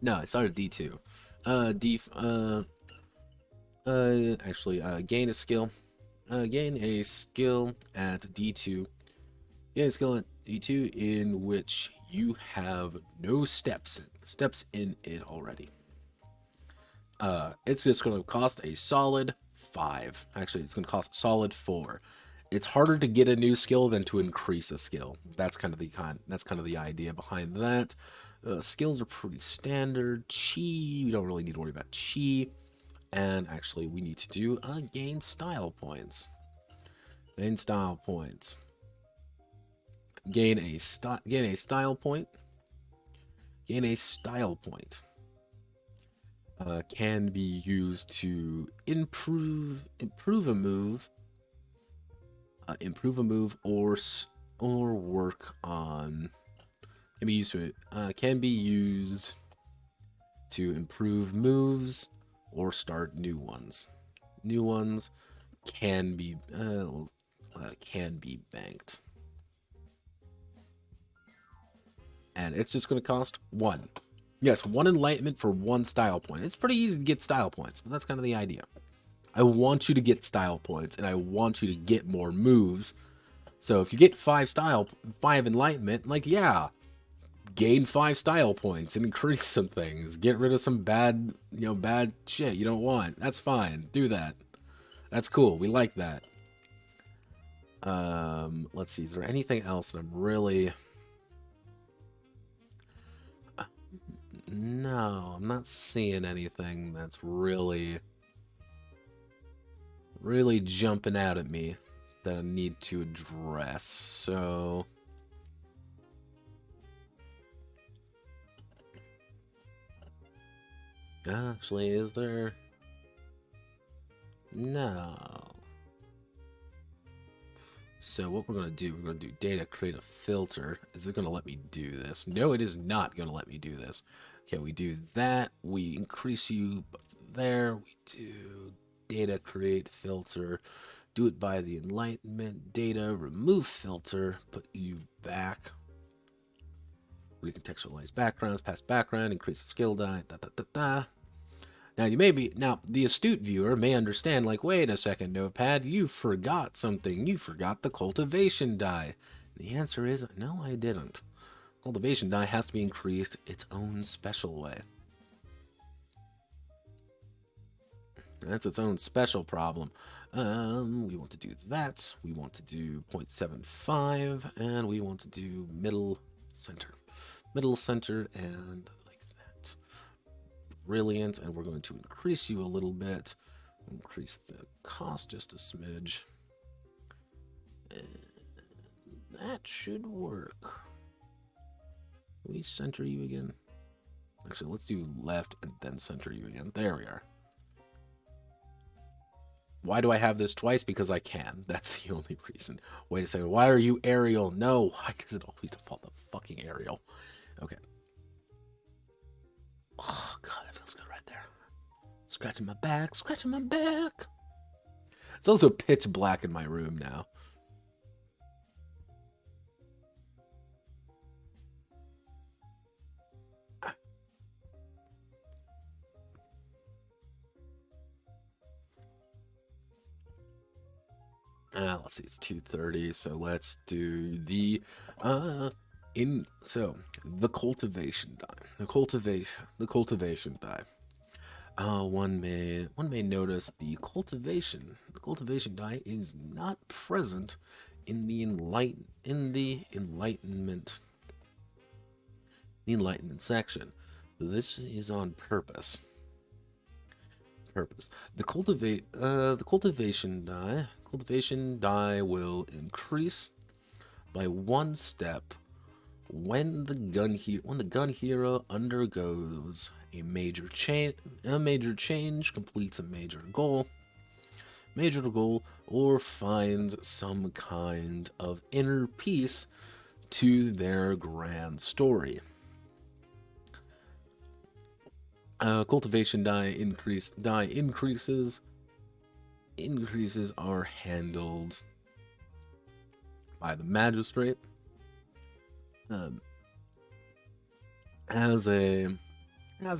No, I started D2. Gain a skill. Gain a skill at D2. Gain a skill at D2 in which you have no steps in it already. It's just going to cost a solid 5. Actually, it's going to cost a solid 4. It's harder to get a new skill than to increase a skill. That's kind of the idea behind that. Skills are pretty standard. Chi, we don't really need to worry about chi. And actually, we need to do gain style points. Gain style points. Gain a style point. Gain a style point. Can be used to improve a move, or work on. Can be used to improve moves or start new ones. New ones can be banked, and it's just going to cost 1. Yes, 1 enlightenment for 1 style point. It's pretty easy to get style points, but that's kind of the idea. I want you to get style points, and I want you to get more moves. So if you get 5 enlightenment, like, yeah, gain 5 style points and increase some things. Get rid of some bad shit you don't want. That's fine. Do that. That's cool. We like that. Let's see. Is there anything else that I'm really... No, I'm not seeing anything that's really jumping out at me that I need to address. So actually, is there? No. So what we're going to do, we're going to do data, create a filter. Is it going to let me do this? No, it is not going to let me do this. Okay, we do that. We increase you there. We do data, create filter. Do it by the enlightenment. Data, remove filter. Put you back. Recontextualize backgrounds, pass background, increase the skill die. Now the astute viewer may understand, like, wait a second, Notepad, you forgot something. You forgot the cultivation die. The answer is, no, I didn't. Cultivation die has to be increased its own special way. That's its own special problem. We want to do that. We want to do 0.75, and we want to do middle center. Middle center, and like that. Brilliant, and we're going to increase you a little bit. Increase the cost just a smidge. And that should work. Can we center you again? Actually, let's do left and then center you again. There we are. Why do I have this twice? Because I can. That's the only reason. Wait a second. Why are you aerial? No. Why does it always default to fucking aerial? Okay. Oh, God, that feels good right there. Scratching my back. Scratching my back. It's also pitch black in my room now. Let's see, it's 2:30, so let's do the the cultivation die. The cultivation die. One may notice the cultivation die is not present in the enlightenment section. This is on purpose. The cultivation die will increase by 1 step when the Gunhero undergoes a major change, completes a major goal, or finds some kind of inner peace to their grand story. Cultivation die increases are handled by the magistrate as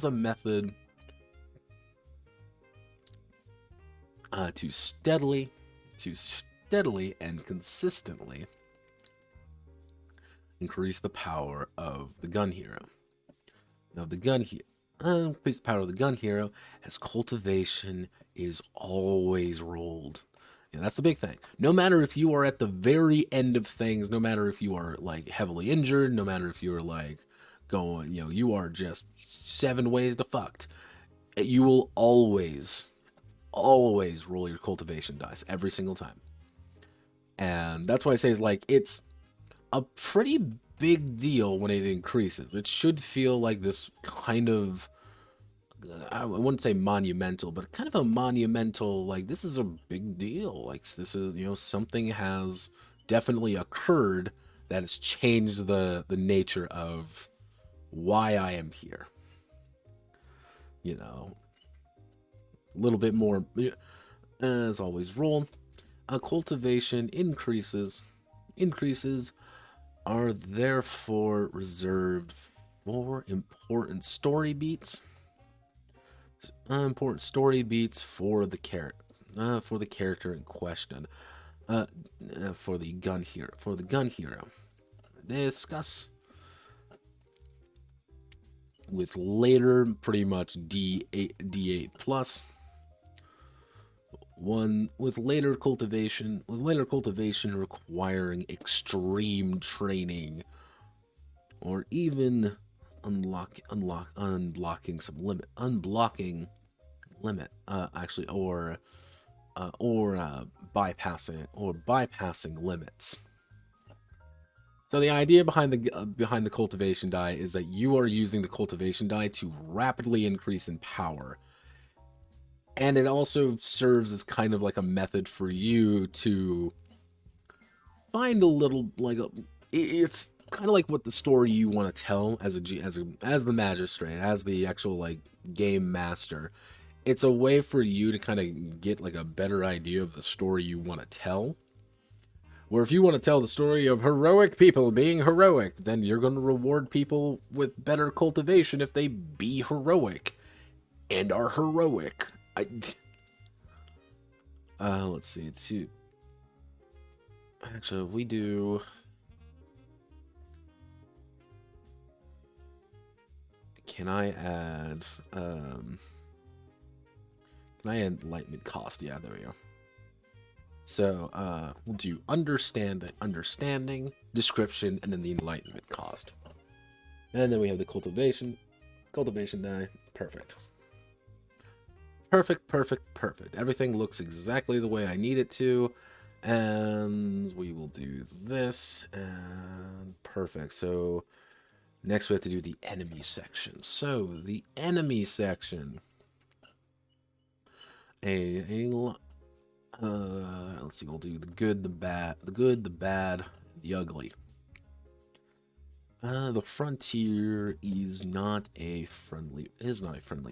a method to steadily and consistently increase the power of the Gunhero. Now, increase the power of the Gunhero as cultivation is always rolled. And that's the big thing. No matter if you are at the very end of things, no matter if you are like heavily injured, no matter if you're like going, you are just 7 ways to fucked, you will always roll your cultivation dice every single time. And that's why I say it's a pretty big deal when it increases. It should feel like this kind of, I wouldn't say monumental, but kind of a monumental, like, this is a big deal. Like, this is, something has definitely occurred that has changed the nature of why I am here. A little bit more, as always, roll. Cultivation increases are therefore reserved for important story beats. For the character in question. For the Gunhero. Discuss with later pretty much D8 plus. One with later cultivation requiring extreme training, or even unblocking bypassing limits. So the idea behind the cultivation die is that you are using the cultivation die to rapidly increase in power. And it also serves as kind of like a method for you to find a little, it's kind of like what the story you want to tell as the magistrate, as the actual like game master. It's a way for you to kind of get like a better idea of the story you want to tell. Where if you want to tell the story of heroic people being heroic, then you're going to reward people with better cultivation if they be heroic and are heroic. Let's see, too. Actually, we do. Can I add? Can I add enlightenment cost? Yeah, there we go. So we'll do understanding, description, and then the enlightenment cost. And then we have the cultivation die. Perfect. Everything looks exactly the way I need it to. And we will do this. And perfect. So next we have to do the enemy section. So the enemy section. Let's see, we'll do the good, the bad, the ugly. The frontier is not a friendly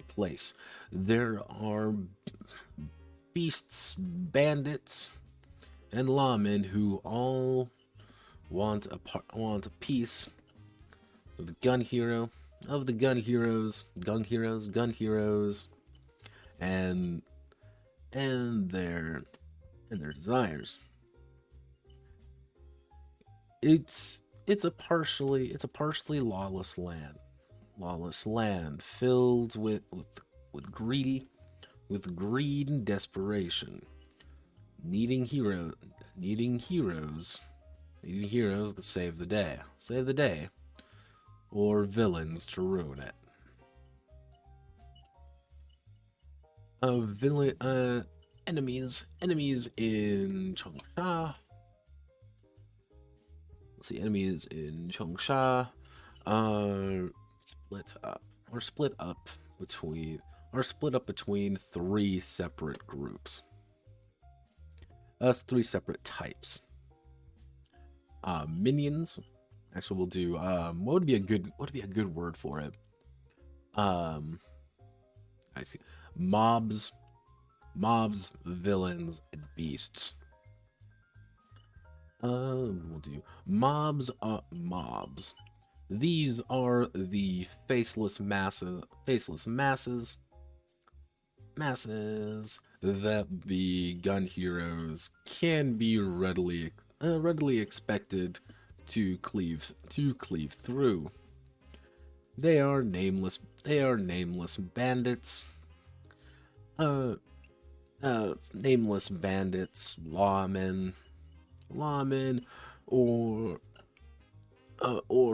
place. There are beasts, bandits, and lawmen who all want a piece of the Gunhero, Gunheroes, and their desires. it's a partially lawless land filled with greed and desperation, needing heroes to save the day, or villains to ruin it. Enemies in Qiāngxiā. Let's see, enemies in Qiāngxiā are split up between three separate groups. That's three separate types. Minions. Actually, we'll do what would be a good word for it? I see. Mobs, villains, and beasts. We'll do mobs. These are the faceless masses that the Gunheroes can be readily expected to cleave through. They are nameless bandits. Nameless bandits, lawmen, or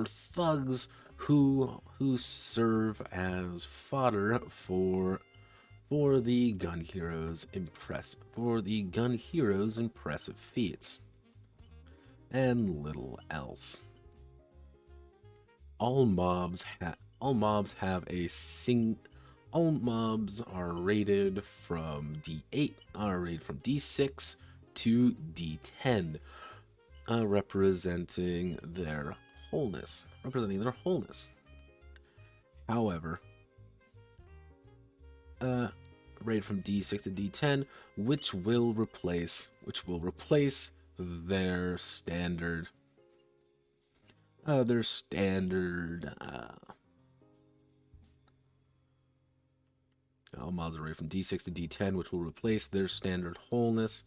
thugs who serve as fodder for the Gunheroes' impressive feats, and little else. All mobs are rated from D6 to D10, representing their wholeness. However, rated from D6 to D10, which will replace their standard all mobs are rated from D6 to D10, which will replace their standard wholeness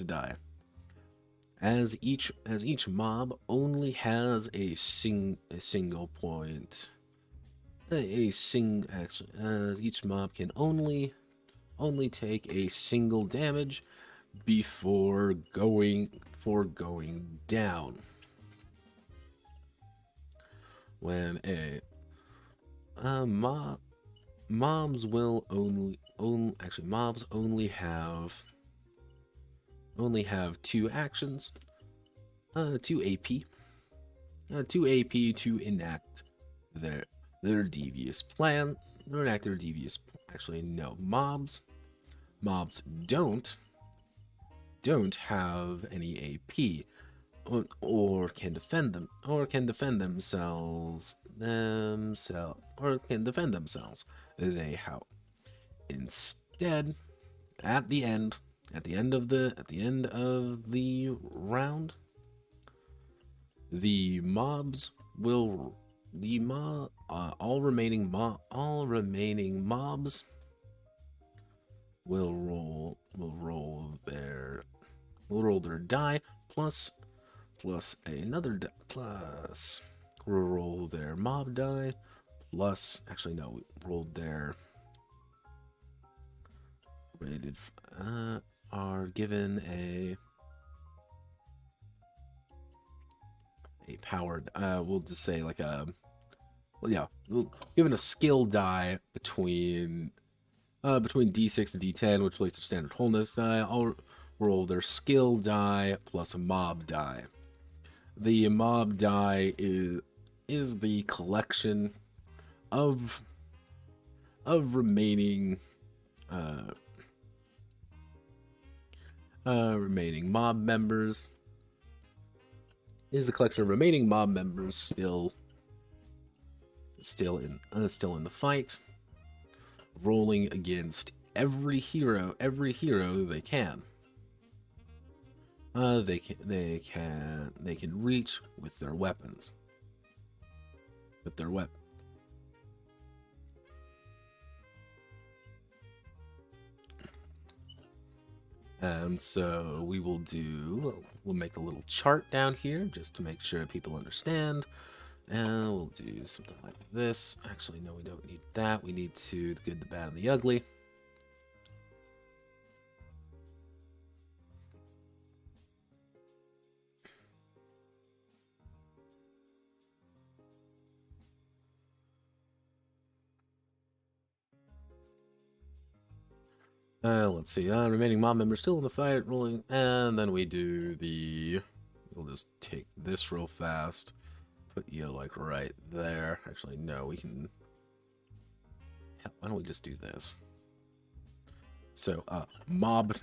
die. As each mob only has a single point. As each mob can only take a single damage before going down. When mobs only have two actions, 2 AP, 2 AP to enact their devious plan. Actually, no, mobs don't have any AP, or can defend themselves. They how instead at the end of the round, all remaining mobs will roll their die plus another roll their mob die plus, actually no, we rolled their rated are given a powered, we'll just say like given a skill die between D6 and D10, which relates to standard wholeness die. I'll roll their skill die plus a mob die. The mob die is the collection of remaining mob members. Is the collection of remaining mob members still in the fight, rolling against every hero they can. They can reach with their weapons. And so we'll make a little chart down here just to make sure people understand. And we'll do something like this. Actually, no, we don't need that. We need the good, the bad, and the ugly. Let's see. Remaining mob members still in the fight, rolling. And then we do we'll just take this real fast. Put you like right there. Actually, no, we can. Why don't we just do this? So, mob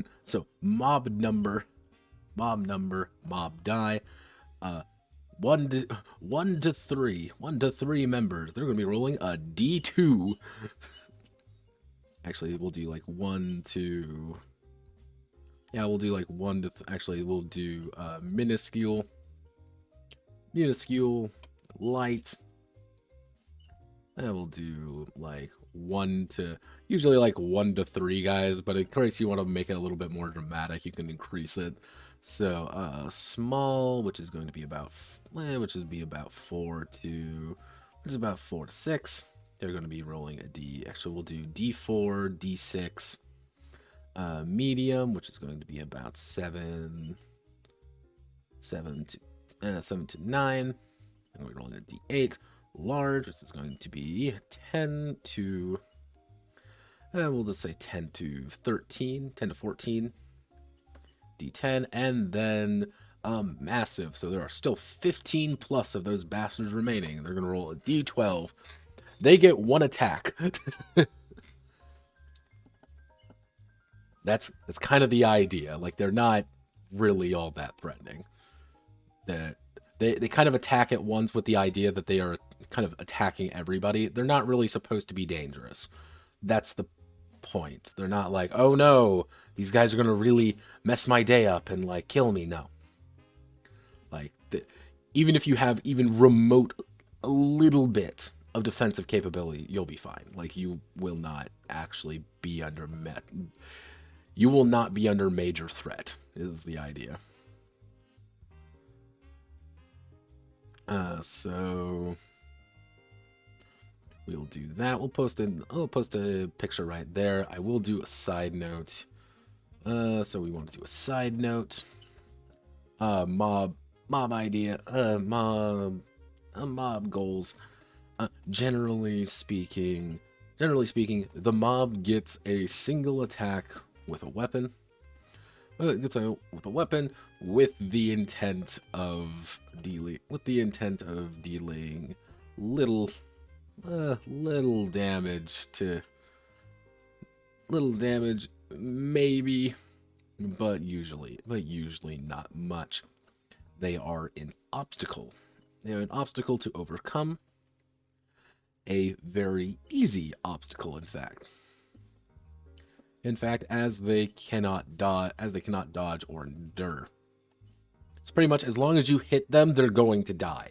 number, mob die. 1 to 3 members. They're gonna be rolling a D2. Actually, we'll do like 1 to. Yeah, we'll do like 1 to. Actually, we'll do minuscule, light. And we'll do like 1 to. Usually like 1 to 3 guys, but in case you want to make it a little bit more dramatic, you can increase it. So small, which is going to be about 4 to 6. They're going to be rolling a D. Actually, we'll do D4, D6. Medium, which is going to be about 7 to 9. And we're rolling a D8. Large, which is going to be 10 to. We'll just say 10 to 13, 10 to 14. D10, and then massive. So there are still 15 plus of those bastards remaining. They're going to roll a D12. They get 1 attack. That's kind of the idea. Like, they're not really all that threatening. They kind of attack at once with the idea that they are kind of attacking everybody. They're not really supposed to be dangerous. That's the point. They're not like, oh no, these guys are going to really mess my day up and like kill me. No. Like, even if you have even remote a little bit of defensive capability, you'll be fine. Like, you will not actually be under you will not be under major threat, is the idea. So we'll do that. I'll post a picture right there. I will do a side note. So we want to do a side note. Mob idea. Mob goals. Generally speaking, the mob gets a single attack with a weapon. With a weapon with the intent of dealing little damage maybe, but usually not much. They are an obstacle. They're an obstacle to overcome. A very easy obstacle, in fact. As they cannot dodge or endure. It's pretty much as long as you hit them, they're going to die.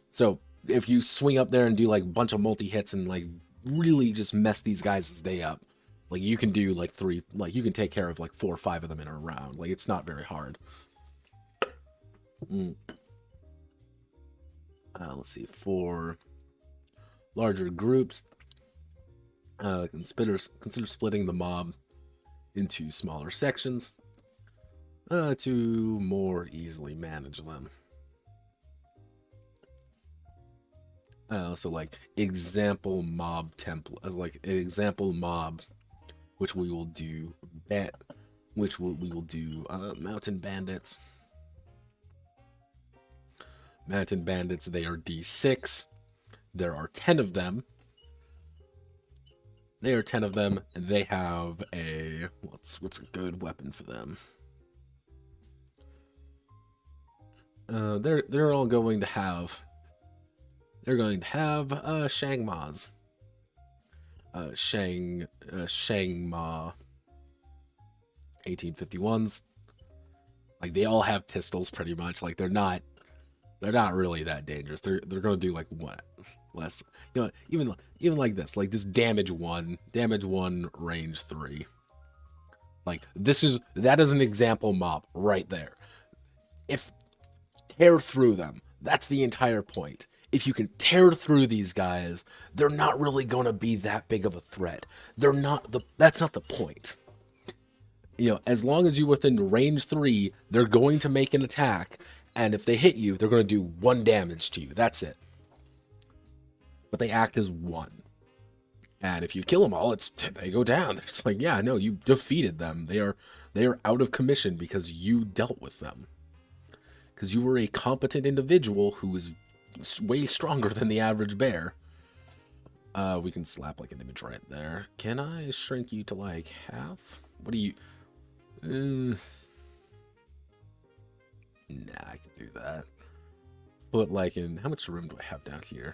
So if you swing up there and do like a bunch of multi-hits and like really just mess these guys' day up, like you can do like you can take care of like 4 or 5 of them in a round. Like, it's not very hard. Let's see, for larger groups, consider splitting the mob into smaller sections to more easily manage them. So like example mob template, like an example mob, which we will do mountain bandits. Mountain bandits, they are D6. There are 10 of them. And they have a what's a good weapon for them? They're all going to have Shangmas. Shangma 1851s. Like, they all have pistols pretty much. Like, they're not really that dangerous. They're going to do like what? Less, even like this, like this damage 1, range 3. Like, that is an example mob right there. If tear through them, that's the entire point. If you can tear through these guys, they're not really going to be that big of a threat. That's not the point. You know, as long as you're within range 3, they're going to make an attack, and if they hit you, they're going to do 1 damage to you. That's it. But they act as 1. And if you kill them all, they go down. It's like, yeah, no, you defeated them. They are out of commission because you dealt with them. Because you were a competent individual who is way stronger than the average bear. We can slap like an image right there. Can I shrink you to like half? What do you... nah, I can do that. But like in... How much room do I have down here?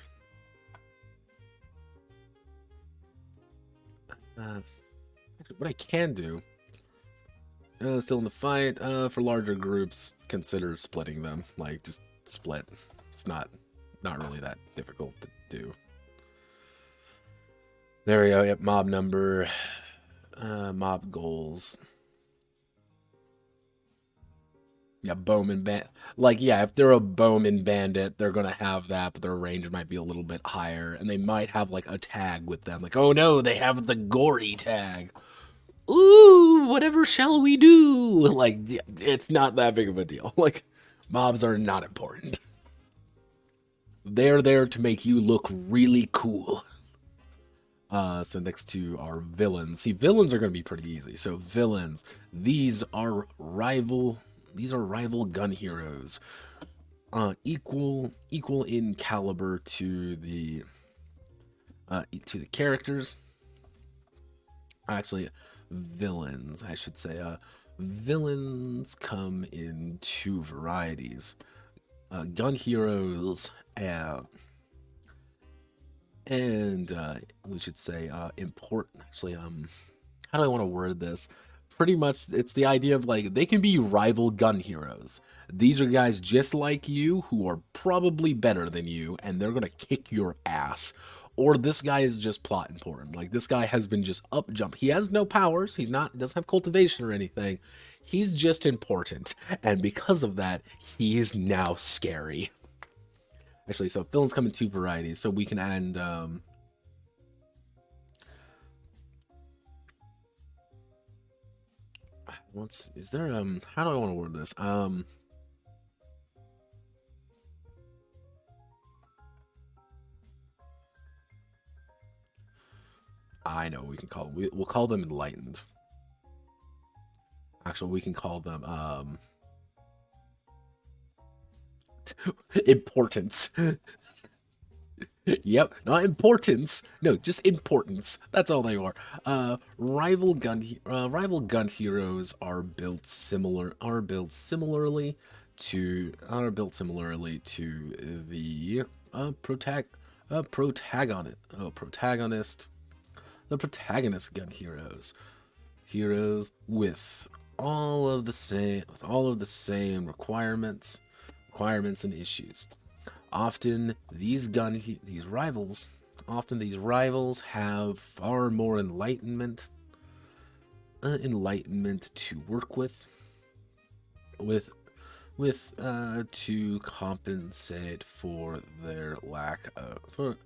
Actually, what I can do... still in the fight. For larger groups, consider splitting them. Like, just split. It's not really that difficult to do. There we go. Yep, mob number. Mob goals. Yeah, bowman bandit. Like, yeah, if they're a bowman bandit, they're gonna have that, but their range might be a little bit higher, and they might have like a tag with them. Like, oh no, they have the gory tag. Ooh, whatever shall we do? Like, it's not that big of a deal. Like, mobs are not important. They're there to make you look really cool. So next to our villains. See, villains are going to be pretty easy. So villains, these are rival gun heroes. Equal in caliber to the characters. Actually, villains, I should say. Villains come in 2 varieties. Gun heroes and we should say important. Actually, how do I want to word this? Pretty much, it's the idea of like they can be rival gun heroes. These are guys just like you who are probably better than you, and they're gonna kick your ass. Or this guy is just plot important. Like, this guy has been just up jump. He has no powers. Doesn't have cultivation or anything. He's just important. And because of that, he is now scary. Actually, so villains come in 2 varieties. So we can add, how do I want to word this? I know what we can call them. We'll call them enlightened. Actually, we can call them importance. Yep, not importance. No, just importance. That's all they are. Rival gun heroes are built similarly to the protagonist gun heroes with all of the same requirements and issues. Often these rivals have far more enlightenment to work with to compensate for their lack of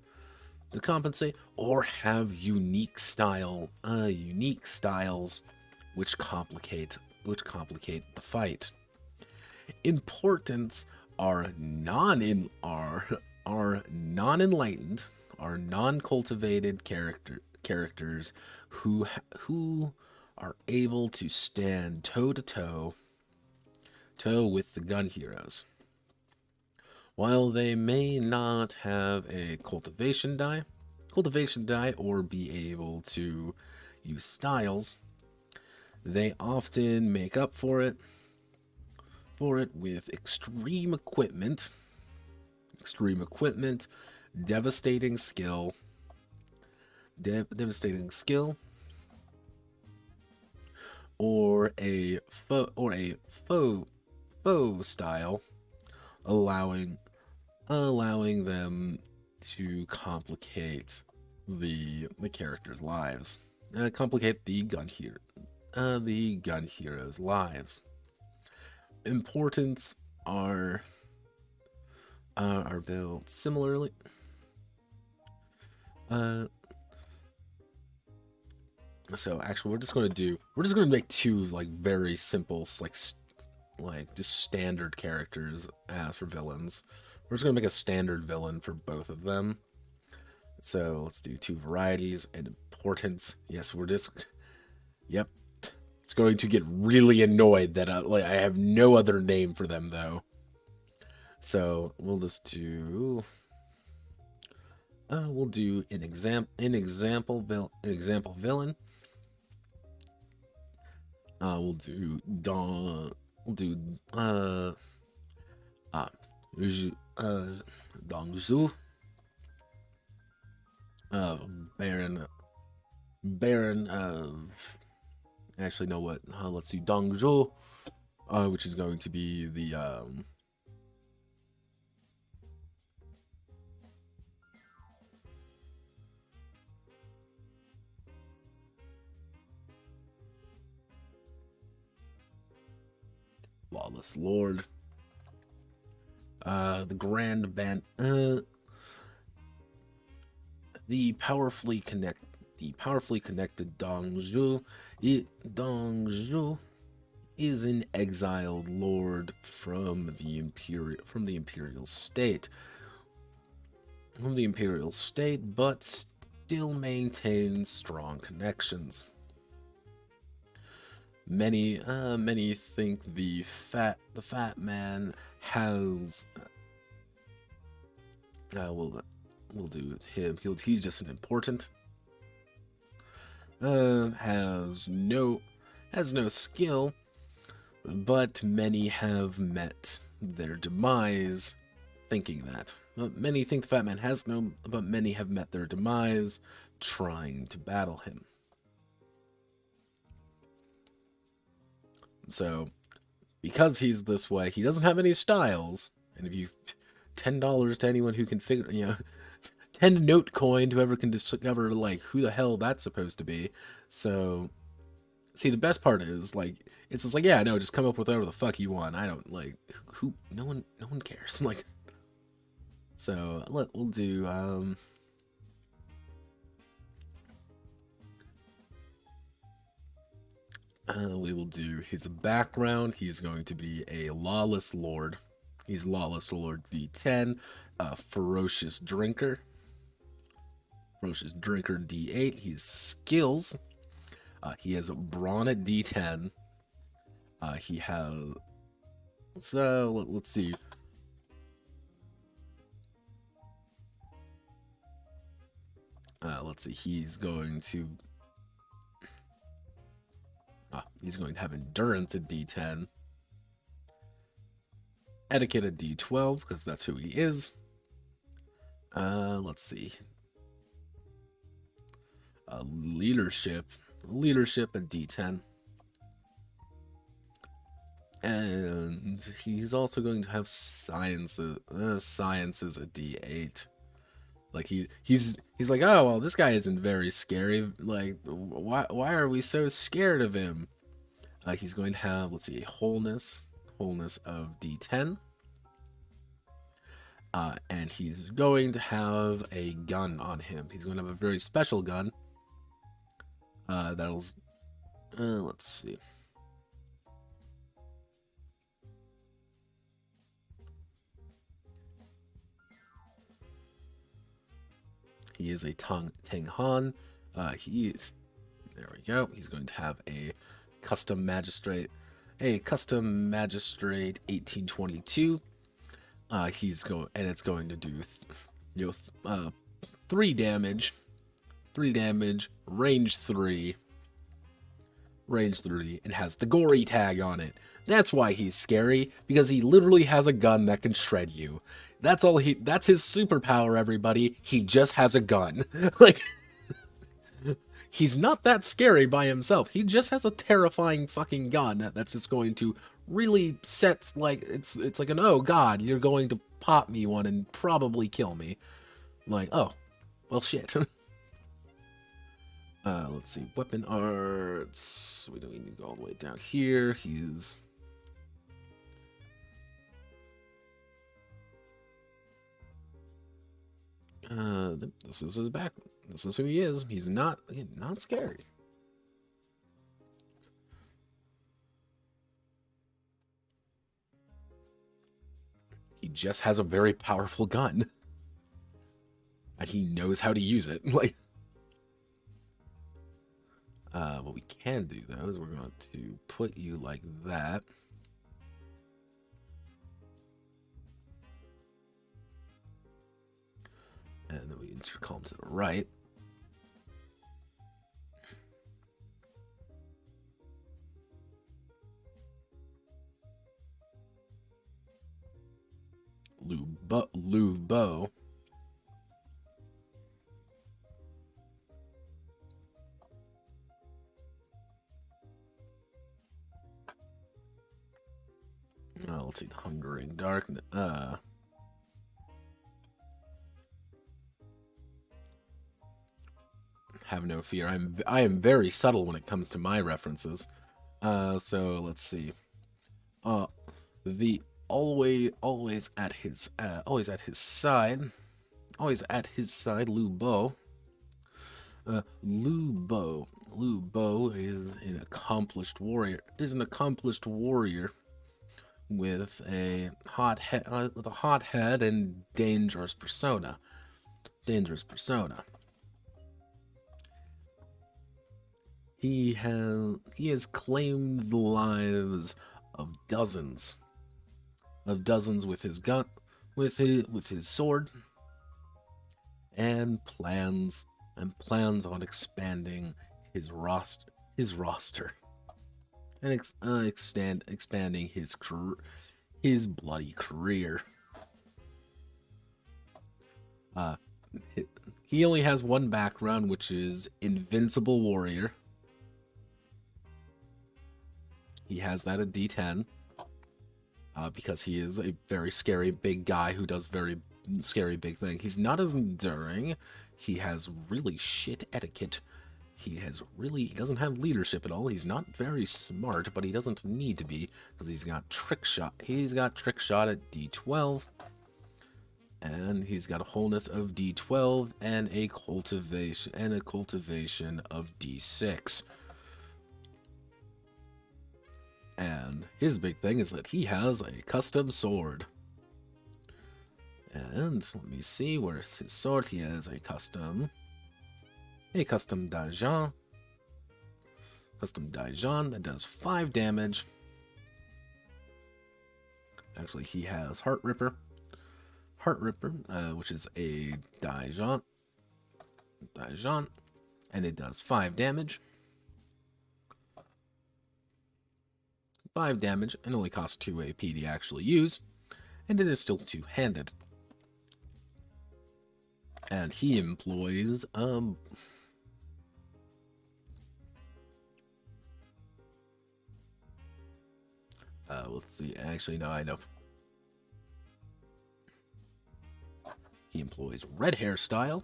or have unique styles which complicate the fight. Importance are non-enlightened, are non-cultivated characters who are able to stand toe to toe with the gun heroes. While they may not have a cultivation die or be able to use styles, they often make up for it with extreme equipment, devastating skill, or a foe style, allowing them to complicate the characters' lives, complicate the gun the Gunheroes' lives. Importance are built similarly. So actually, we're just gonna make two like very simple like just standard characters as for villains. We're just gonna make a standard villain for both of them. So let's do two varieties and importance. Yes, we're just. Yep, it's going to get really annoyed that I have no other name for them though. So we'll just do. We'll do an example villain. We'll do Dongzhu, Baron of. Actually, know what? Let's do Dongzhu, which is going to be the Lawless Lord. The Grand Band. The powerfully connected Dongzhu. Dongzhu is an exiled lord from the imperial state. But still maintains strong connections. Many think the fat man has. We'll do with him. He's just an important. Has no skill, but many have met their demise thinking that. Many think the fat man has no, but many have met their demise trying to battle him. So, because he's this way, he doesn't have any styles, and if you $10 to anyone who can figure, 10 note coin to whoever can discover, like, who the hell that's supposed to be. So, see, the best part is, like, it's just like, yeah, no, just come up with whatever the fuck you want. I don't, like, no one cares. Like, so, we'll do, we will do his background. He's going to be a Lawless Lord. He's Lawless Lord D10, Ferocious Drinker. Ferocious Drinker D8. His skills. He has a Brawn at D10. He has. So let's see. Let's see. He's going to have Endurance at D10. Etiquette at D12, because that's who he is. Let's see. Leadership at D10. And he's also going to have sciences at D8. Like he's like, oh well, this guy isn't very scary. Like, why are we so scared of him? He's going to have, let's see, wholeness of D10. And he's going to have a gun on him. He's going to have a very special gun. That'll, let's see. He is a Tang Han. There we go. He's going to have a custom magistrate 1822. It's going to do 3 damage, range 3, and has the gory tag on it. That's why he's scary, because he literally has a gun that can shred you. That's his superpower, everybody. He just has a gun. Like, he's not that scary by himself. He just has a terrifying fucking gun that's just going to really set, like, it's like an, oh god, you're going to pop me one and probably kill me. Like, oh, well shit. Let's see, weapon arts. We don't need to go all the way down here. He's this is his back. This is who he is. He's not scary. He just has a very powerful gun. And he knows how to use it. Like, what we can do though is we're going to put you like that. And then we insert column to the right. Lubo. Let's see, the Hungering Darkness. Have no fear. I am very subtle when it comes to my references. So let's see. The always at his side, Lubo. Lubo is an accomplished warrior. With a hot head and dangerous persona. He has claimed the lives of dozens with his gun, with his sword, and plans on expanding his roster. And expanding his bloody career. He only has one background, which is Invincible Warrior. He has that at D10 because he is a very scary big guy who does very scary big things. He's not as enduring. He has really shit etiquette. He doesn't have leadership at all. He's not very smart, but he doesn't need to be because he's got trick shot. He's got trick shot at D12, and he's got a wholeness of D12 and a cultivation of D6. And his big thing is that he has a custom sword. And let me see, where's his sword? He has a custom Dajan. That does 5 damage. Actually, he has Heart Ripper, which is a Dajan, and it does 5 damage. 5 damage, and only costs 2 AP to actually use, and it is still two-handed. And he employs let's see. Actually, no, I know. He employs red hairstyle,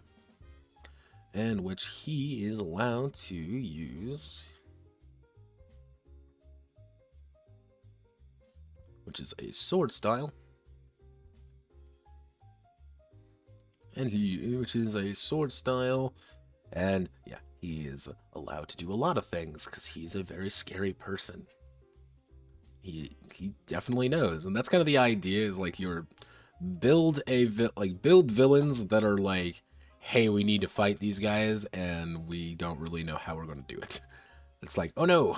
and which he is allowed to use, which is a sword style, and which is a sword style, and yeah, he is allowed to do a lot of things because he's a very scary person. He definitely knows, and that's kind of the idea. Is like you're build villains that are like, hey, we need to fight these guys, and we don't really know how we're going to do it. It's like, oh no,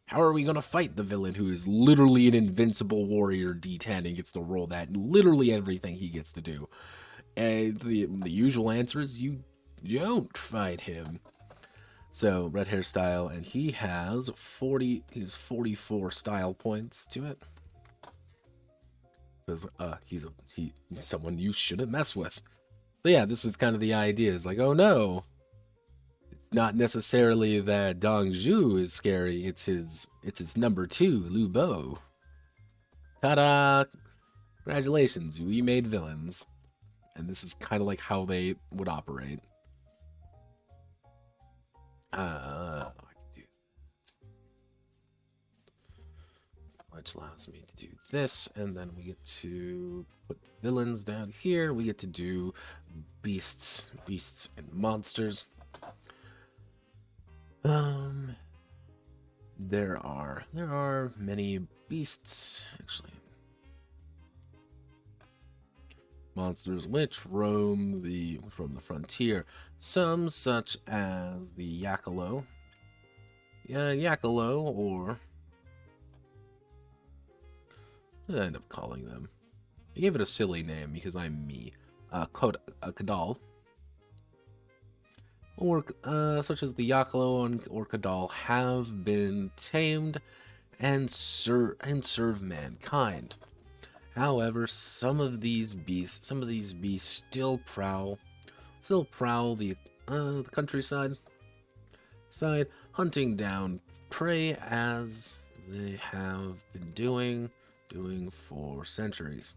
how are we going to fight the villain who is literally an invincible warrior D10 and gets to roll that and literally everything he gets to do? And the usual answer is you don't fight him. So red hairstyle, and he has 44 style points to it. Because he's someone you shouldn't mess with. So yeah, this is kind of the idea. It's like, oh no, it's not necessarily that Dong Zhu is scary. It's his number 2, Lubo. Ta-da! Congratulations, we made villains. And this is kind of like how they would operate. I can do, which allows me to do this, and then we get to put villains down here. We get to do beasts and monsters. There are many beasts, actually. Monsters which roam from the frontier. Some such as the Yakalo. Yeah, Yakalo, or what did I end up calling them? I gave it a silly name because I'm me. Kadal. Or such as the Yakalo or Kadal have been tamed and serve mankind. However, some of these beasts still prowl the countryside, hunting down prey as they have been doing for centuries.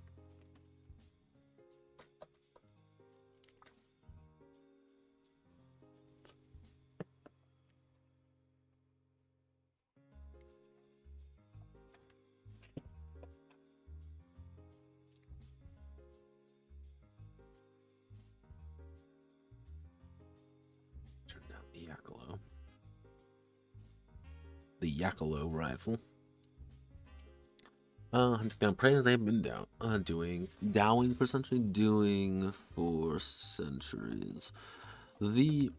The Yakalo rifle. Hunting down prey they've been doing for centuries. The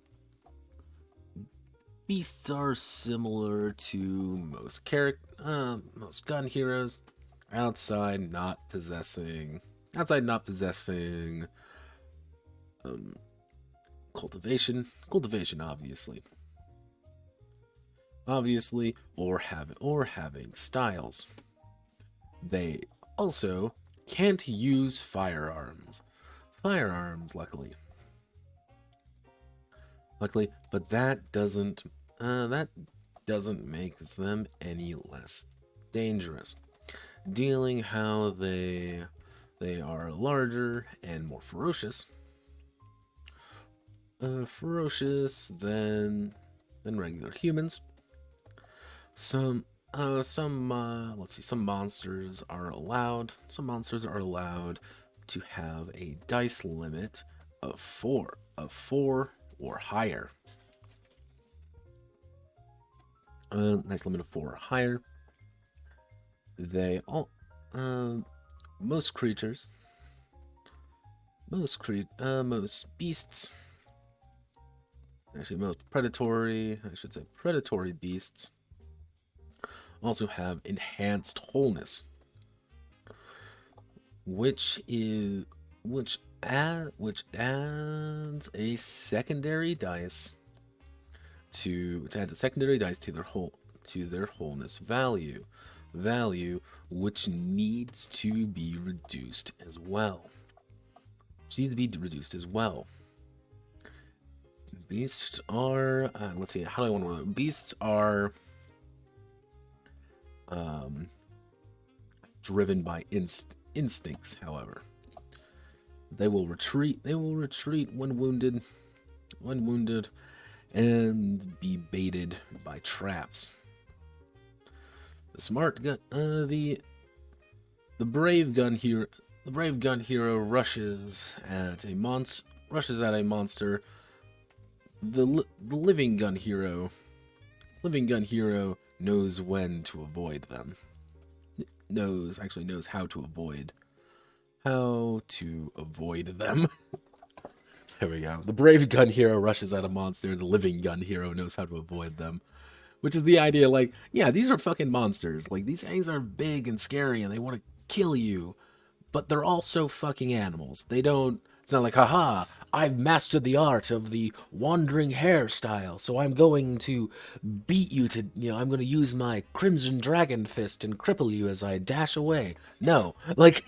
beasts are similar to most gun heroes, outside not possessing cultivation, obviously, or having styles. They also can't use firearms, luckily, but that doesn't make them any less dangerous. Dealing how they are larger and more ferocious than regular humans. Some monsters are allowed to have a dice limit of 4 or higher. Nice limit of 4 or higher. They all most beasts, actually most predatory beasts, also have enhanced wholeness, which adds a secondary dice to their wholeness value, which needs to be reduced as well. Beasts are let's see, how do I want to word it? Beasts are driven by instincts. However, they will retreat when wounded, and be baited by traps. The brave gun hero rushes at a monster. The living gun hero knows when to avoid them. Knows how to avoid them. There we go. The brave gun hero rushes at a monster. The living gun hero knows how to avoid them. Which is the idea, like, yeah, these are fucking monsters. Like, these things are big and scary and they want to kill you. But they're also fucking animals. It's not like, haha, I've mastered the art of the wandering hairstyle, so I'm going to beat you to, I'm going to use my crimson dragon fist and cripple you as I dash away. No, like,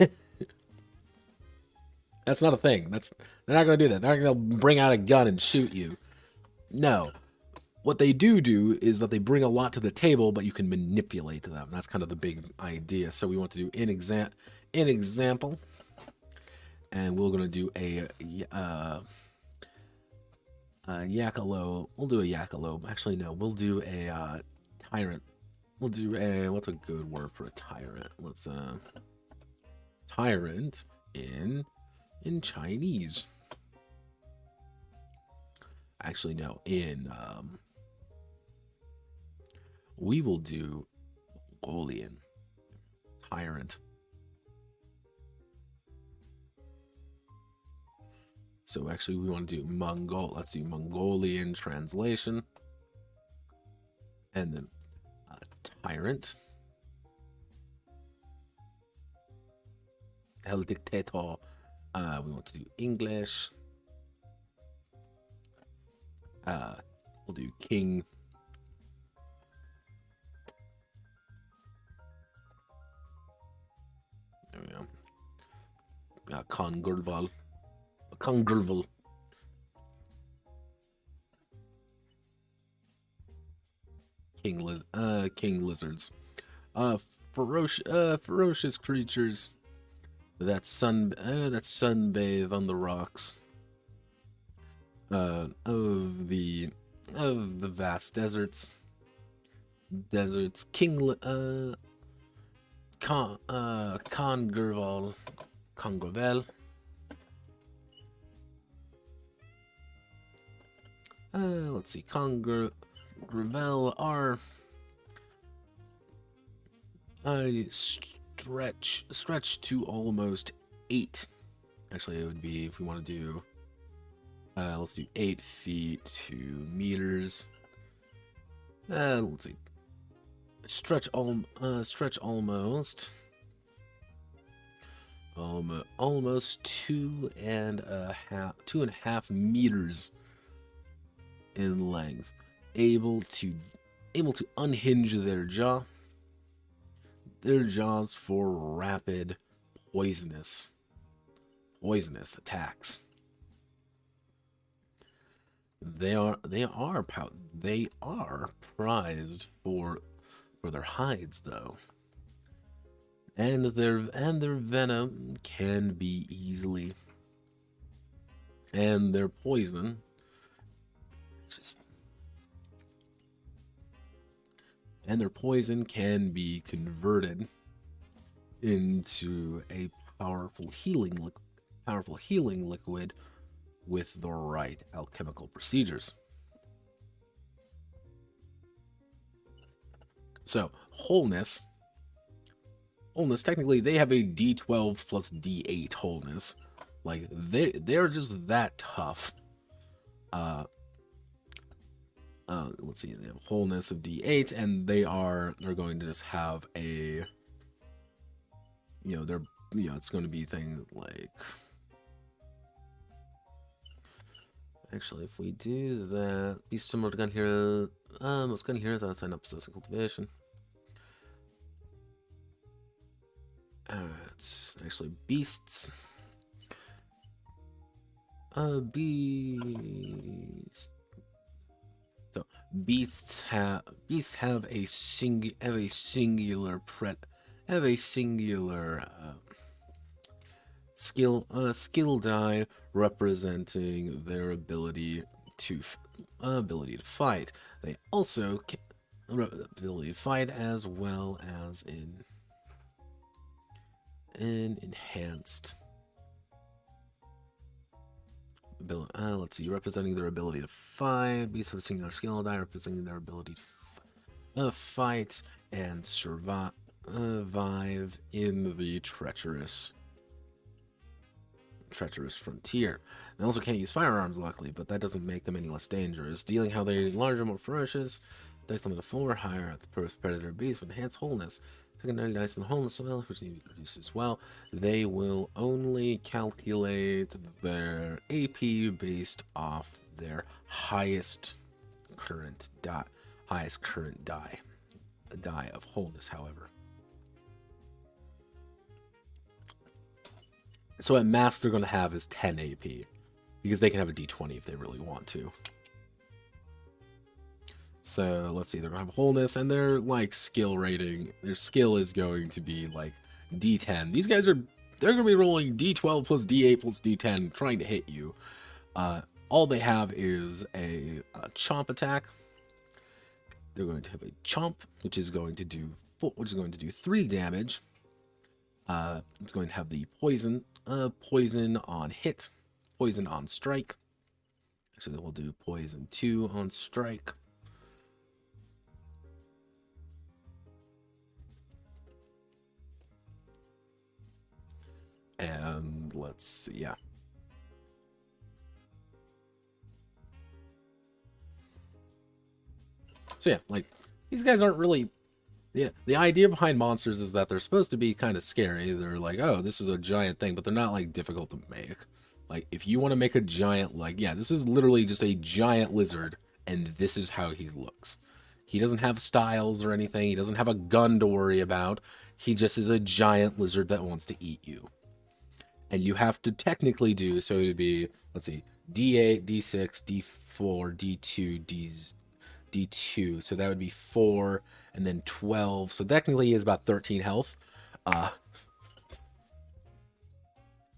that's not a thing. They're not going to do that. They're not going to bring out a gun and shoot you. No. What they do is that they bring a lot to the table, but you can manipulate them. That's kind of the big idea. So we want to do an example. And we're going to do Yakalo. We'll do a Yakalo. Actually, no. We'll do a tyrant. We'll do a, what's a good word for a tyrant? Let's tyrant in Chinese. Actually, no. In we will do Mongolian tyrant. So actually, we want to do Mongol. Let's do Mongolian translation, and then tyrant. El dictator. We want to do English. We'll do king. There we go. Congerval. Congerval. King lizards. Ferocious creatures that sunbathe on the rocks of the vast deserts. Congerval. Let's see, Congerval are stretch to almost 8. Actually, it would be, if we want to do, let's do 8 feet, 2 meters. Let's see, stretch almost 2.5 meters in length, able to unhinge their jaws for rapid poisonous attacks. They are prized for their hides, though, and their venom can be easily, and their poison can be converted into a powerful healing liquid with the right alchemical procedures. So, wholeness, technically they have a D12 plus D8 wholeness. Like, they're just that tough. Let's see, they have wholeness of D8, and they're going to just have a, it's going to be things like, actually, if we do that, be similar to Gunhero. Most Gunheroes outside not possessing cultivation. It's actually beasts. So beasts have a singular skill die representing their ability to fight. They also ability to fight, as well as in enhanced. Let's see, representing their ability to fight. Beasts have a singular skill die representing their ability to fight and survive in the treacherous frontier. They also can't use firearms, luckily, but that doesn't make them any less dangerous. Dealing how they're larger, more ferocious. Dice limit of 4, higher at the first predator beast with enhanced wholeness. Secondary dice and wholeness well, which need to be produced as well. They will only calculate their AP based off their highest current die. The die of wholeness, however. So at max, they're going to have is 10 AP, because they can have a D20 if they really want to. So let's see, they're going to have wholeness, and their skill rating, their skill is going to be like D10. They're going to be rolling D12 plus D8 plus D10 trying to hit you. all they have is a chomp attack. They're going to have a chomp, which is going to do 3 damage. It's going to have the poison, poison on hit, poison on strike. Actually, we'll do poison 2 on strike. And let's see, yeah. So yeah, like, these guys aren't really... Yeah, the idea behind monsters is that they're supposed to be kind of scary. They're like, oh, this is a giant thing, but they're not, like, difficult to make. Like, if you want to make a giant, like, yeah, this is literally just a giant lizard, and this is how he looks. He doesn't have styles or anything. He doesn't have a gun to worry about. He just is a giant lizard that wants to eat you. And you have to technically do, so it would be, let's see, D8, D6, D4, D2, D2. So that would be 4, and then 12. So technically he has about 13 health.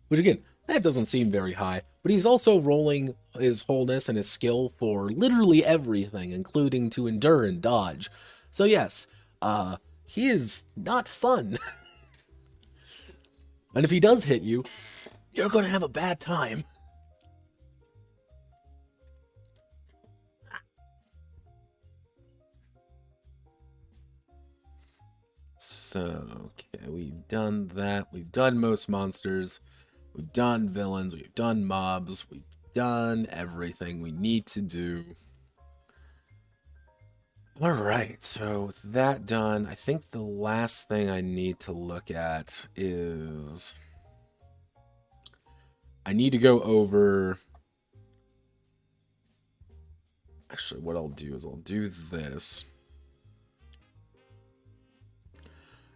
Which again, that doesn't seem very high. But he's also rolling his wholeness and his skill for literally everything, including to endure and dodge. So yes, he is not fun. And if he does hit you, you're going to have a bad time. So, okay, we've done that. We've done most monsters. We've done villains. We've done mobs. We've done everything we need to do. Alright, so with that done, I think the last thing I need to look at is... I need to go over... Actually, what I'll do is I'll do this.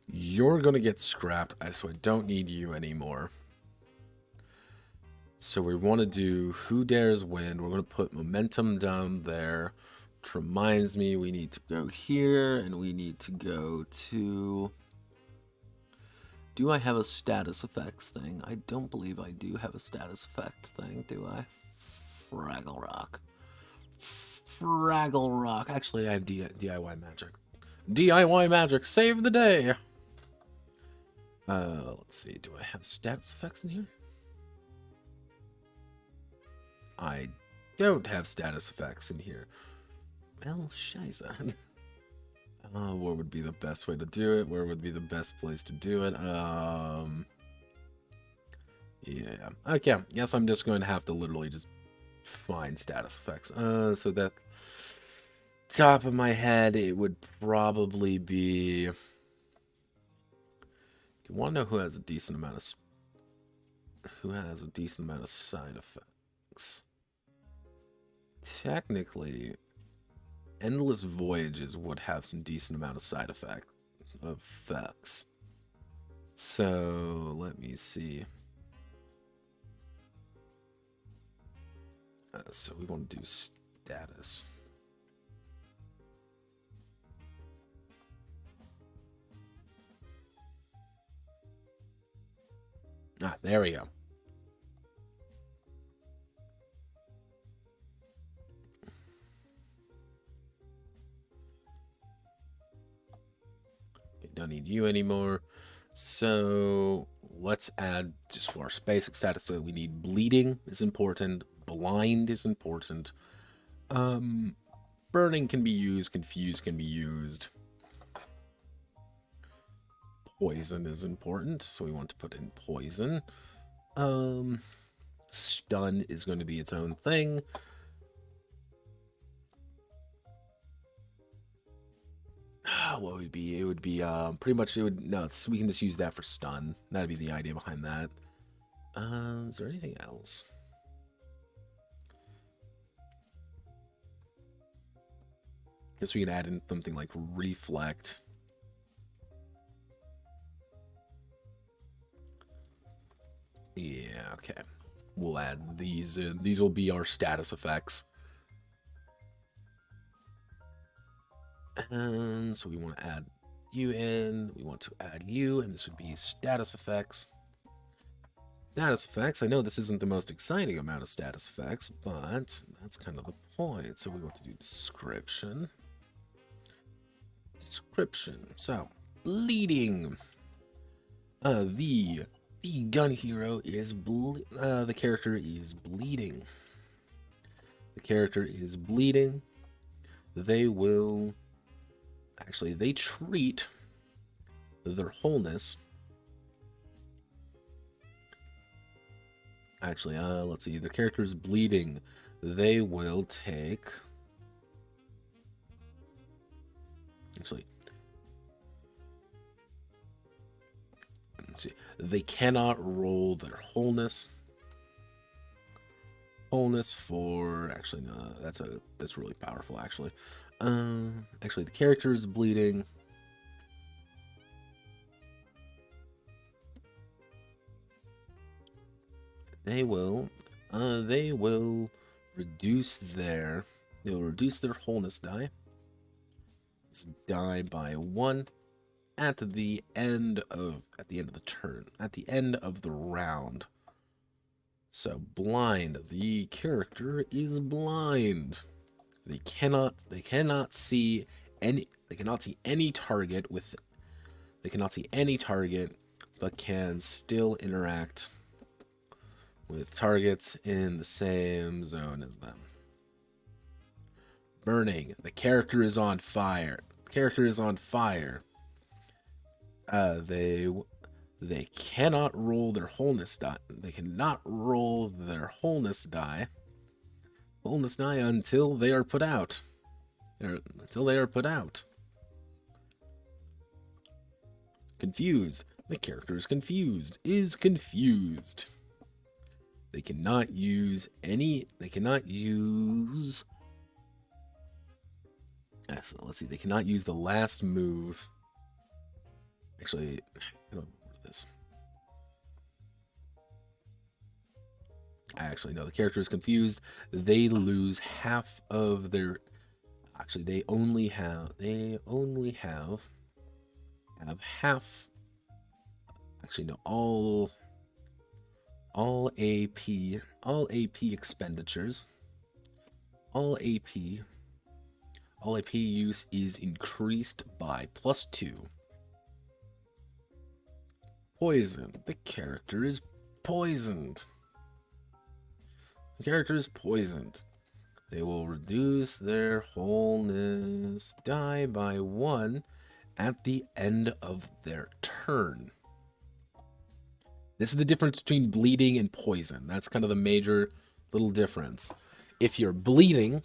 You're going to get scrapped, so I don't need you anymore. So we want to do Who Dares Win. We're going to put momentum down there. Which reminds me, we need to go here, and we need to go to... Do I have a status effects thing? I don't believe I do have a status effect thing, do I? Fraggle Rock. Fraggle Rock. Actually, I have DIY magic. DIY magic, save the day! Let's see, do I have status effects in here? I don't have status effects in here. Well, scheisse. What would be the best way to do it? Where would be the best place to do it? Yeah. Okay, guess I'm just going to have to literally just find status effects. So that... Top of my head, it would probably be... You want to know who has a decent amount of... side effects? Technically... Endless Voyages would have some decent amount of side effects. So, let me see. So we want to do status. Ah, there we go. Don't need you anymore. So let's add just for our basic status. So we need bleeding is important. Blind is important. Burning can be used. Confuse can be used. Poison is important, so we want to put in poison. Stun is going to be its own thing. What would be? It would be pretty much. It would no. So we can just use that for stun. That'd be the idea behind that. Is there anything else? Guess we can add in something like reflect. Yeah. Okay. We'll add these in. These will be our status effects. And so we want to add you in. We want to add you, and this would be status effects. Status effects. I know this isn't the most exciting amount of status effects, but that's kind of the point. So we want to do description. Description. So, bleeding. The Gunhero is the character is bleeding. The character is bleeding. They will actually they treat their wholeness. Actually, let's see. The character is bleeding. They will take. Actually, let's see. They cannot roll their wholeness. Wholeness for actually no, that's really powerful. Actually, actually the character is bleeding. They will reduce their wholeness die. This die by 1 at the end of the turn, at the end of the round. So blind, the character is blind. They cannot see any target with but can still interact with targets in the same zone as them. Burning. The character is on fire. They cannot roll their wholeness die. They cannot roll their wholeness die. Wholeness die until they are put out. Confused. The character is confused. They cannot use any. They cannot use. Let's see. They cannot use the last move. Actually, I don't remember this. Actually, no. The character is confused. They lose half of their. Actually, they only have half. Actually, no. All AP expenditures. All AP use is increased by +2. Poison. The character is poisoned. They will reduce their wholeness die by 1 at the end of their turn. This is the difference between bleeding and poison. That's kind of the major little difference. If you're bleeding,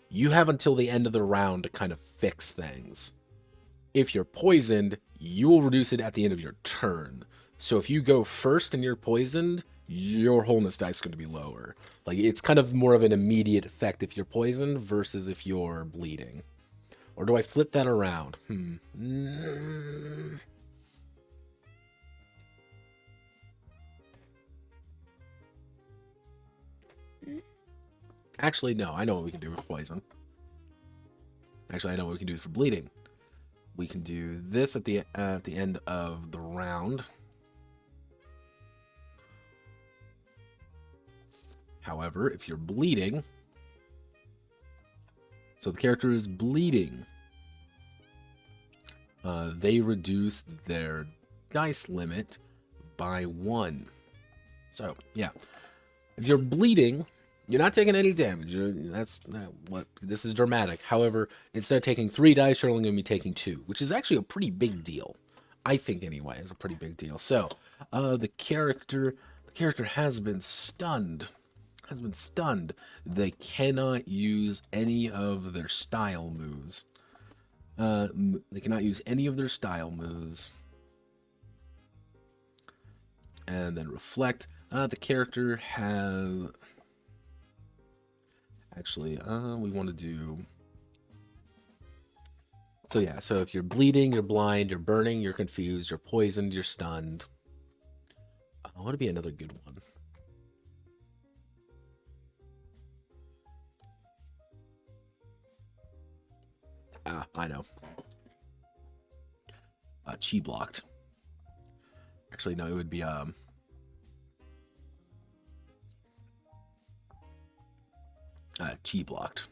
you have until the end of the round to kind of fix things. If you're poisoned, you will reduce it at the end of your turn. So if you go first and you're poisoned, your wholeness die is going to be lower. Like, it's kind of more of an immediate effect if you're poisoned versus if you're bleeding. Or do I flip that around? Actually, no. I know what we can do with poison. Actually, I know what we can do for bleeding. We can do this at the end of the round. However, if you're bleeding, so the character is bleeding, they reduce their dice limit by 1. So, yeah. If you're bleeding, you're not taking any damage. This is dramatic. However, instead of taking 3 dice, you're only going to be taking 2, which is actually a pretty big deal. I think, anyway, it's a pretty big deal. So, the character has been stunned. They cannot use any of their style moves. And then reflect. The character have. Actually, we want to do. So yeah. So if you're bleeding, you're blind, you're burning, you're confused, you're poisoned, you're stunned. I want to be another good one. I know. Chi blocked. Actually, no, it would be Chi blocked.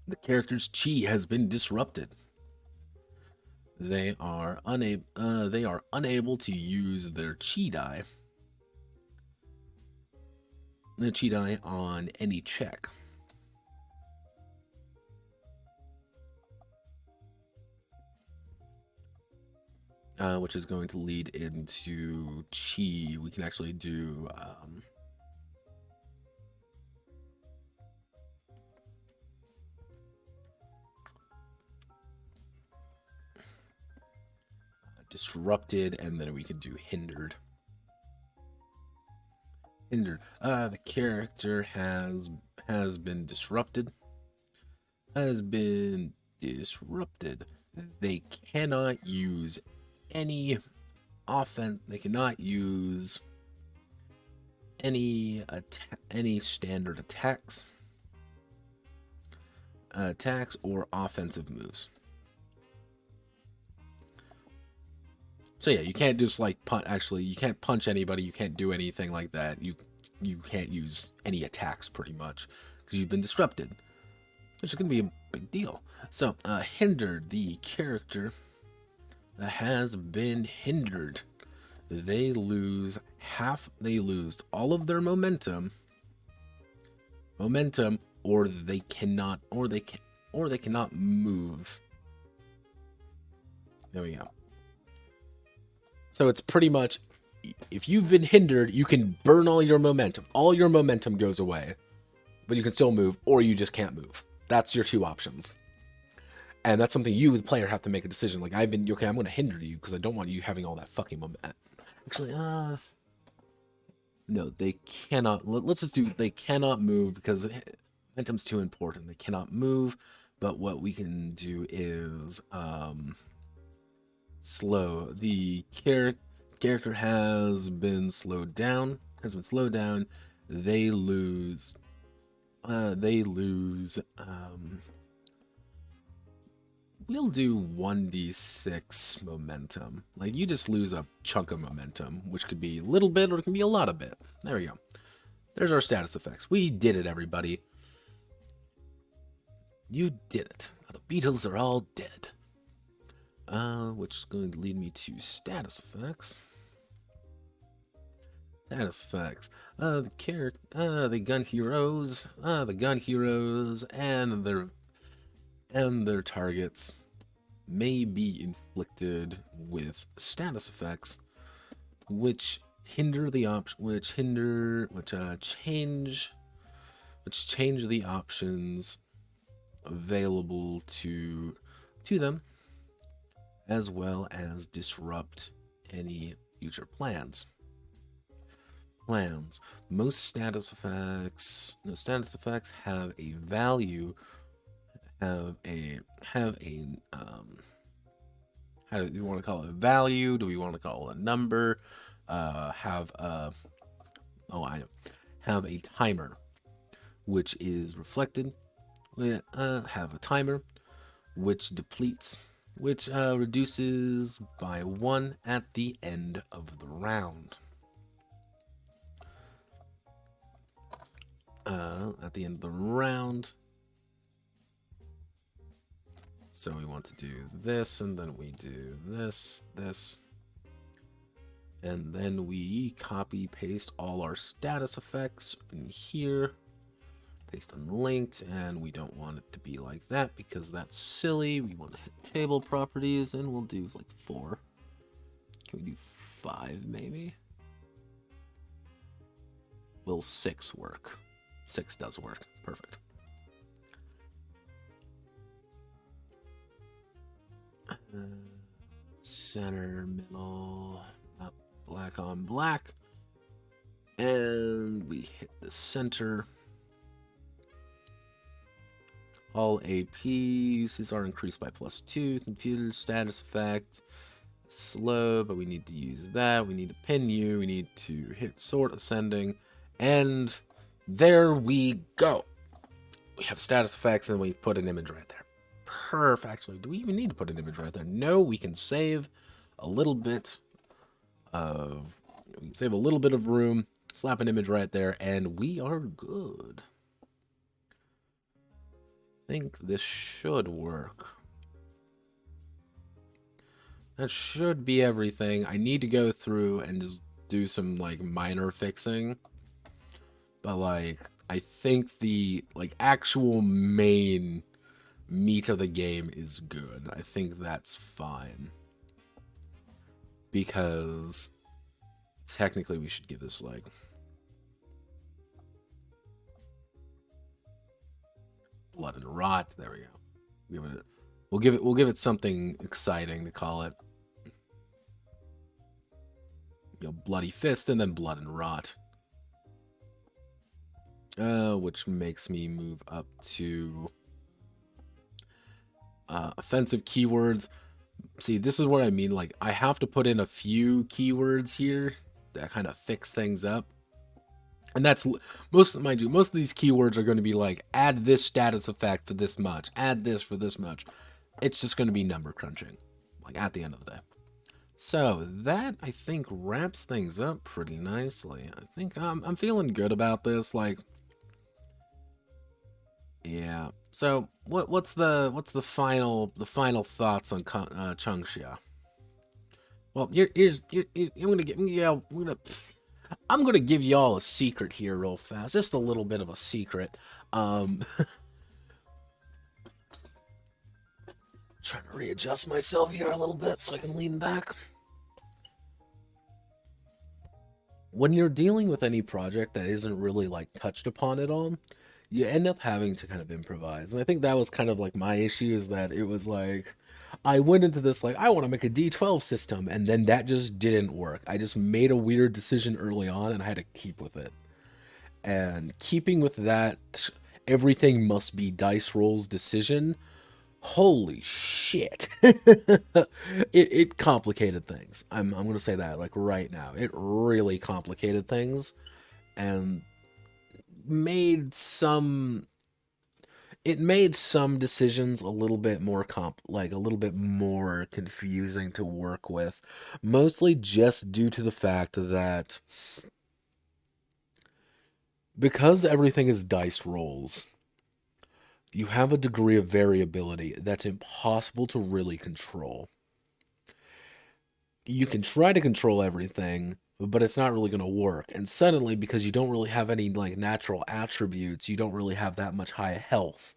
The character's chi has been disrupted. They are unable to use their chi die. The chi die on any check. Which is going to lead into chi. We can actually do disrupted, and then we can do hindered. The character has been disrupted. They cannot use any offense. They cannot use any standard attacks or offensive moves. So yeah, you can't just like punch. Actually, you can't punch anybody. You can't do anything like that. You can't use any attacks pretty much because you've been disrupted, which is going to be a big deal. So hindered, the character that has been hindered, they lose all of their momentum, or they cannot move. There we go. So it's pretty much, if you've been hindered, you can burn all your momentum. All your momentum goes away, but you can still move, or you just can't move. That's your two options. And that's something you, the player, have to make a decision. Like, I'm going to hinder you because I don't want you having all that fucking momentum. Actually, no, they cannot. Let's just do, they cannot move because momentum's too important. They cannot move, but what we can do is, slow. The character has been slowed down. They lose. We'll do 1d6 momentum. Like, you just lose a chunk of momentum, which could be a little bit or it can be a lot of bit. There we go. There's our status effects. We did it, everybody. You did it. The Beatles are all dead. Which is going to lead me to status effects. The Gunheroes, and their targets may be inflicted with status effects, which change the options available to them, as well as disrupt any future plans. Most status effects have a value. How do you want to call it? A value? Do we want to call it a number? Have a timer, which is reflected. We have a timer, which depletes, which reduces by 1 at the end of the round. So we want to do this, and then we do this, and then we copy paste all our status effects in here, paste unlinked, and we don't want it to be like that because that's silly. We want to hit table properties, and we'll do like 4. Can we do 5 maybe? Will 6 work? 6 does work. Perfect. Center, middle, black on black, and we hit the center. All AP uses are increased by +2. Computer status effect, slow, but we need to use that. We need to pin you. We need to hit sort ascending, and there we go. We have status effects, and we put an image right there. Perfect. Actually, do we even need to put an image right there? No, we can save a little bit Save a little bit of room, slap an image right there, and we are good. I think this should work. That should be everything. I need to go through and just do some, like, minor fixing. But, like, I think the, like, actual main meat of the game is good. I think that's fine. Because technically we should give this, like, blood and rot. There we go. We'll give it something exciting to call it. You know, bloody fist and then blood and rot. Which makes me move up to offensive keywords. See, this is what I mean. Like, I have to put in a few keywords here that kind of fix things up. And that's, mind you, most of these keywords are going to be like, add this status effect for this much, add this for this much. It's just going to be number crunching, like, at the end of the day. So, that, I think, wraps things up pretty nicely. I think I'm feeling good about this, like, yeah. So, what's the final thoughts on Qiāngxiá? Well, I'm gonna give y'all a secret here real fast, just a little bit of a secret. Trying to readjust myself here a little bit so I can lean back. When you're dealing with any project that isn't really, like, touched upon at all, you end up having to kind of improvise. And I think that was kind of like my issue, is that it was like, I went into this like, I want to make a D12 system, and then that just didn't work. I just made a weird decision early on, and I had to keep with it. And keeping with that, everything must be dice rolls decision, holy shit. It complicated things. I'm going to say that, like, right now. It really complicated things, and made some decisions a little bit more a little bit more confusing to work with, mostly just due to the fact that because everything is dice rolls, you have a degree of variability that's impossible to really control. You can try to control everything, but it's not really going to work. And suddenly, because you don't really have any, like, natural attributes, you don't really have that much high health.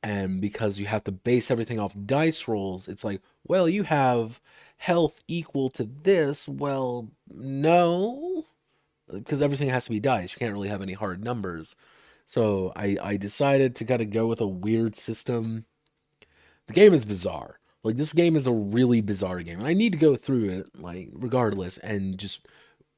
And because you have to base everything off dice rolls, it's like, well, you have health equal to this. Well, no, because everything has to be dice. You can't really have any hard numbers. So I decided to kind of go with a weird system. The game is bizarre. Like, this game is a really bizarre game. And I need to go through it, like, regardless, and just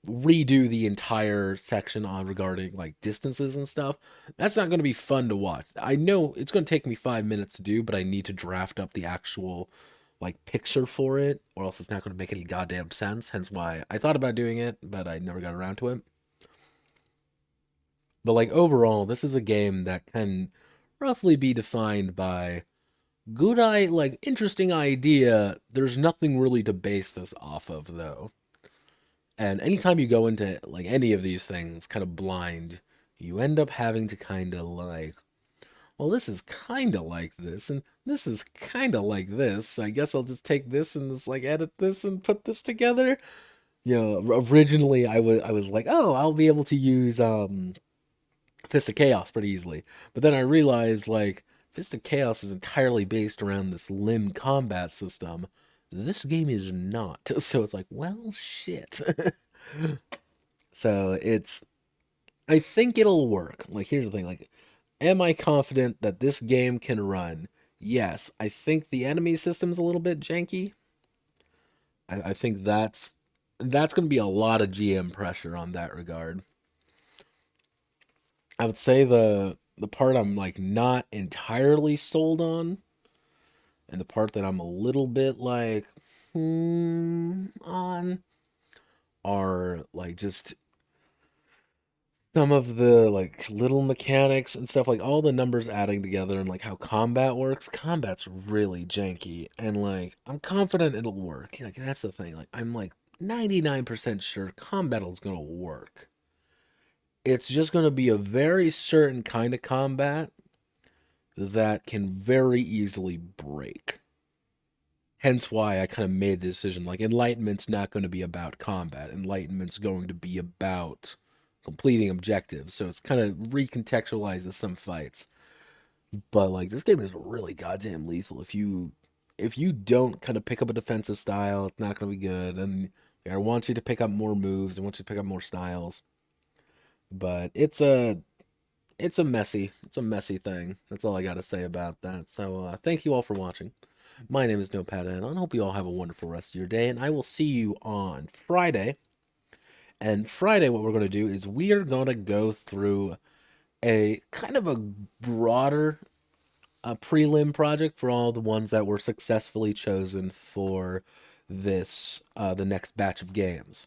redo the entire section on regarding, like, distances and stuff. That's not going to be fun to watch. I know it's going to take me 5 minutes to do, but I need to draft up the actual, like, picture for it, or else it's not going to make any goddamn sense. Hence why I thought about doing it, but I never got around to it. But, like, overall, this is a game that can roughly be defined by good like, interesting idea. There's nothing really to base this off of, though. And anytime you go into, like, any of these things kind of blind, you end up having to kind of, like, well, this is kind of like this, and this is kind of like this. I guess I'll just take this and just, like, edit this and put this together. You know, originally I was like, oh, I'll be able to use Fist of Chaos pretty easily. But then I realized, like, Fist of Chaos is entirely based around this limb combat system. This game is not. So it's like, well, shit. So I think it'll work. Like, here's the thing. Like, am I confident that this game can run? Yes. I think the enemy system's a little bit janky. I think that's going to be a lot of GM pressure on that regard. I would say the part I'm, like, not entirely sold on, and the part that I'm a little bit, like, on, are, like, just some of the, like, little mechanics and stuff, like, all the numbers adding together, and, like, how combat works. Combat's really janky, and, like, I'm confident it'll work. Like, that's the thing. Like, I'm, like, 99% sure combat is going to work. It's just going to be a very certain kind of combat that can very easily break. Hence why I kind of made the decision, like, Enlightenment's not going to be about combat. Enlightenment's going to be about completing objectives. So it's kind of recontextualized some fights. But, like, this game is really goddamn lethal. If you don't kind of pick up a defensive style, it's not going to be good. And I want you to pick up more moves. I want you to pick up more styles. But it's a messy thing. That's all I got to say about that. So thank you all for watching. My name is Notepad, and I hope you all have a wonderful rest of your day. And I will see you on Friday. And Friday, what we're going to do is we are going to go through a kind of a broader prelim project for all the ones that were successfully chosen for this the next batch of games.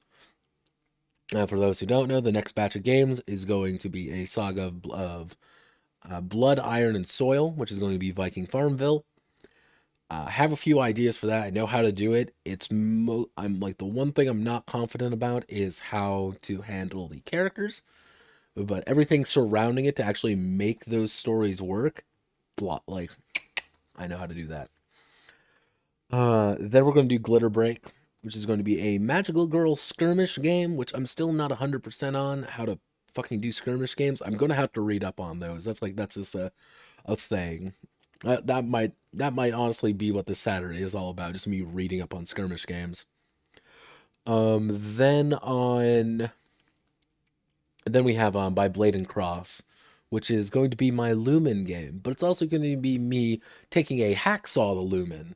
For those who don't know, the next batch of games is going to be a saga of Blood, Iron, and Soil, which is going to be Viking Farmville. Have a few ideas for that. I know how to do it. I'm like, the one thing I'm not confident about is how to handle the characters, but everything surrounding it to actually make those stories work, like, I know how to do that. Then we're going to do Glitter Break, which is going to be a magical girl skirmish game, which I'm still not 100% on how to fucking do skirmish games. I'm going to have to read up on those. That's just a thing. That might honestly be what this Saturday is all about, just me reading up on skirmish games. Then we have By Blade and Cross, which is going to be my Lumen game, but it's also going to be me taking a hacksaw to Lumen,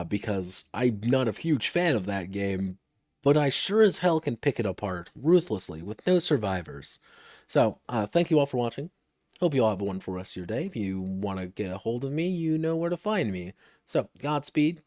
because I'm not a huge fan of that game, but I sure as hell can pick it apart ruthlessly with no survivors. So, thank you all for watching. Hope you all have a wonderful rest of your day. If you want to get a hold of me, you know where to find me. So, Godspeed.